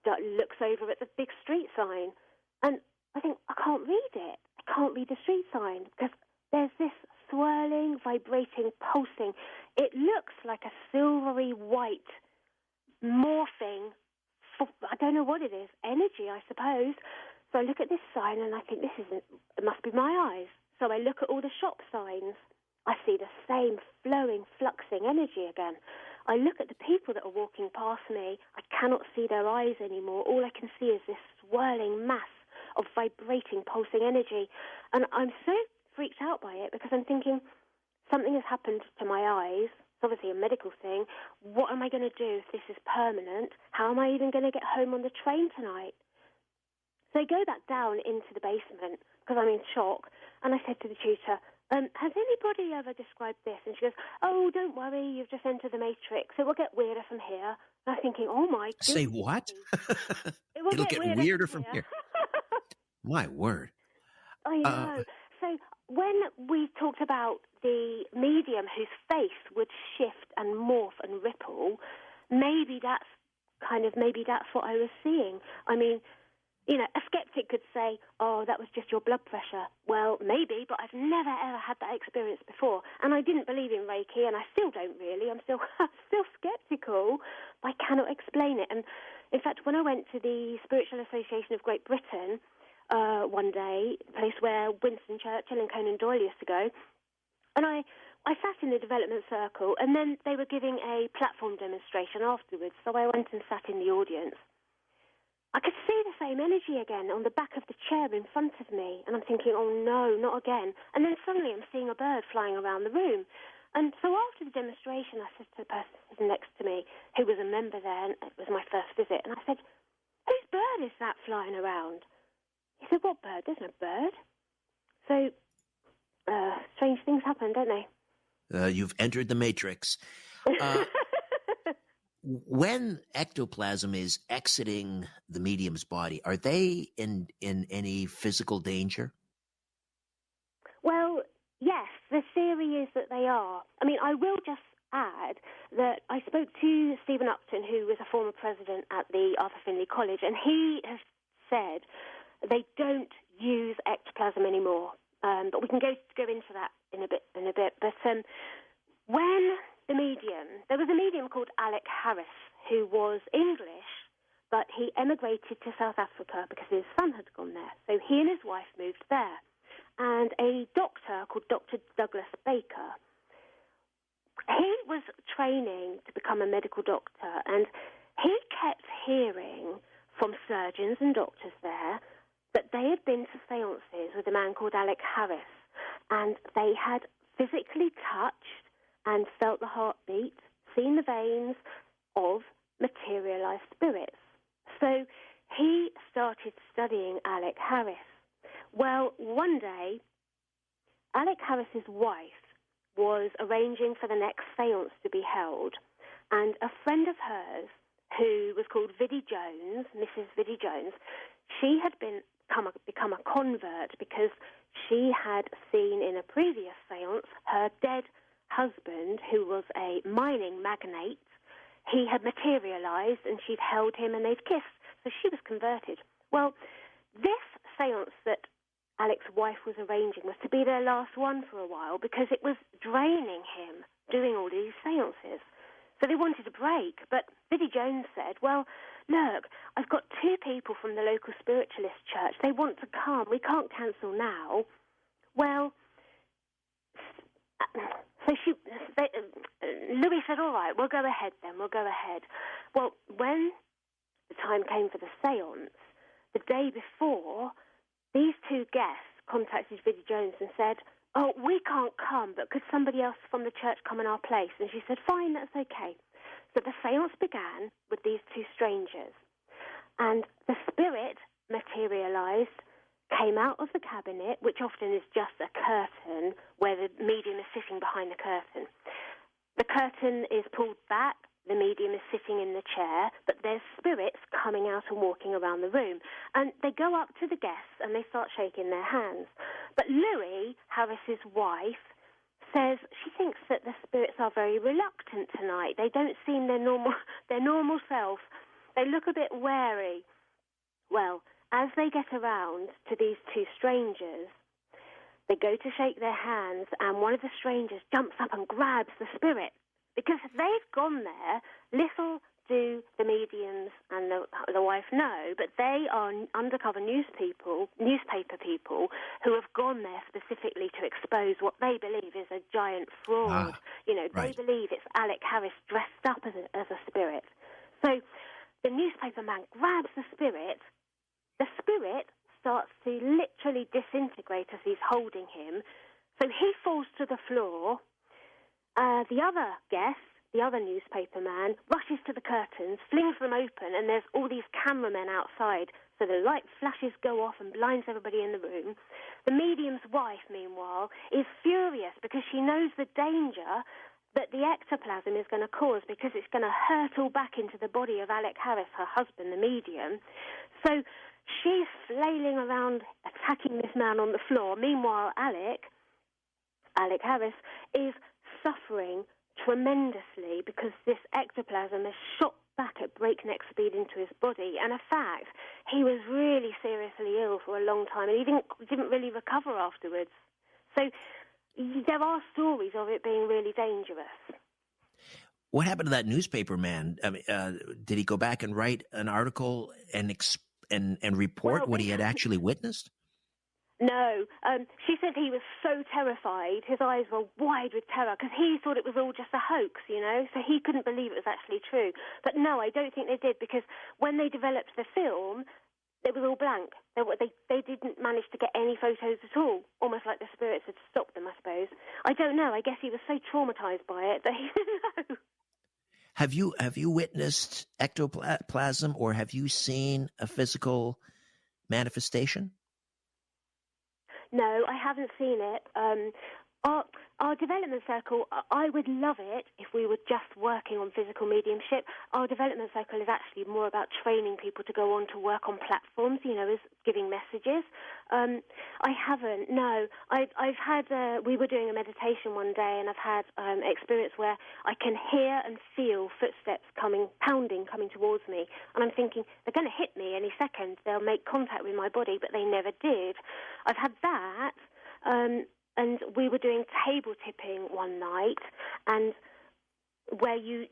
looks over at the big street sign. And I think, I can't read it. I can't read the street sign because there's this swirling, vibrating, pulsing. It looks like a silvery white morphing, I don't know what it is, energy, I suppose. So I look at this sign and I think it must be my eyes. So I look at all the shop signs. I see the same flowing, fluxing energy again. I look at the people that are walking past me. I cannot see their eyes anymore. All I can see is this swirling mass of vibrating, pulsing energy. And I'm so freaked out by it because I'm thinking something has happened to my eyes. It's obviously a medical thing. What am I going to do if this is permanent? How am I even going to get home on the train tonight? So I go back down into the basement because I'm in shock. And I said to the tutor, has anybody ever described this? And she goes, oh, don't worry, you've just entered the matrix. It will get weirder from here. And I'm thinking, oh my goodness. Say what? It'll get weirder from here. My word. I know. So when we talked about the medium whose face would shift and morph and ripple, maybe that's what I was seeing. I mean, you know, a skeptic could say, oh, that was just your blood pressure. Well, maybe, but I've never, ever had that experience before. And I didn't believe in Reiki, and I still don't really. I'm still skeptical, but I cannot explain it. And in fact, when I went to the Spiritual Association of Great Britain one day, a place where Winston Churchill and Conan Doyle used to go, and I sat in the development circle, and then they were giving a platform demonstration afterwards, so I went and sat in the audience. I could see the same energy again on the back of the chair in front of me, and I'm thinking, oh no, not again. And then suddenly I'm seeing a bird flying around the room. And so after the demonstration, I said to the person sitting next to me, who was a member there, and it was my first visit, and I said, whose bird is that flying around? He said, what bird? There's no bird. So strange things happen, don't they? You've entered the matrix. When ectoplasm is exiting the medium's body, are they in any physical danger? Well, yes, the theory is that they are. I mean, I will just add that I spoke to Stephen Upton, who was a former president at the Arthur Findlay College, and he has said they don't use ectoplasm anymore. But we can go into that in a bit. But when there was a medium called Alec Harris, who was English, but he emigrated to South Africa because his son had gone there. So he and his wife moved there. And a doctor called Dr. Douglas Baker, he was training to become a medical doctor, and he kept hearing from surgeons and doctors there that they had been to seances with a man called Alec Harris, and they had physically touched and felt the heartbeat, seen the veins of materialized spirits. So he started studying Alec Harris. Well, one day, Alec Harris's wife was arranging for the next seance to be held, and a friend of hers, who was called Viddy Jones, Mrs. Viddy Jones, she had become a convert because she had seen in a previous seance her dead husband, who was a mining magnate. He had materialized, and she'd held him, and they'd kissed. So she was converted. Well, this seance that Alec's wife was arranging was to be their last one for a while because it was draining him doing all these seances. So they wanted a break, but Viddy Jones said, well, look, I've got 2 people from the local spiritualist church. They want to come. We can't cancel now. Well, so Louis said, all right, we'll go ahead then, we'll go ahead. Well, when the time came for the seance, the day before, these 2 guests contacted Viddy Jones and said, oh, we can't come, but could somebody else from the church come in our place? And she said, fine, that's okay. So the seance began with these 2 strangers, and the spirit materialized, came out of the cabinet, which often is just a curtain where the medium is sitting behind the curtain. The curtain is pulled back, the medium is sitting in the chair, but there's spirits coming out and walking around the room. And they go up to the guests and they start shaking their hands. But Louis, Harris's wife, says she thinks that the spirits are very reluctant tonight. They don't seem their normal self. They look a bit wary. Well, as they get around to these 2 strangers, they go to shake their hands, and one of the strangers jumps up and grabs the spirit because they've gone there, little do the mediums and the wife know, but they are undercover newspaper people who have gone there specifically to expose what they believe is a giant fraud. They believe it's Alec Harris dressed up as a spirit. So the newspaper man grabs the spirit. The spirit starts to literally disintegrate as he's holding him. So he falls to the floor. The other guest, the other newspaper man, rushes to the curtains, flings them open, and there's all these cameramen outside. So the light flashes go off and blinds everybody in the room. The medium's wife, meanwhile, is furious because she knows the danger that the ectoplasm is going to cause, because it's going to hurtle back into the body of Alec Harris, her husband, the medium. So she's flailing around, attacking this man on the floor. Meanwhile, Alec Harris is suffering tremendously because this ectoplasm has shot back at breakneck speed into his body. And in fact, he was really seriously ill for a long time, and he didn't really recover afterwards. So there are stories of it being really dangerous. What happened to that newspaper man? I mean, did he go back and write an article and report what he had actually witnessed? No. She said he was so terrified, his eyes were wide with terror, because he thought it was all just a hoax, so he couldn't believe it was actually true. But no, I don't think they did, because when they developed the film, it was all blank. They didn't manage to get any photos at all, almost like the spirits had stopped them, I suppose. I don't know. I guess he was so traumatized by it that he didn't know. Have you witnessed ectoplasm, or have you seen a physical manifestation? No, I haven't seen it. Our development circle, I would love it if we were just working on physical mediumship. Our development circle is actually more about training people to go on to work on platforms, as giving messages. I haven't, no. I've had, we were doing a meditation one day, and I've had experience where I can hear and feel footsteps pounding coming towards me. And I'm thinking, they're going to hit me any second. They'll make contact with my body, but they never did. I've had that. And we were doing table tipping one night, and where you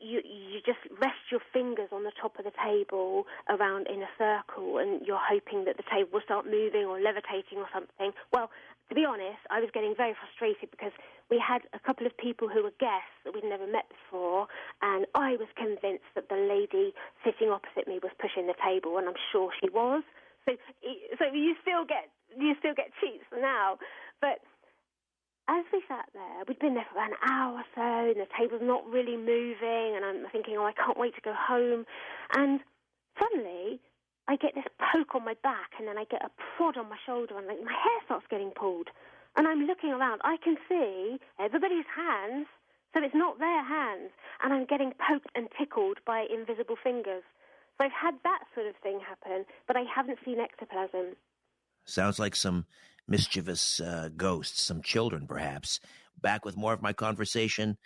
just rest your fingers on the top of the table around in a circle, and you're hoping that the table will start moving or levitating or something. Well, to be honest, I was getting very frustrated because we had a couple of people who were guests that we'd never met before, and I was convinced that the lady sitting opposite me was pushing the table, and I'm sure she was. So you still get cheats now, but as we sat there, we'd been there for about an hour or so, and the table's not really moving, and I'm thinking, I can't wait to go home. And suddenly, I get this poke on my back, and then I get a prod on my shoulder, and my hair starts getting pulled. And I'm looking around. I can see everybody's hands, so it's not their hands, and I'm getting poked and tickled by invisible fingers. So I've had that sort of thing happen, but I haven't seen ectoplasm. Sounds like some mischievous ghosts, some children perhaps. Back with more of my conversation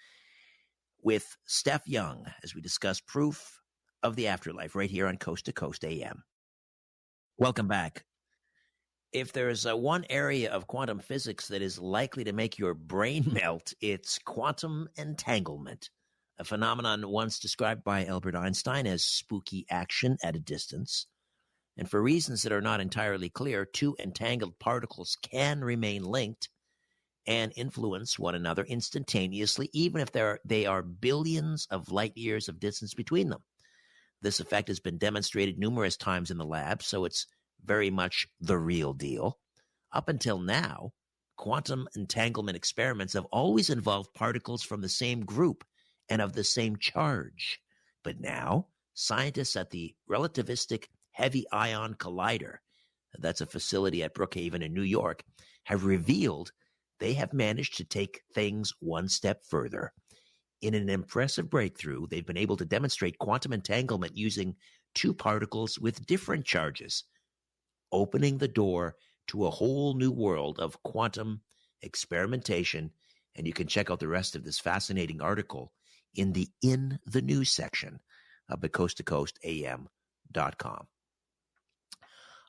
with Steph Young as we discuss proof of the afterlife right here on Coast to Coast AM. Welcome back. If there's one area of quantum physics that is likely to make your brain melt, it's quantum entanglement, a phenomenon once described by Albert Einstein as spooky action at a distance. And for reasons that are not entirely clear, two entangled particles can remain linked and influence one another instantaneously, even if they are billions of light years of distance between them. This effect has been demonstrated numerous times in the lab, so it's very much the real deal. Up until now, quantum entanglement experiments have always involved particles from the same group and of the same charge. But now, scientists at the relativistic Heavy Ion Collider, that's a facility at Brookhaven in New York, have revealed they have managed to take things one step further. In an impressive breakthrough, they've been able to demonstrate quantum entanglement using two particles with different charges, opening the door to a whole new world of quantum experimentation. And you can check out the rest of this fascinating article in the news section of the coasttocoastam.com.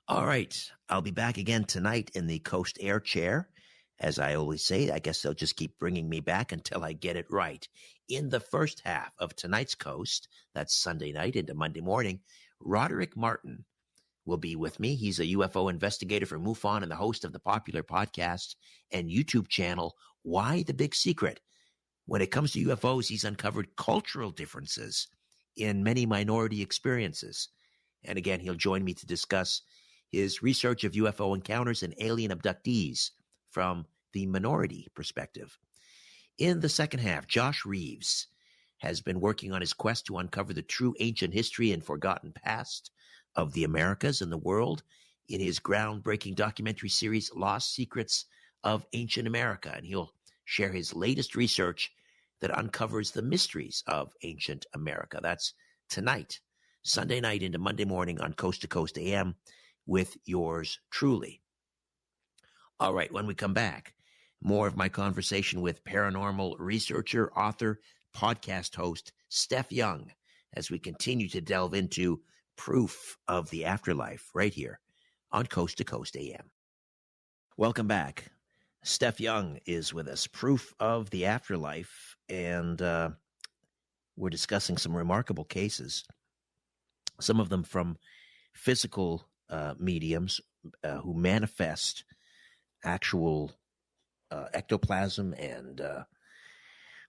All right, I'll be back again tonight in the Coast Air Chair As I always say, I guess they'll just keep bringing me back until I get it right. In the first half of tonight's Coast, that's Sunday night into Monday morning, Roderick Martin will be with me. He's a UFO investigator from MUFON and the host of the popular podcast and YouTube channel, Why the Big Secret. When it comes to UFOs, he's uncovered cultural differences in many minority experiences. And again, he'll join me to discuss his research of UFO encounters and alien abductees from the minority perspective. In the second half, Josh Reeves has been working on his quest to uncover the true ancient history and forgotten past of the Americas and the world in his groundbreaking documentary series, Lost Secrets of Ancient America. And he'll share his latest research that uncovers the mysteries of ancient America. That's tonight, Sunday night into Monday morning on Coast to Coast AM with yours truly. All right, when we come back, more of my conversation with paranormal researcher, author, podcast host, Steph Young, as we continue to delve into proof of the afterlife right here on Coast to Coast AM. Welcome back. Steph Young is with us, proof of the afterlife, and we're discussing some remarkable cases, some of them from physical mediums who manifest actual ectoplasm and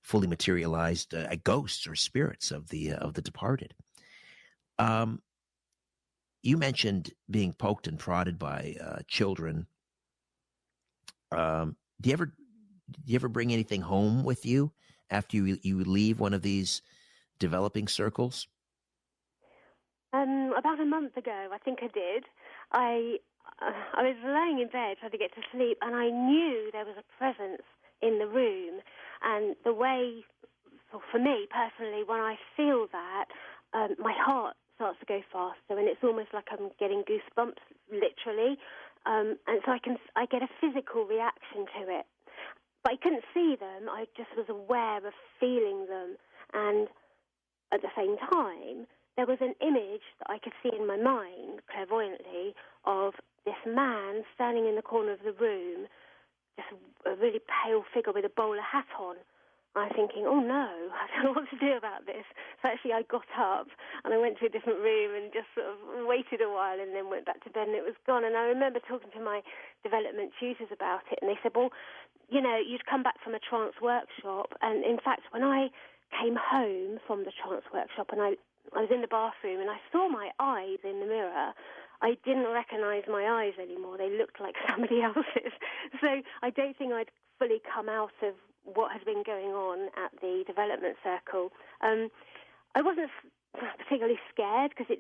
fully materialized ghosts or spirits of the departed. You mentioned being poked and prodded by children. Do you ever bring anything home with you after you leave one of these developing circles? About a month ago, I think I did. I was lying in bed trying to get to sleep, and I knew there was a presence in the room. And the way, for me personally, when I feel that, my heart starts to go faster, and it's almost like I'm getting goosebumps, literally. And so I get a physical reaction to it. But I couldn't see them. I just was aware of feeling them. And at the same time, there was an image that I could see in my mind, clairvoyantly, of this man standing in the corner of the room, just a really pale figure with a bowler hat on. I'm thinking, oh no, I don't know what to do about this. So actually I got up and I went to a different room and just sort of waited a while and then went back to bed and it was gone. And I remember talking to my development tutors about it, and they said, well, you know, you'd come back from a trance workshop. And in fact, when I came home from the trance workshop and I was in the bathroom and I saw my eyes in the mirror, I didn't recognize my eyes anymore. They looked like somebody else's. So I don't think I'd fully come out of what had been going on at the development circle. I wasn't particularly scared because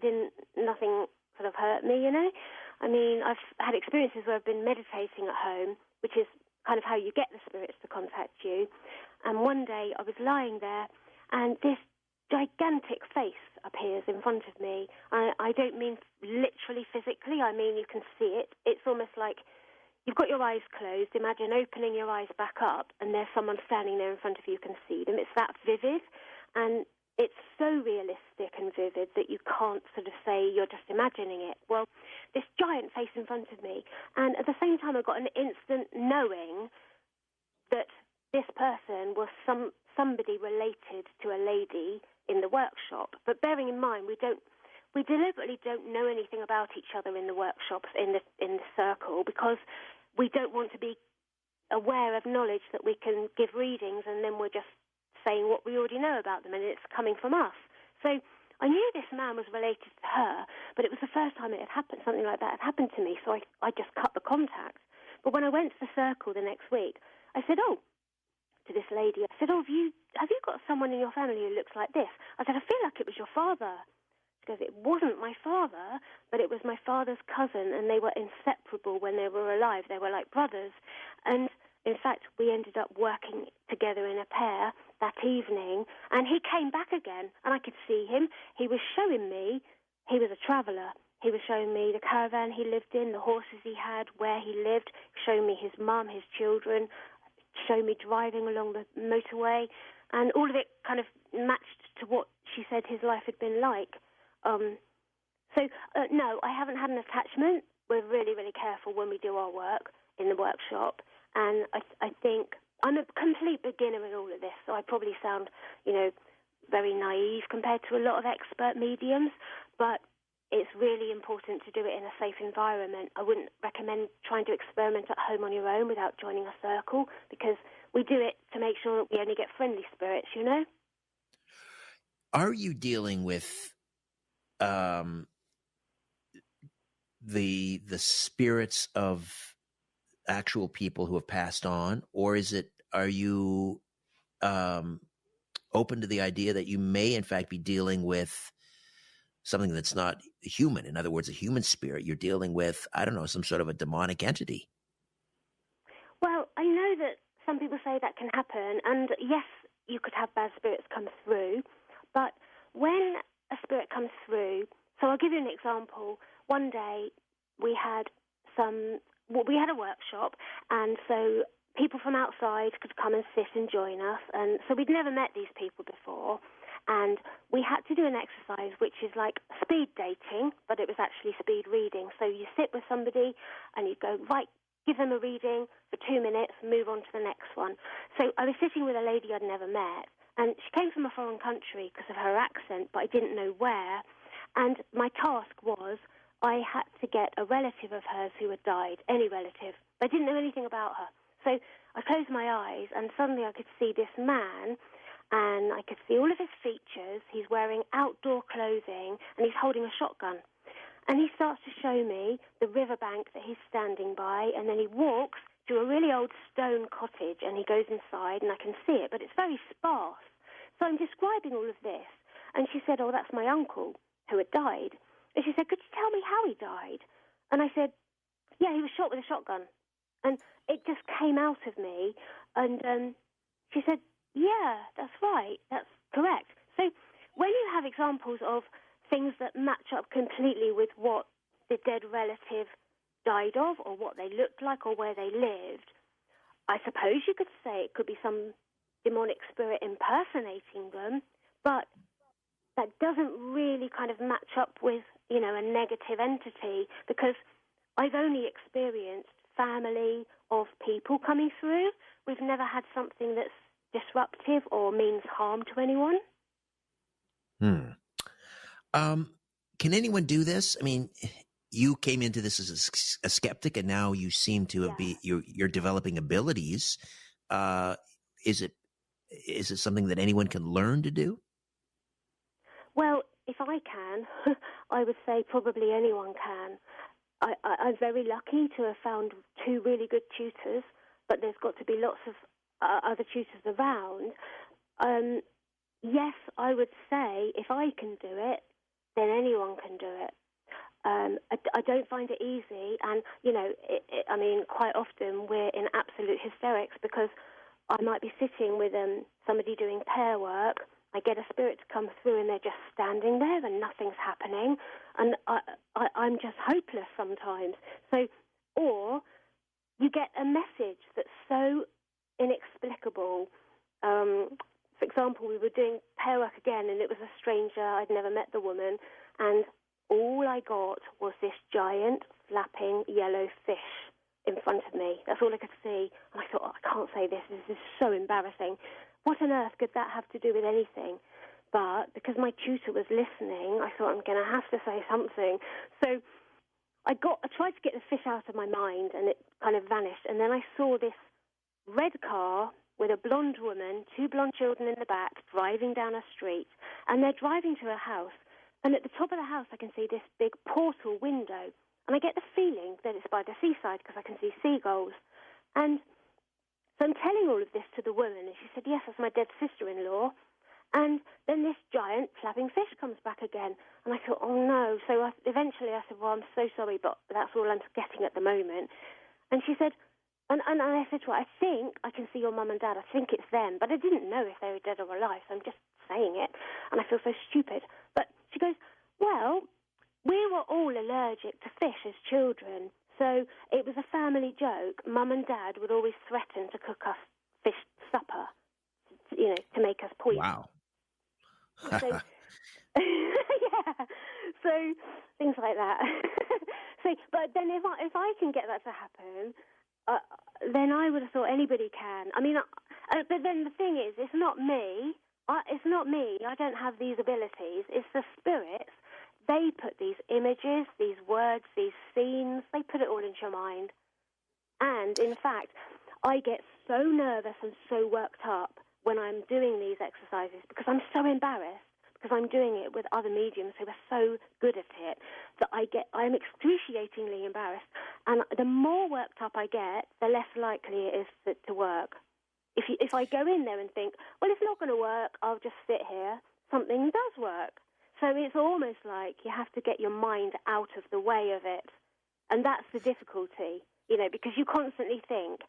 nothing sort of hurt me, you know. I mean, I've had experiences where I've been meditating at home, which is kind of how you get the spirits to contact you. And one day I was lying there and this gigantic face appears in front of me. I don't mean literally physically, I mean you can see it. It's almost like you've got your eyes closed. Imagine opening your eyes back up and there's someone standing there in front of you. You can see them. It's that vivid, and it's so realistic and vivid that you can't sort of say you're just imagining it. Well, this giant face in front of me, and at the same time I got an instant knowing that this person was somebody related to a lady in the workshop. But bearing in mind, we deliberately don't know anything about each other in the workshops, in the circle, because we don't want to be aware of knowledge that we can give readings and then we're just saying what we already know about them and it's coming from us. So I knew this man was related to her, but it was the first time it had happened, something like that had happened to me, so I just cut the contact. But when I went to the circle the next week, I said, to this lady, I said, have you got someone in your family who looks like this? I said, I feel like it was your father. She goes, it wasn't my father, but it was my father's cousin, and they were inseparable when they were alive. They were like brothers. And in fact, we ended up working together in a pair that evening, and he came back again, and I could see him. He was showing me, he was a traveller. He was showing me the caravan he lived in, the horses he had, where he lived, showing me his mum, his children, showing me driving along the motorway, and all of it kind of matched to what she said his life had been like. No, I haven't had an attachment. We're really, really careful when we do our work in the workshop, And I think I'm a complete beginner in all of this, so I probably sound, very naive compared to a lot of expert mediums, but it's really important to do it in a safe environment. I wouldn't recommend trying to experiment at home on your own without joining a circle, because we do it to make sure that we only get friendly spirits, Are you dealing with the spirits of actual people who have passed on, or are you open to the idea that you may in fact be dealing with something that's not human? In other words, a human spirit. You're dealing with, I don't know, some sort of a demonic entity. Well, I know that some people say that can happen, and yes, you could have bad spirits come through, but when a spirit comes through, so I'll give you an example. One day we had a workshop, and so people from outside could come and sit and join us, and so we'd never met these people before, and we had to do an exercise which is like speed dating, but it was actually speed reading. So you sit with somebody and you go, right, give them a reading for 2 minutes, move on to the next one. So I was sitting with a lady I'd never met, and she came from a foreign country because of her accent, but I didn't know where. And my task was I had to get a relative of hers who had died, any relative. I didn't know anything about her. So I closed my eyes, and suddenly I could see this man, and I could see all of his features. He's wearing outdoor clothing, and he's holding a shotgun. And he starts to show me the riverbank that he's standing by, and then he walks to a really old stone cottage, and he goes inside, and I can see it, but it's very sparse. So I'm describing all of this, and she said, oh, that's my uncle who had died. And she said, could you tell me how he died? And I said, yeah, he was shot with a shotgun. And it just came out of me, and she said, yeah, that's right, that's correct. So when you have examples of things that match up completely with what the dead relative died of, or what they looked like, or where they lived, I suppose you could say it could be some demonic spirit impersonating them, but that doesn't really kind of match up with, a negative entity, because I've only experienced family of people coming through. We've never had something that's disruptive or means harm to anyone. Can anyone do this? I mean, you came into this as a skeptic, and now you seem to have you're developing abilities. Is it something that anyone can learn to do? Well, if I can, I would say probably anyone can. I'm very lucky to have found 2 really good tutors, but there's got to be lots of other tutors around. Yes, I would say if I can do it, then anyone can do it. I don't find it easy, and, quite often we're in absolute hysterics because I might be sitting with somebody doing pair work. I get a spirit to come through and they're just standing there and nothing's happening, and I'm just hopeless sometimes. So, or you get a message that's so inexplicable. For example, we were doing pair work again, and it was a stranger. I'd never met the woman, and all I got was this giant flapping yellow fish in front of me. That's all I could see. And I thought, I can't say this. This is so embarrassing. What on earth could that have to do with anything? But because my tutor was listening, I thought, I'm going to have to say something. So I tried to get the fish out of my mind, and it kind of vanished. And then I saw this red car with a blonde woman, 2 blonde children in the back, driving down a street. And they're driving to a house. And at the top of the house, I can see this big portal window. And I get the feeling that it's by the seaside because I can see seagulls. And so I'm telling all of this to the woman, and she said, yes, that's my dead sister-in-law. And then this giant flapping fish comes back again. And I thought, oh, no. So eventually I said, well, I'm so sorry, but that's all I'm getting at the moment. And she said, and I said to her, I think I can see your mum and dad. I think it's them. But I didn't know if they were dead or alive, so I'm just saying it. And I feel so stupid. But she goes, well, we were all allergic to fish as children. So it was a family joke. Mum and Dad would always threaten to cook us fish supper, to make us poison. Wow. So, yeah. So things like that. But then if I can get that to happen, then I would have thought anybody can. I mean, but then the thing is, it's not me. It's not me. I don't have these abilities. It's the spirits. They put these images, these words, these scenes, they put it all into your mind. And, in fact, I get so nervous and so worked up when I'm doing these exercises because I'm so embarrassed, because I'm doing it with other mediums who are so good at it, that I'm excruciatingly embarrassed. And the more worked up I get, the less likely it is to work. If I go in there and think, well, it's not going to work, I'll just sit here, something does work. So it's almost like you have to get your mind out of the way of it. And that's the difficulty, because you constantly think,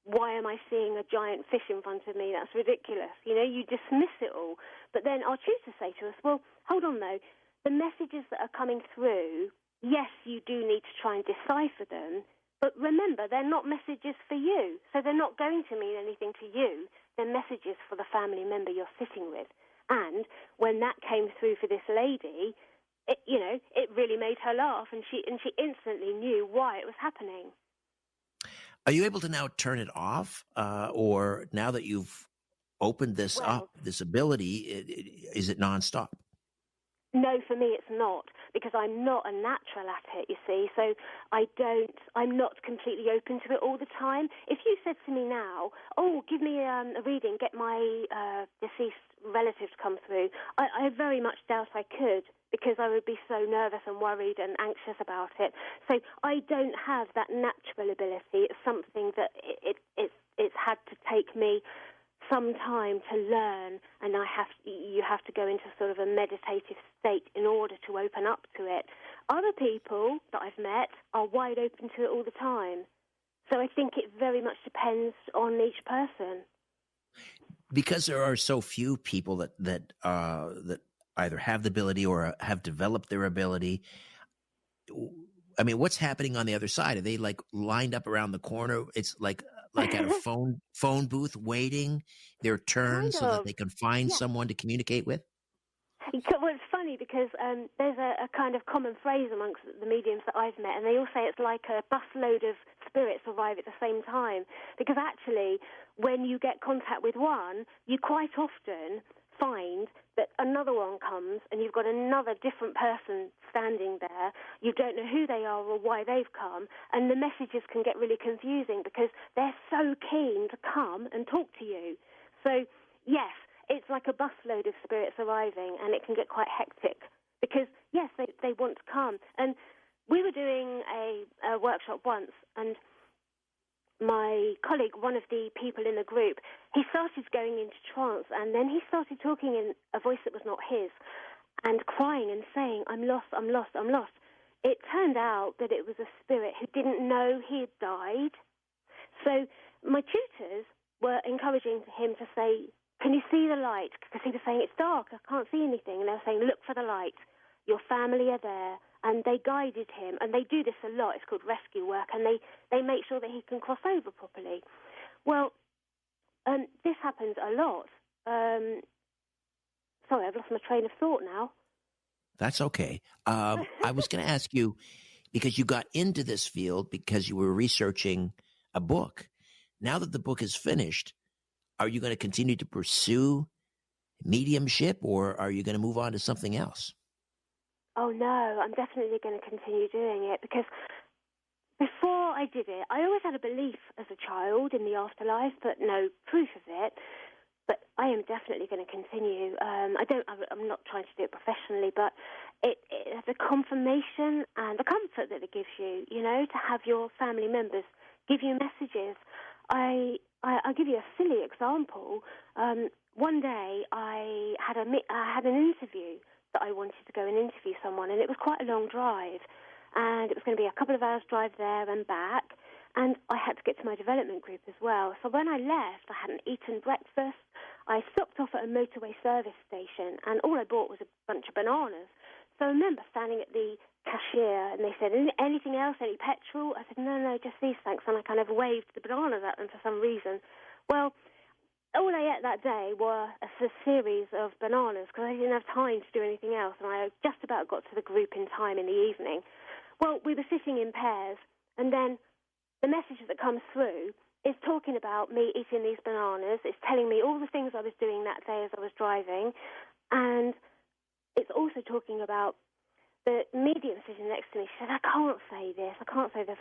why am I seeing a giant fish in front of me? That's ridiculous. You dismiss it all. But then our tutors say to us, well, hold on though, the messages that are coming through, yes, you do need to try and decipher them, but remember, they're not messages for you. So they're not going to mean anything to you. They're messages for the family member you're sitting with. And when that came through for this lady, it really made her laugh, and she instantly knew why it was happening. Are you able to now turn it off, or now that you've opened this up, this ability, is it nonstop? No, for me it's not, because I'm not a natural at it, you see. So I'm not completely open to it all the time. If you said to me now, oh, give me a reading, get my deceased relative to come through, I very much doubt I could, because I would be so nervous and worried and anxious about it. So I don't have that natural ability. It's something that it's had to take me some time to learn, and you have to go into sort of a meditative state in order to open up to it. Other people that I've met are wide open to it all the time. So I think it very much depends on each person. Because there are so few people that either have the ability or have developed their ability. I mean, what's happening on the other side? Are they like lined up around the corner? It's like at a phone booth waiting their turn so that they can find someone to communicate with? Well, it's funny because there's a kind of common phrase amongst the mediums that I've met, and they all say it's like a busload of spirits arrive at the same time. Because actually, when you get contact with one, you quite often find that another one comes and you've got another different person standing there. You don't know who they are or why they've come, and the messages can get really confusing because they're so keen to come and talk to you. So, yes, it's like a busload of spirits arriving, and it can get quite hectic because, yes, they want to come. And we were doing a workshop once, and my colleague, one of the people in the group, he started going into trance, and then he started talking in a voice that was not his and crying and saying, I'm lost, I'm lost, I'm lost. It turned out that it was a spirit who didn't know he had died. So my tutors were encouraging him to say, can you see the light? Because he was saying, it's dark, I can't see anything. And they were saying, look for the light. Your family are there. And they guided him. And they do this a lot. It's called rescue work. And they make sure that he can cross over properly. Well, this happens a lot. Sorry, I've lost my train of thought now. That's okay. I was going to ask you, because you got into this field because you were researching a book. Now that the book is finished, are you going to continue to pursue mediumship, or are you going to move on to something else? Oh, no, I'm definitely going to continue doing it, because before I did it, I always had a belief as a child in the afterlife, but no proof of it. But I am definitely going to continue. I'm not trying to do it professionally, but it's a confirmation and the comfort that it gives you, to have your family members give you messages. I'll give you a silly example. One day I had an interview that I wanted to go and interview someone, and it was quite a long drive, and it was going to be a couple of hours drive there and back, and I had to get to my development group as well. So when I left, I hadn't eaten breakfast. I stopped off at a motorway service station, and all I bought was a bunch of bananas. So I remember standing at the cashier, and they said, anything else, any petrol? I said, no, just these, thanks. And I kind of waved the bananas at them for some reason. Well, all I ate that day were a series of bananas because I didn't have time to do anything else, and I just about got to the group in time in the evening. Well, we were sitting in pairs, and then the message that comes through is talking about me eating these bananas. It's telling me all the things I was doing that day as I was driving. And it's also talking about the medium sitting next to me. She said, I can't say this.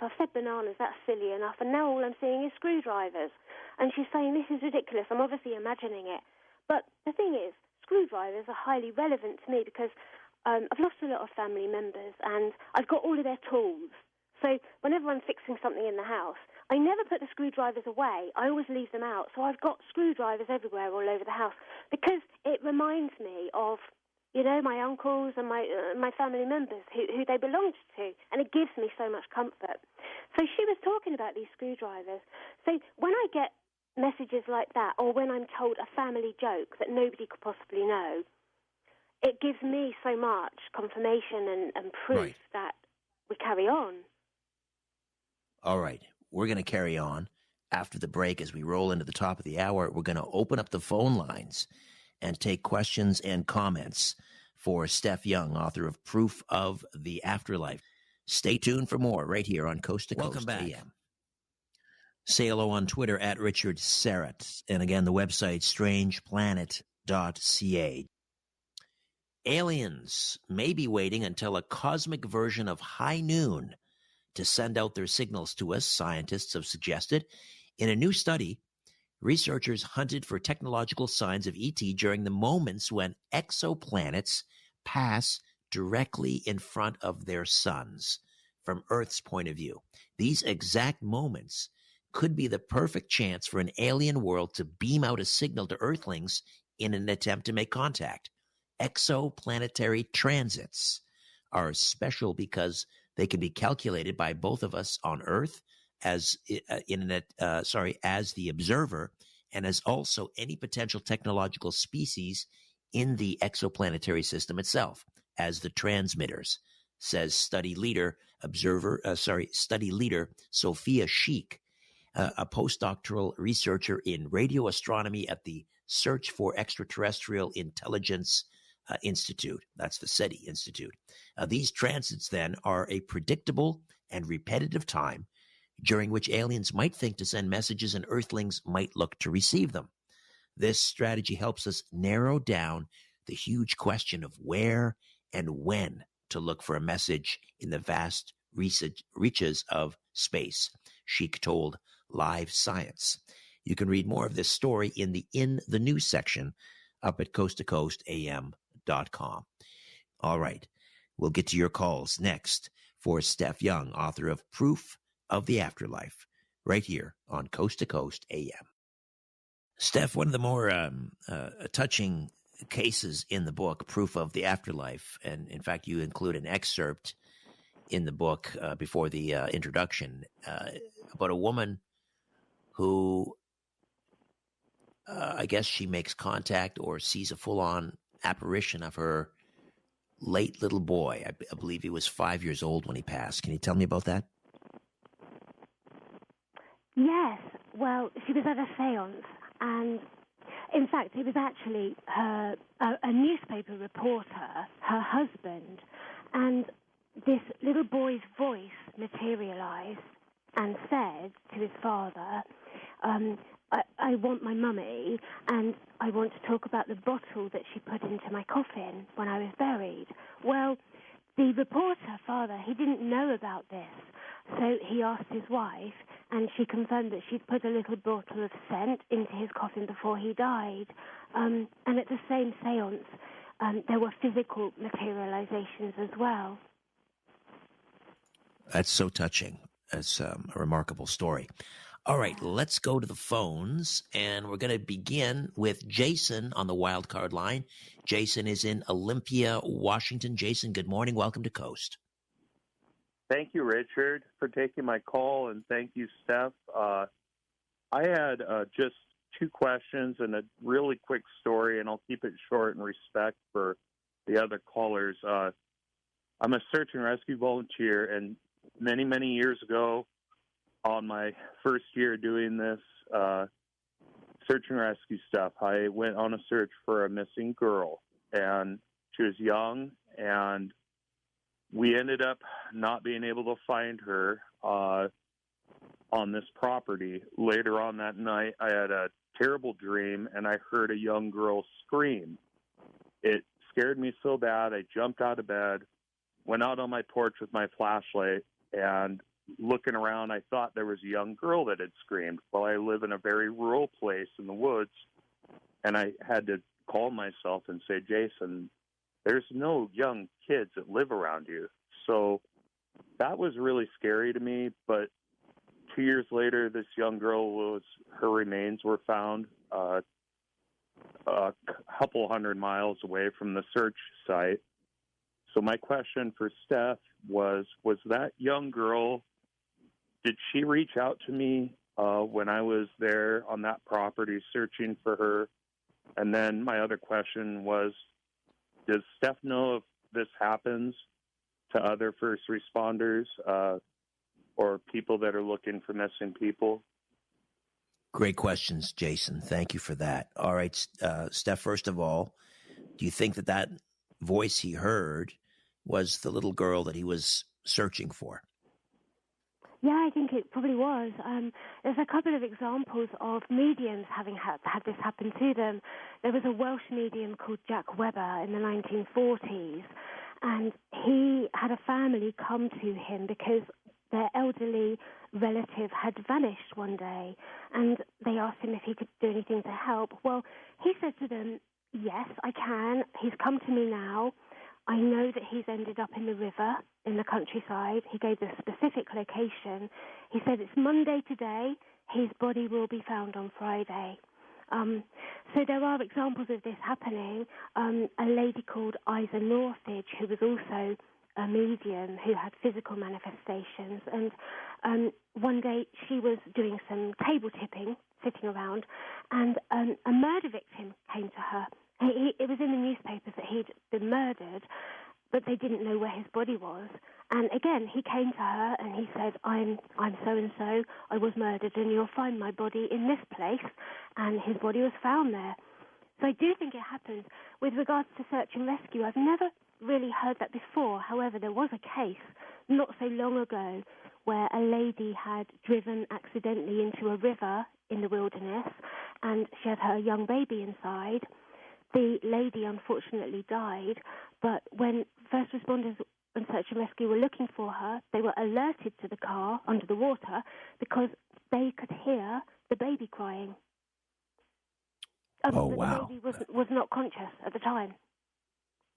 I've said bananas, that's silly enough. And now all I'm seeing is screwdrivers. And she's saying, this is ridiculous. I'm obviously imagining it. But the thing is, screwdrivers are highly relevant to me because I've lost a lot of family members and I've got all of their tools. So whenever I'm fixing something in the house, I never put the screwdrivers away. I always leave them out. So I've got screwdrivers everywhere all over the house because it reminds me of, you know, my uncles and my family members who they belonged to, and it gives me so much comfort. So she was talking about these screwdrivers. So when I get messages like that, or when I'm told a family joke that nobody could possibly know, it gives me so much confirmation and proof that we carry on. All right. We're going to carry on after the break. As we roll into the top of the hour, we're going to open up the phone lines and take questions and comments for Steph Young, author of Proof of the Afterlife. Stay tuned for more right here on Coast to Coast. Welcome back. AM. Say hello on Twitter at Richard Serrett. And again, the website strangeplanet.ca. Aliens may be waiting until a cosmic version of high noon to send out their signals to us, scientists have suggested. In a new study, researchers hunted for technological signs of ET during the moments when exoplanets pass directly in front of their suns from Earth's point of view. These exact moments could be the perfect chance for an alien world to beam out a signal to Earthlings in an attempt to make contact. Exoplanetary transits are special because they can be calculated by both of us on Earth as the observer, and as also any potential technological species in the exoplanetary system itself as the transmitters, says study leader Sophia Sheik, a postdoctoral researcher in radio astronomy at the Search for Extraterrestrial Intelligence Institute. That's the SETI Institute. These transits then are a predictable and repetitive time during which aliens might think to send messages and Earthlings might look to receive them. This strategy helps us narrow down the huge question of where and when to look for a message in the vast reaches of space, Sheik told Live Science. You can read more of this story in the news section up at coasttocoastam.com. All right. We'll get to your calls next for Steph Young, author of Proof of the Afterlife, right here on Coast to Coast AM. Steph, one of the more touching cases in the book, Proof of the Afterlife, and in fact, you include an excerpt in the book before the introduction about a woman who, I guess she makes contact or sees a full-on apparition of her late little boy. I believe he was 5 years old when he passed. Can you tell me about that? Yes. Well, she was at a séance, and in fact, it was actually a newspaper reporter, her husband, and this little boy's voice materialized and said to his father, I want my mummy, and I want to talk about the bottle that she put into my coffin when I was buried. Well, the reporter, father, he didn't know about this, so he asked his wife, and she confirmed that she'd put a little bottle of scent into his coffin before he died. And at the same séance, there were physical materializations as well. That's so touching. That's a remarkable story. All right, let's go to the phones, and we're going to begin with Jason on the wild card line. Jason is in Olympia, Washington. Jason, good morning. Welcome to Coast. Thank you, Richard, for taking my call, and thank you, Steph. I had just two questions and a really quick story, and I'll keep it short in respect for the other callers. I'm a search and rescue volunteer, and many, many years ago, on my first year doing this search and rescue stuff, I went on a search for a missing girl, and she was young, and we ended up not being able to find her. on this property. Later on that night, I had a terrible dream, and I heard a young girl scream. It scared me so bad, I jumped out of bed, went out on my porch with my flashlight, and looking around, I thought there was a young girl that had screamed. Well, I live in a very rural place in the woods, and I had to call myself and say, Jason, there's no young kids that live around you. So that was really scary to me. But 2 years later, this young girl her remains were found a couple hundred miles away from the search site. So my question for Steph was that young girl, did she reach out to me when I was there on that property searching for her? And then my other question was, does Steph know if this happens to other first responders or people that are looking for missing people? Great questions, Jason. Thank you for that. All right, Steph, first of all, do you think that voice he heard was the little girl that he was searching for? Yeah, I think it probably was. There's a couple of examples of mediums having had this happen to them. There was a Welsh medium called Jack Webber in the 1940s, and he had a family come to him because their elderly relative had vanished one day, and they asked him if he could do anything to help. Well, he said to them, yes, I can. He's come to me now. I know that he's ended up in the river in the countryside. He gave the specific location. He said it's Monday today. His body will be found on Friday. So there are examples of this happening. A lady called Isa Northage, who was also a medium who had physical manifestations, and one day she was doing some table tipping, sitting around, and a murder victim came to her. It was in the newspapers that he'd been murdered, but they didn't know where his body was. And again, he came to her and he said, I'm so-and-so, I was murdered, and you'll find my body in this place. And his body was found there. So I do think it happens. With regards to search and rescue, I've never really heard that before. However, there was a case not so long ago where a lady had driven accidentally into a river in the wilderness, and she had her young baby inside. The lady unfortunately died, but when first responders and search and rescue were looking for her, they were alerted to the car under the water because they could hear the baby crying. Oh, but wow. The baby was not conscious at the time.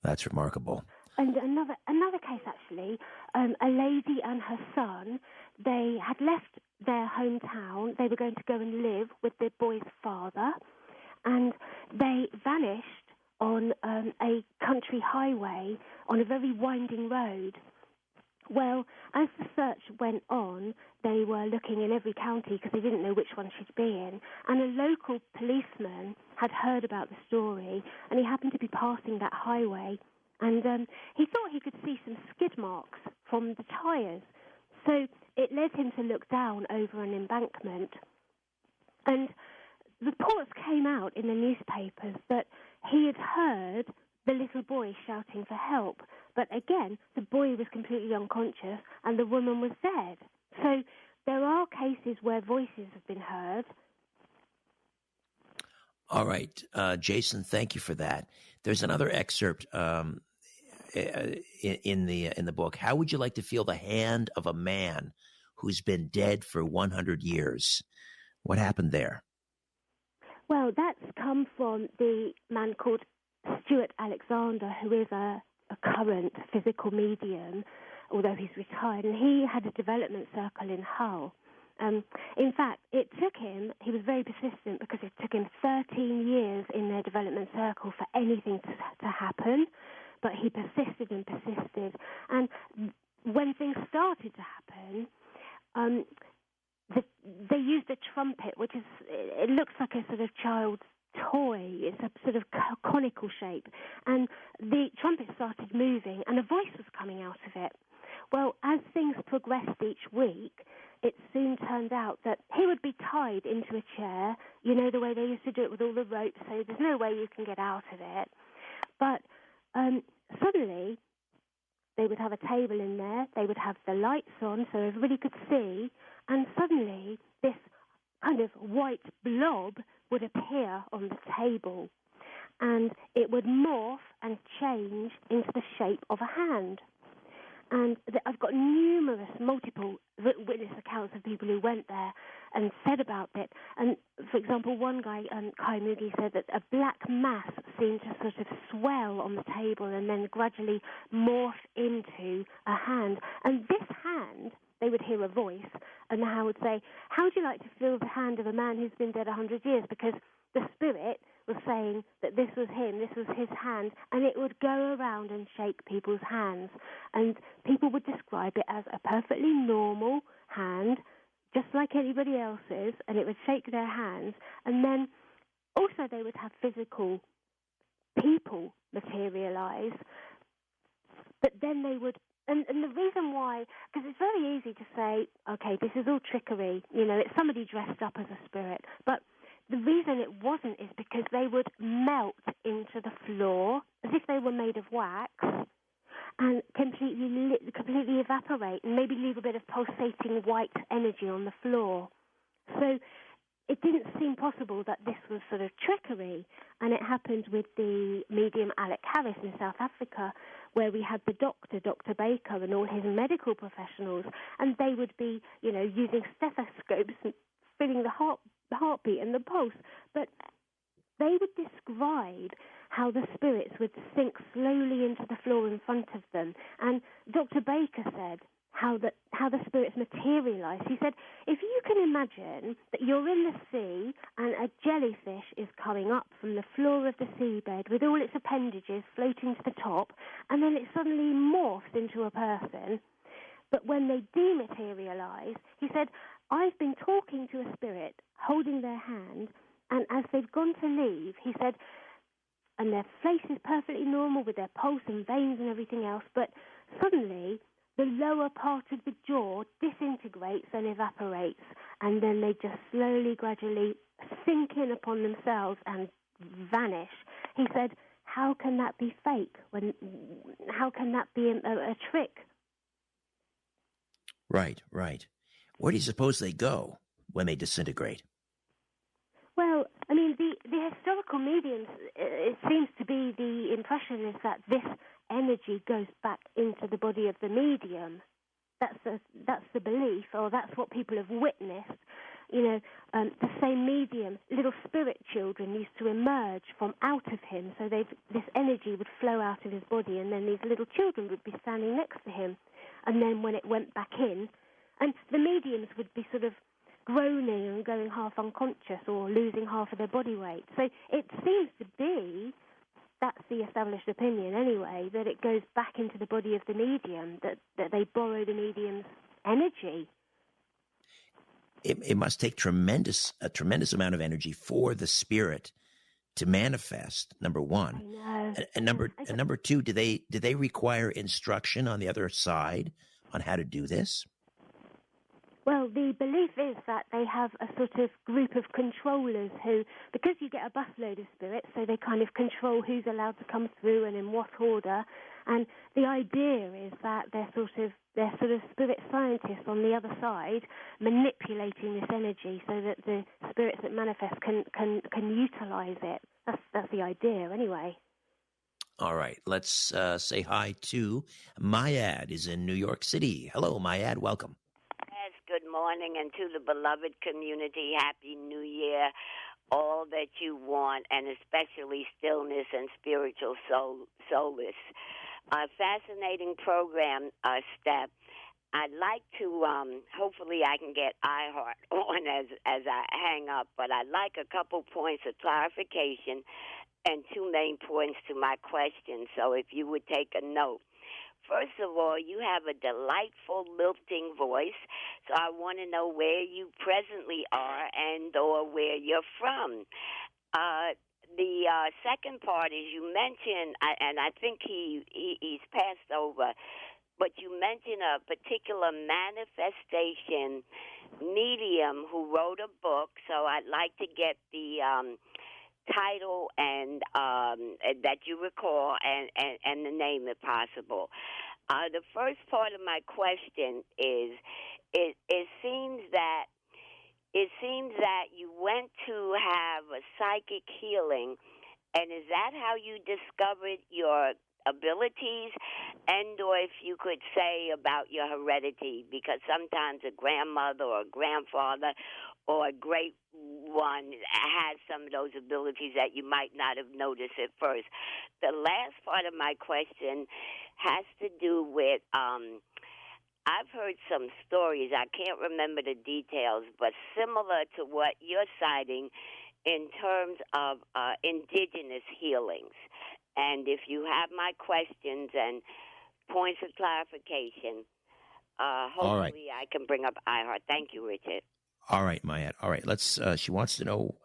That's remarkable. And another case, actually, a lady and her son, they had left their hometown. They were going to go and live with the boy's father, and they vanished on a country highway on a very winding road. Well, as the search went on, they were looking in every county because they didn't know which one she'd be in, and a local policeman had heard about the story, and he happened to be passing that highway, and he thought he could see some skid marks from the tyres. So it led him to look down over an embankment, and reports came out in the newspapers that he had heard the little boy shouting for help. But again, the boy was completely unconscious and the woman was dead. So there are cases where voices have been heard. All right. Jason, thank you for that. There's another excerpt in the book. How would you like to feel the hand of a man who's been dead for 100 years? What happened there? Well, that's come from the man called Stuart Alexander, who is a current physical medium, although he's retired, and he had a development circle in Hull. In fact, it took him, he was very persistent because it took him 13 years in their development circle for anything to happen, but he persisted and persisted. And when things started to happen, they used a trumpet, which is, it looks like a sort of child's toy. It's a sort of conical shape. And the trumpet started moving and a voice was coming out of it. Well, as things progressed each week, it soon turned out that he would be tied into a chair, you know, the way they used to do it with all the ropes, so there's no way you can get out of it. But suddenly, they would have a table in there, they would have the lights on so everybody could see, and suddenly this kind of white blob would appear on the table, and it would morph and change into the shape of a hand. And I've got multiple witness accounts of people who went there and said about it. And, for example, one guy, Kai Mugi, said that a black mass seemed to sort of swell on the table and then gradually morph into a hand. And this hand, they would hear a voice, and the hand would say, "How would you like to feel the hand of a man who's been dead 100 years?" Because the spirit was saying that this was him, this was his hand, and it would go around and shake people's hands. And people would describe it as a perfectly normal hand, just like anybody else's, and it would shake their hands. And then also they would have physical people materialize, but then they would... And the reason why, because it's very easy to say, okay, this is all trickery, it's somebody dressed up as a spirit, but the reason it wasn't is because they would melt into the floor as if they were made of wax and completely evaporate and maybe leave a bit of pulsating white energy on the floor. So it didn't seem possible that this was sort of trickery. And it happened with the medium Alec Harris in South Africa, where we had the Dr. Baker and all his medical professionals, and they would be, using stethoscopes and feeling the heartbeat and the pulse, but they would describe how the spirits would sink slowly into the floor in front of them. And Dr. Baker said how the spirits materialize. He said, if you can imagine that you're in the sea and a jellyfish is coming up from the floor of the seabed with all its appendages floating to the top, and then it suddenly morphs into a person, but when they dematerialize, he said, I've been talking to a spirit, holding their hand, and as they've gone to leave, he said, and their face is perfectly normal with their pulse and veins and everything else, but suddenly the lower part of the jaw disintegrates and evaporates, and then they just slowly, gradually sink in upon themselves and vanish. He said, how can that be fake? How can that be a trick? Right. Where do you suppose they go when they disintegrate? Well, I mean, the historical mediums, it seems to be the impression is that this energy goes back into the body of the medium. That's the belief, or that's what people have witnessed. The same medium, little spirit children used to emerge from out of him, so this energy would flow out of his body, and then these little children would be standing next to him. And then when it went back in, and the mediums would be sort of groaning and going half unconscious or losing half of their body weight. So it seems to be, that's the established opinion anyway, that it goes back into the body of the medium, that they borrow the medium's energy. It must take a tremendous amount of energy for the spirit to manifest, number one. I know. And number two, do they require instruction on the other side on how to do this? Well, the belief is that they have a sort of group of controllers who, because you get a busload of spirits, so they kind of control who's allowed to come through and in what order. And the idea is that they're sort of spirit scientists on the other side manipulating this energy so that the spirits that manifest can utilize it. That's the idea, anyway. All right, let's say hi to Mayad, is in New York City. Hello, Mayad, welcome. Yes, good morning, and to the beloved community, Happy New Year. All that you want, and especially stillness and spiritual solace. Fascinating program, Steph. I'd like to, hopefully I can get iHeart on as I hang up, but I'd like a couple points of clarification and two main points to my question, so if you would take a note. First of all, you have a delightful lilting voice, so I want to know where you presently are and or where you're from. The second part is you mentioned, and I think he's passed over, but you mentioned a particular manifestation medium who wrote a book, so I'd like to get the title and that you recall and the name if possible. The first part of my question is, it seems that you went to have a psychic healing, and is that how you discovered your abilities? And or if you could say about your heredity, because sometimes a grandmother or a grandfather or a great one has some of those abilities that you might not have noticed at first. The last part of my question has to do with I've heard some stories, I can't remember the details, but similar to what you're citing in terms of indigenous healings. And if you have my questions and points of clarification, hopefully I can bring up iHeart. Thank you, Richard. All right, Mayat. All right, let's. She wants to know.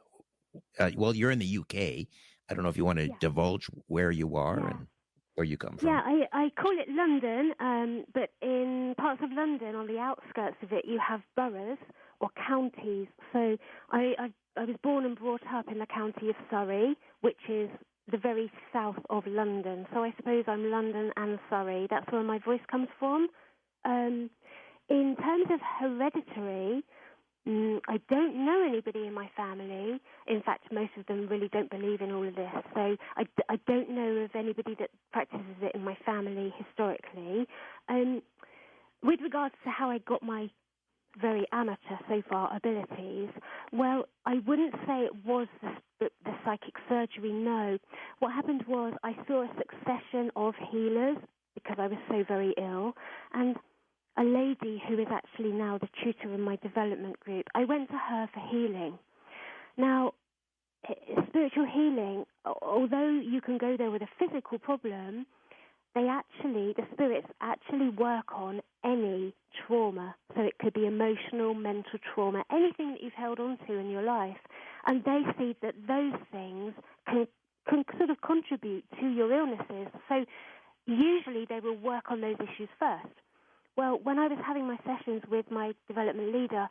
Well, you're in the UK. I don't know if you want to divulge where you are and where you come from. Yeah, I call it London, but in parts of London, on the outskirts of it, you have boroughs or counties. So I was born and brought up in the county of Surrey, which is the very south of London. So I suppose I'm London and Surrey. That's where my voice comes from. In terms of hereditary, I don't know anybody in my family. In fact, most of them really don't believe in all of this. So I don't know of anybody that practices it in my family historically. With regards to how I got my very amateur so far abilities, well, I wouldn't say it was the psychic surgery, no. What happened was I saw a succession of healers because I was so very ill, and a lady who is actually now the tutor in my development group, I went to her for healing. Now, spiritual healing, although you can go there with a physical problem, the spirits actually work on any trauma. So it could be emotional, mental trauma, anything that you've held on to in your life. And they see that those things can sort of contribute to your illnesses. So usually they will work on those issues first. Well, when I was having my sessions with my development leader,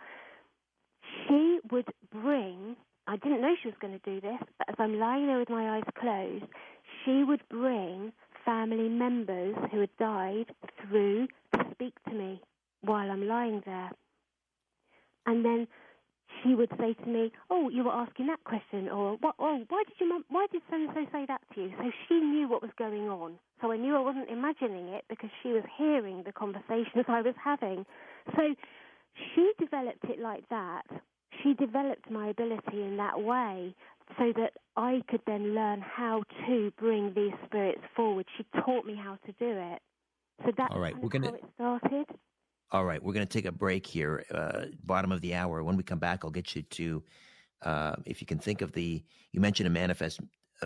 she would bring, I didn't know she was going to do this, but as I'm lying there with my eyes closed, she would bring family members who had died through to speak to me while I'm lying there. And then she would say to me, "Oh, you were asking that question," or "What? Oh, why did so-and-so say that to you?" So she knew what was going on. So I knew I wasn't imagining it because she was hearing the conversations I was having. So she developed it like that. She developed my ability in that way so that I could then learn how to bring these spirits forward. She taught me how to do it. So that's how it started. All right, we're going to take a break here, bottom of the hour. When we come back, I'll get you to, if you can think of you mentioned a manifest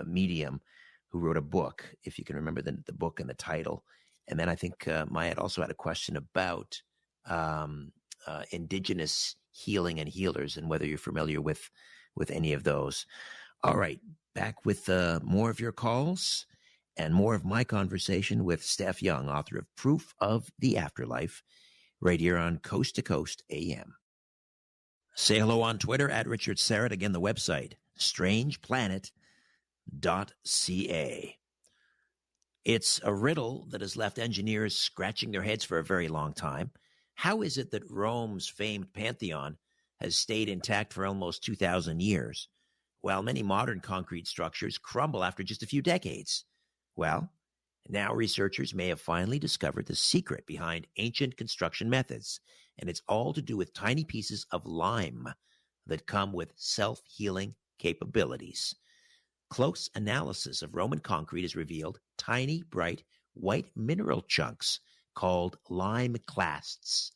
medium who wrote a book, if you can remember the book and the title. And then I think Maya also had a question about indigenous healing and healers and whether you're familiar with any of those. All right, back with more of your calls and more of my conversation with Steph Young, author of Proof of the Afterlife, right here on Coast to Coast AM. Say hello on Twitter at Richard Serrett. Again, the website, strangeplanet.ca. It's a riddle that has left engineers scratching their heads for a very long time. How is it that Rome's famed Pantheon has stayed intact for almost 2,000 years, while many modern concrete structures crumble after just a few decades? Well, now researchers may have finally discovered the secret behind ancient construction methods, and it's all to do with tiny pieces of lime that come with self-healing capabilities. Close analysis of Roman concrete has revealed tiny, bright, white mineral chunks called lime clasts.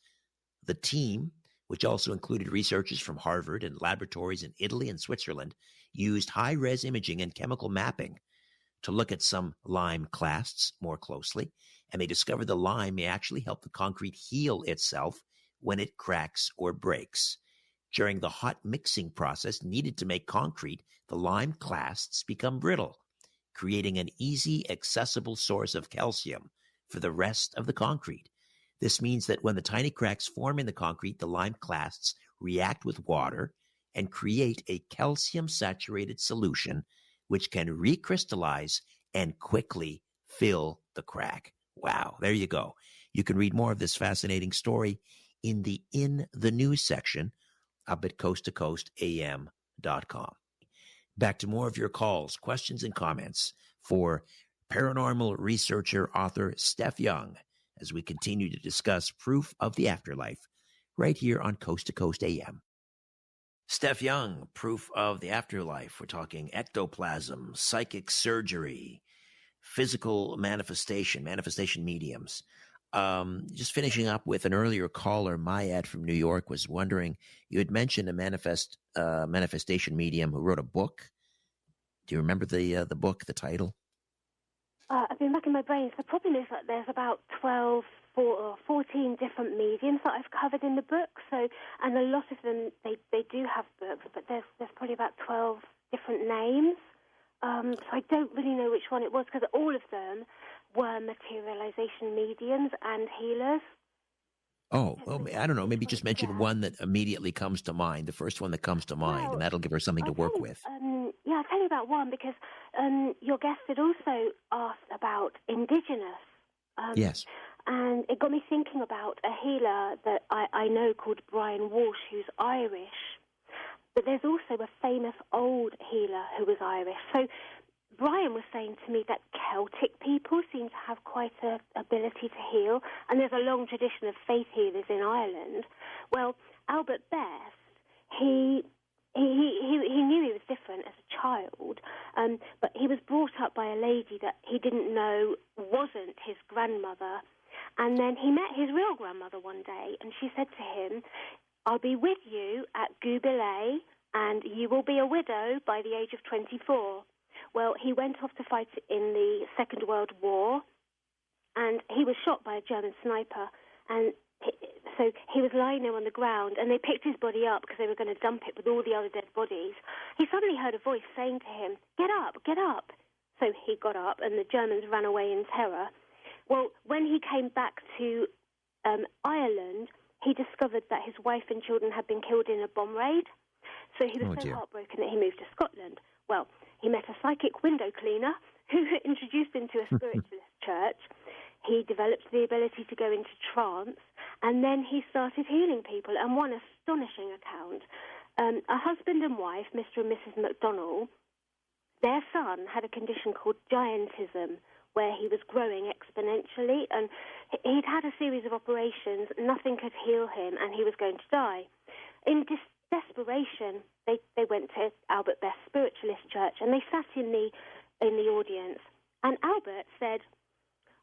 The team, which also included researchers from Harvard and laboratories in Italy and Switzerland, used high-res imaging and chemical mapping to look at some lime clasts more closely, and they discovered the lime may actually help the concrete heal itself when it cracks or breaks. During the hot mixing process needed to make concrete, the lime clasts become brittle, creating an easy, accessible source of calcium for the rest of the concrete. This means that when the tiny cracks form in the concrete, the lime clasts react with water and create a calcium-saturated solution which can recrystallize and quickly fill the crack. Wow, there you go. You can read more of this fascinating story in the news section up at coasttocoastam.com. Back to more of your calls, questions, and comments for paranormal researcher, author Steph Young, as we continue to discuss proof of the afterlife right here on Coast to Coast AM. Steph Young, proof of the afterlife. We're talking ectoplasm, psychic surgery, physical manifestation mediums. Just finishing up with an earlier caller, Mayad from New York, was wondering, you had mentioned a manifestation medium who wrote a book. Do you remember the book, the title? I've been racking my brains. The problem is that there's about 14 different mediums that I've covered in the book. So, and a lot of them, they do have books, but there's probably about 12 different names. So I don't really know which one it was, because all of them were materialization mediums and healers. Oh, well, I don't know. Maybe just mention one that immediately comes to mind, the first one that comes to mind, and that'll give her something to work with. I'll tell you about one, because your guest had also asked about indigenous. Yes. And it got me thinking about a healer that I know called Brian Walsh, who's Irish. But there's also a famous old healer who was Irish. So Brian was saying to me that Celtic people seem to have quite an ability to heal, and there's a long tradition of faith healers in Ireland. Well, Albert Best, he knew he was different as a child, but he was brought up by a lady that he didn't know wasn't his grandmother. And then he met his real grandmother one day, and she said to him, "I'll be with you at Goubelay, and you will be a widow by the age of 24. Well, he went off to fight in the Second World War, and he was shot by a German sniper, and so he was lying there on the ground, and they picked his body up because they were going to dump it with all the other dead bodies. He suddenly heard a voice saying to him, 'Get up, get up.' So he got up, and the Germans ran away in terror. Well, when he came back to Ireland, he discovered that his wife and children had been killed in a bomb raid. So he was heartbroken that he moved to Scotland. Well, he met a psychic window cleaner who introduced him to a spiritualist church. He developed the ability to go into trance, and then he started healing people. And one astonishing account, a husband and wife, Mr. and Mrs. McDonnell, their son had a condition called giantism, where he was growing exponentially, and he'd had a series of operations. Nothing could heal him, and he was going to die. In desperation, they went to Albert Best's spiritualist church, and they sat in the audience. And Albert said,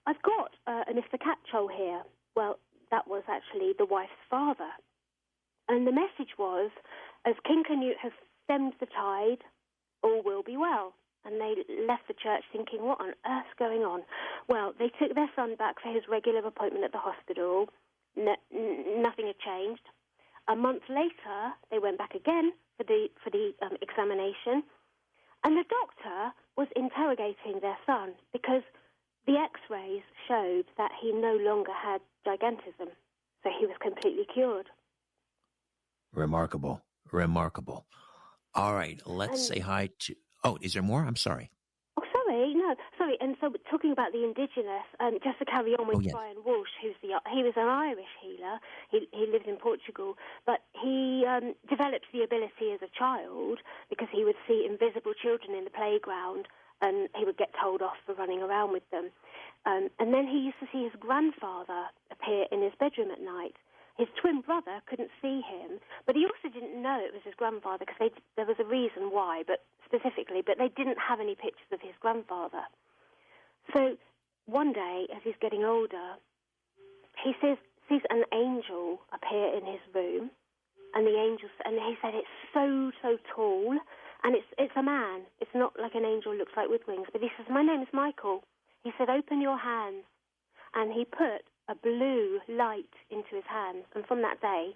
"I've got a Mr. Catchall here." Well, that was actually the wife's father. And the message was, "As King Canute has stemmed the tide, all will be well." And they left the church thinking, what on earth's going on? Well, they took their son back for his regular appointment at the hospital. Nothing had changed. A month later, they went back again for the examination, and the doctor was interrogating their son because the X-rays showed that he no longer had gigantism, so he was completely cured. Remarkable. All right, let's say hi to... Oh, is there more? I'm sorry. Oh, sorry. And so talking about the indigenous, just to carry on with Brian Walsh, he was an Irish healer. He lived in Portugal, but he developed the ability as a child because he would see invisible children in the playground, and he would get told off for running around with them. And then he used to see his grandfather appear in his bedroom at night. His twin brother couldn't see him, but he also didn't know it was his grandfather because there was a reason why, but they didn't have any pictures of his grandfather. So one day, as he's getting older, he sees an angel appear in his room, and he said it's so tall, and it's a man. It's not like an angel looks like with wings, but he says, "My name is Michael." He said, "Open your hands," and he put a blue light into his hands, and from that day,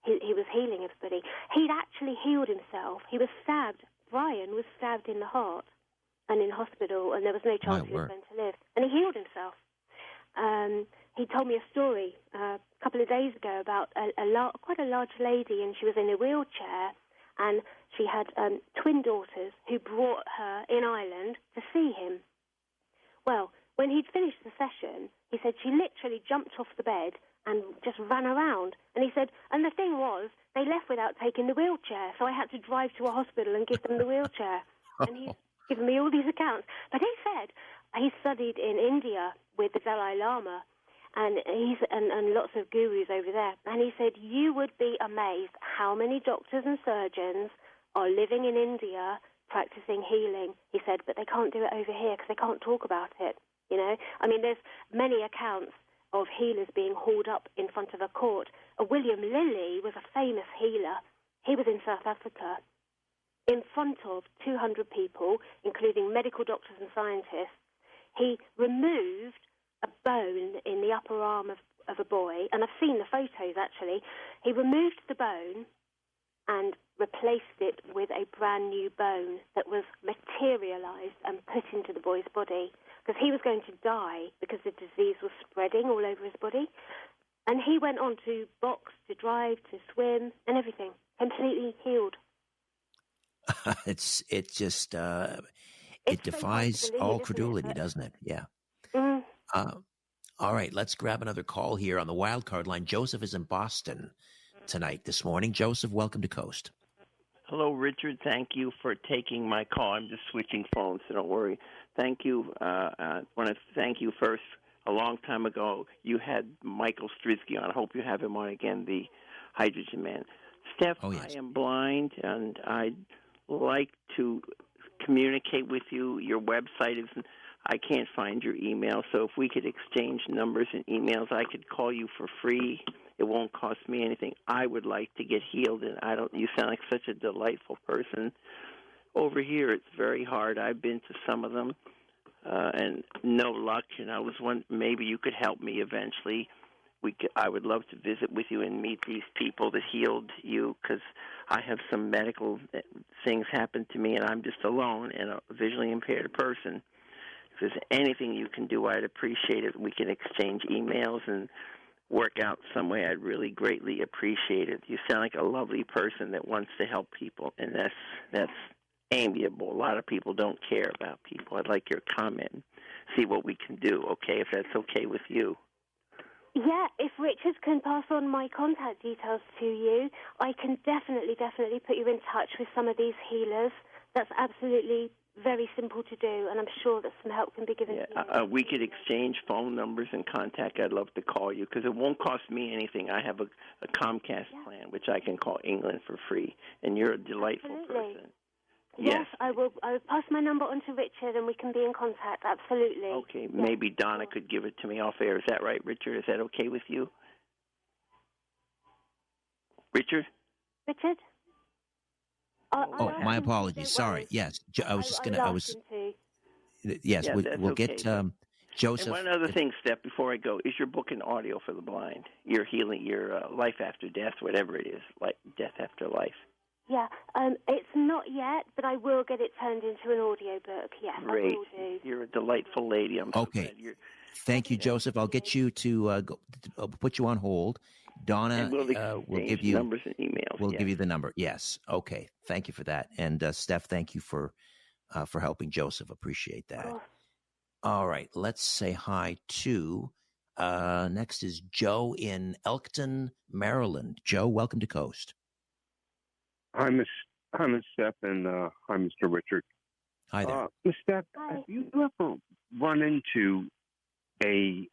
he was healing everybody. He'd actually healed himself. He was stabbed. Brian was stabbed in the heart and in hospital, and there was no chance he was going to live. And he healed himself. He told me a story a couple of days ago about quite a large lady, and she was in a wheelchair, and she had twin daughters who brought her in Ireland to see him. Well, when he'd finished the session, said she literally jumped off the bed and just ran around. And he said, and the thing was, they left without taking the wheelchair, so I had to drive to a hospital and give them the wheelchair. And he's given me all these accounts. But he said he studied in India with the Dalai Lama, and lots of gurus over there. And he said, you would be amazed how many doctors and surgeons are living in India practicing healing. He said, but they can't do it over here because they can't talk about it. You know, I mean, there's many accounts of healers being hauled up in front of a court. William Lilly was a famous healer. He was in South Africa in front of 200 people, including medical doctors and scientists. He removed a bone in the upper arm of a boy, and I've seen the photos, actually. He removed the bone and replaced it with a brand new bone that was materialized and put into the boy's body, because he was going to die because the disease was spreading all over his body. And he went on to box, to drive, to swim, and everything, completely healed. It just It's it defies so hard to all believe, credulity, isn't it? doesn't it? Yeah. Mm. All right, let's grab another call here on the wild card line. Joseph is in Boston this morning. Joseph, welcome to Coast. Hello, Richard. Thank you for taking my call. I'm just switching phones, so don't worry. Thank you. I want to thank you first. A long time ago, you had Michael Strizky on. I hope you have him on again, the Hydrogen Man. Steph, Oh, yes. I am blind, and I'd like to communicate with you. Your website is, I can't find your email, so if we could exchange numbers and emails, I could call you for free. It won't cost me anything. I would like to get healed, and you sound like such a delightful person. Over here, it's very hard. I've been to some of them, and no luck. And I was maybe you could help me eventually. I would love to visit with you and meet these people that healed you, because I have some medical things happen to me, and I'm just alone and a visually impaired person. If there's anything you can do, I'd appreciate it. We can exchange emails and work out some way. I'd really greatly appreciate it. You sound like a lovely person that wants to help people, and that's amiable. A lot of people don't care about people. I'd like your comment. See what we can do, okay, if that's okay with you. Yeah, if Richard can pass on my contact details to you, I can definitely put you in touch with some of these healers. That's absolutely very simple to do, and I'm sure that some help can be given to you. We could exchange phone numbers and contact. I'd love to call you, because it won't cost me anything. I have a Comcast plan, which I can call England for free, and you're a delightful person. Yes, I will pass my number on to Richard, and we can be in contact, absolutely. Okay, maybe Donna could give it to me off air. Is that right, Richard? Is that okay with you? Richard? Richard? My apologies. Sorry. Yes, I was just going to. Yes, we'll okay. get Joseph. And one other thing, Steph, before I go, is your book in audio for the blind? Your healing, your life after death, whatever it is, like death after life. Yeah, it's not yet, but I will get it turned into an audio book. Yes, Great. I will do. You're a delightful lady. I'm so glad you're... Thank you, Joseph. I'll get you to put you on hold. Donna will give you numbers and emails. We'll give you the number. Yes. Okay. Thank you for that. And Steph, thank you for helping Joseph. Appreciate that. Cool. All right. Let's say hi to next is Joe in Elkton, Maryland. Joe, welcome to Coast. Hi, Miss Steph, and hi, Mr. Richard. Hi there. Miss Steph, Hi. have you ever run into a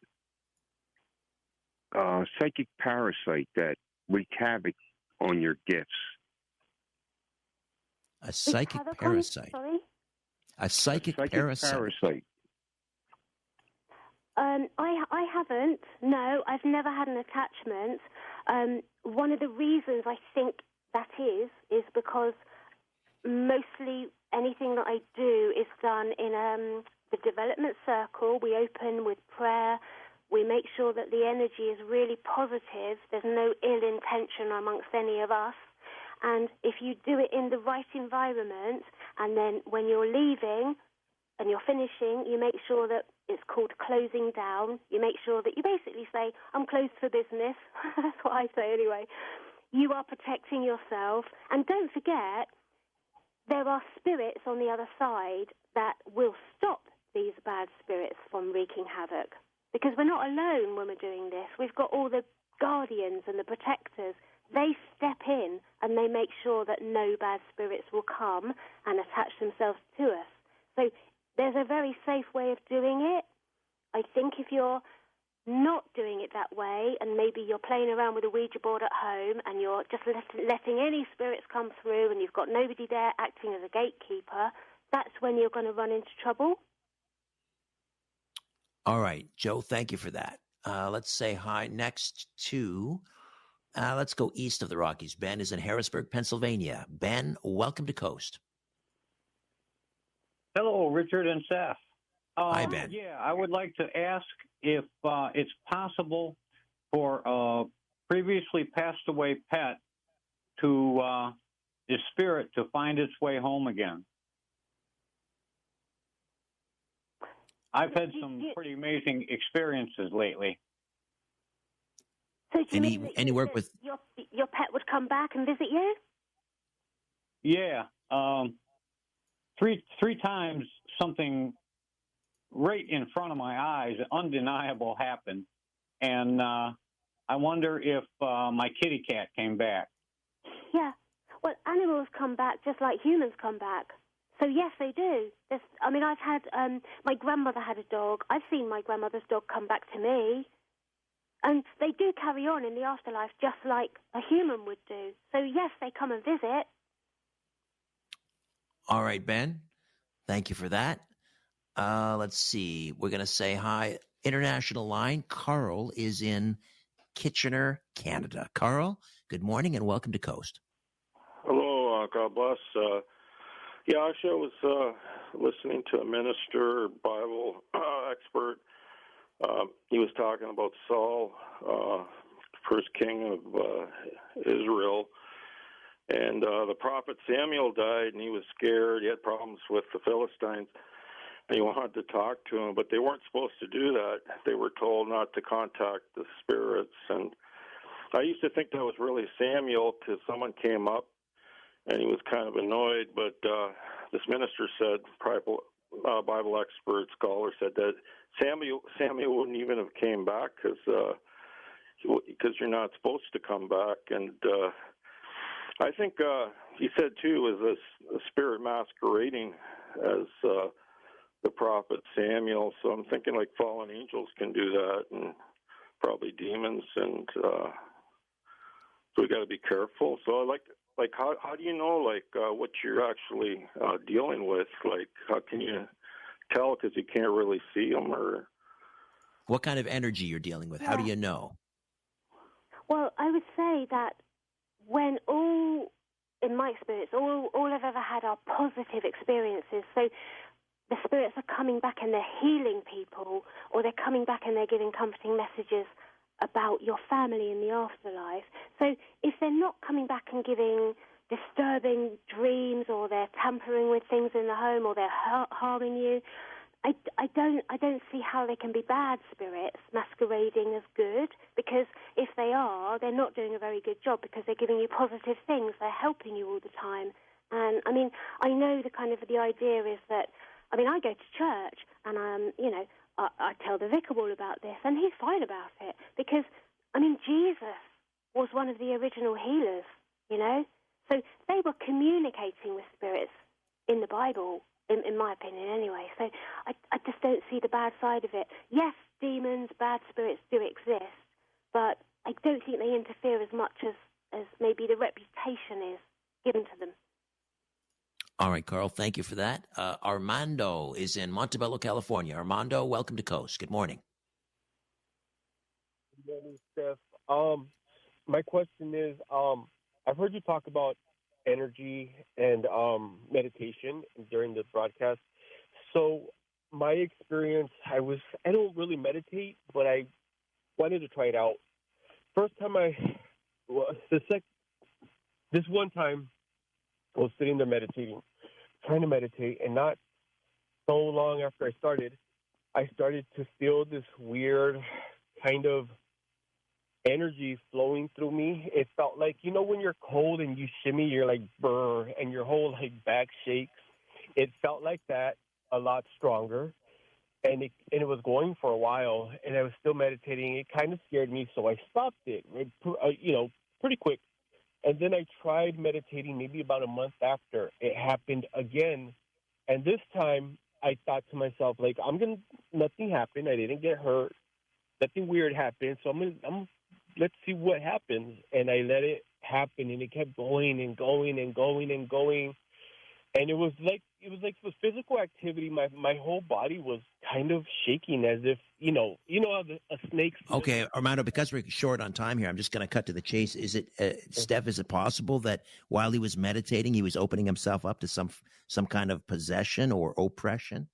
psychic parasite that wreak havoc on your gifts? A psychic parasite. Sorry? A psychic parasite. I haven't. No, I've never had an attachment. One of the reasons I think that is because mostly anything that I do is done in the development circle. We open with prayer. We make sure that the energy is really positive. There's no ill intention amongst any of us. And if you do it in the right environment, and then when you're leaving and you're finishing, you make sure that it's called closing down. You make sure that you basically say, I'm closed for business. That's what I say anyway. You are protecting yourself. And don't forget, there are spirits on the other side that will stop these bad spirits from wreaking havoc. because we're not alone when we're doing this. We've got all the guardians and the protectors. They step in and they make sure that no bad spirits will come and attach themselves to us. So there's a very safe way of doing it. I think if you're not doing it that way, and maybe you're playing around with a Ouija board at home and you're just letting any spirits come through and you've got nobody there acting as a gatekeeper, that's when you're going to run into trouble. All right, Joe, thank you for that. Let's say hi next to, let's go east of the Rockies. Ben is in Harrisburg, Pennsylvania. Ben, welcome to Coast. Hello, Richard and Steph. Hi, Ben. Yeah, I would like to ask if it's possible for a previously passed away pet to the spirit to find its way home again. I've had some pretty amazing experiences lately. So do you mean Any work with your pet would come back and visit you? Yeah, three times something right in front of my eyes, undeniable, happened, and I wonder if my kitty cat came back. Yeah, well, animals come back just like humans come back. So yes, they do. I've had my grandmother had a dog. I've seen my grandmother's dog come back to me, and they do carry on in the afterlife just like a human would do. So yes, they come and visit. All right, Ben. Thank you for that. Let's see. We're going to say hi. International line. Carl is in Kitchener, Canada. Carl, good morning and welcome to Coast. Hello. God bless. Actually, I was listening to a minister, Bible expert. He was talking about Saul, first king of Israel. And the prophet Samuel died, and he was scared. He had problems with the Philistines, and he wanted to talk to him, but they weren't supposed to do that. They were told not to contact the spirits. And I used to think that was really Samuel because someone came up, and he was kind of annoyed. But this minister said, Bible expert, scholar, said that Samuel wouldn't even have came back because you're not supposed to come back. And I think he said, too, was a spirit masquerading as the prophet Samuel. So I'm thinking like fallen angels can do that, and probably demons. And so we got to be careful. So I like how do you know what you're actually dealing with? Like how can you tell because you can't really see them? Or what kind of energy you're dealing with? How do you know? Well, I would say that when in my experience, all I've ever had are positive experiences. So the spirits are coming back and they're healing people, or they're coming back and they're giving comforting messages about your family in the afterlife. So if they're not coming back and giving disturbing dreams, or they're tampering with things in the home, or they're harming you, I don't see how they can be bad spirits masquerading as good, because if they are, they're not doing a very good job because they're giving you positive things. They're helping you all the time. And I mean, I know the idea is that, I mean, I go to church and I tell the vicar all about this, and he's fine about it because, I mean, Jesus was one of the original healers, So they were communicating with spirits in the Bible, in my opinion anyway. So I just don't see the bad side of it. Yes, demons, bad spirits do exist, but I don't think they interfere as much as maybe the reputation is given to them. All right, Carl, thank you for that. Armando is in Montebello, California. Armando, welcome to Coast. Good morning. Good morning, Steph. My question is, I've heard you talk about energy and meditation during the broadcast. So my experience, I don't really meditate, but I wanted to try it out. First time this one time I was sitting there trying to meditate, and not so long after I started to feel this weird kind of energy flowing through me. It felt like, when you're cold and you shimmy, you're like brr, and your whole back shakes. It felt like that, a lot stronger. and it was going for a while, and I was still meditating. It kind of scared me, so I stopped it, pretty quick. And then I tried meditating maybe about a month after. It happened again, and this time I thought to myself, like, nothing happened. I didn't get hurt. Nothing weird happened. So let's see what happens. And I let it happen, and it kept going and going and going and going. And it was like with physical activity, my whole body was kind of shaking as if, how a snake. Okay, Armando, because we're short on time here, I'm just going to cut to the chase. Is it, Steph, is it possible that while he was meditating, he was opening himself up to some kind of possession or oppression?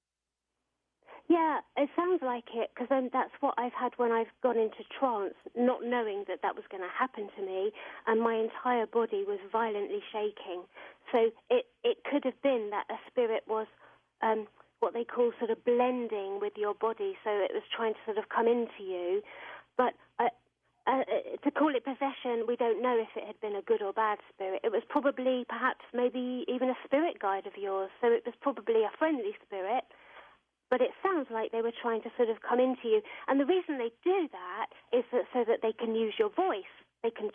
Yeah, it sounds like it, because then that's what I've had when I've gone into trance, not knowing that was going to happen to me, and my entire body was violently shaking. So it could have been that a spirit was what they call sort of blending with your body, so it was trying to sort of come into you. But to call it possession, we don't know if it had been a good or bad spirit. It was probably, perhaps, maybe even a spirit guide of yours, so it was probably a friendly spirit. But it sounds like they were trying to sort of come into you. And the reason they do that is so that they can use your voice. They can,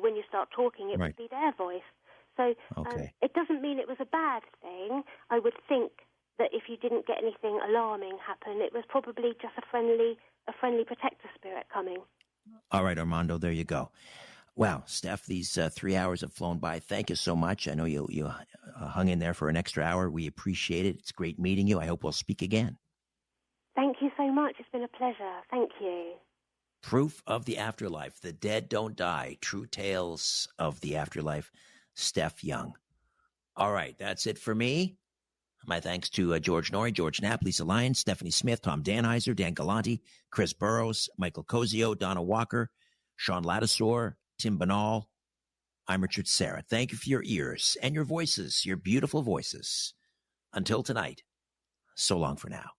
when you start talking, it would be their voice. So it doesn't mean it was a bad thing. I would think that if you didn't get anything alarming happen, it was probably just a friendly protector spirit coming. All right, Armando, there you go. Wow, Steph, these 3 hours have flown by. Thank you so much. I know you hung in there for an extra hour. We appreciate it. It's great meeting you. I hope we'll speak again. Thank you so much. It's been a pleasure. Thank you. Proof of the Afterlife. The Dead Don't Die. True Tales of the Afterlife. Steph Young. All right, that's it for me. My thanks to George Norrie, George Knapp, Lisa Lyons, Stephanie Smith, Tom Danheiser, Dan Galanti, Chris Burrows, Michael Cozio, Donna Walker, Sean Ladisor, Tim Banal. I'm Richard Serra. Thank you for your ears and your voices, your beautiful voices. Until tonight, so long for now.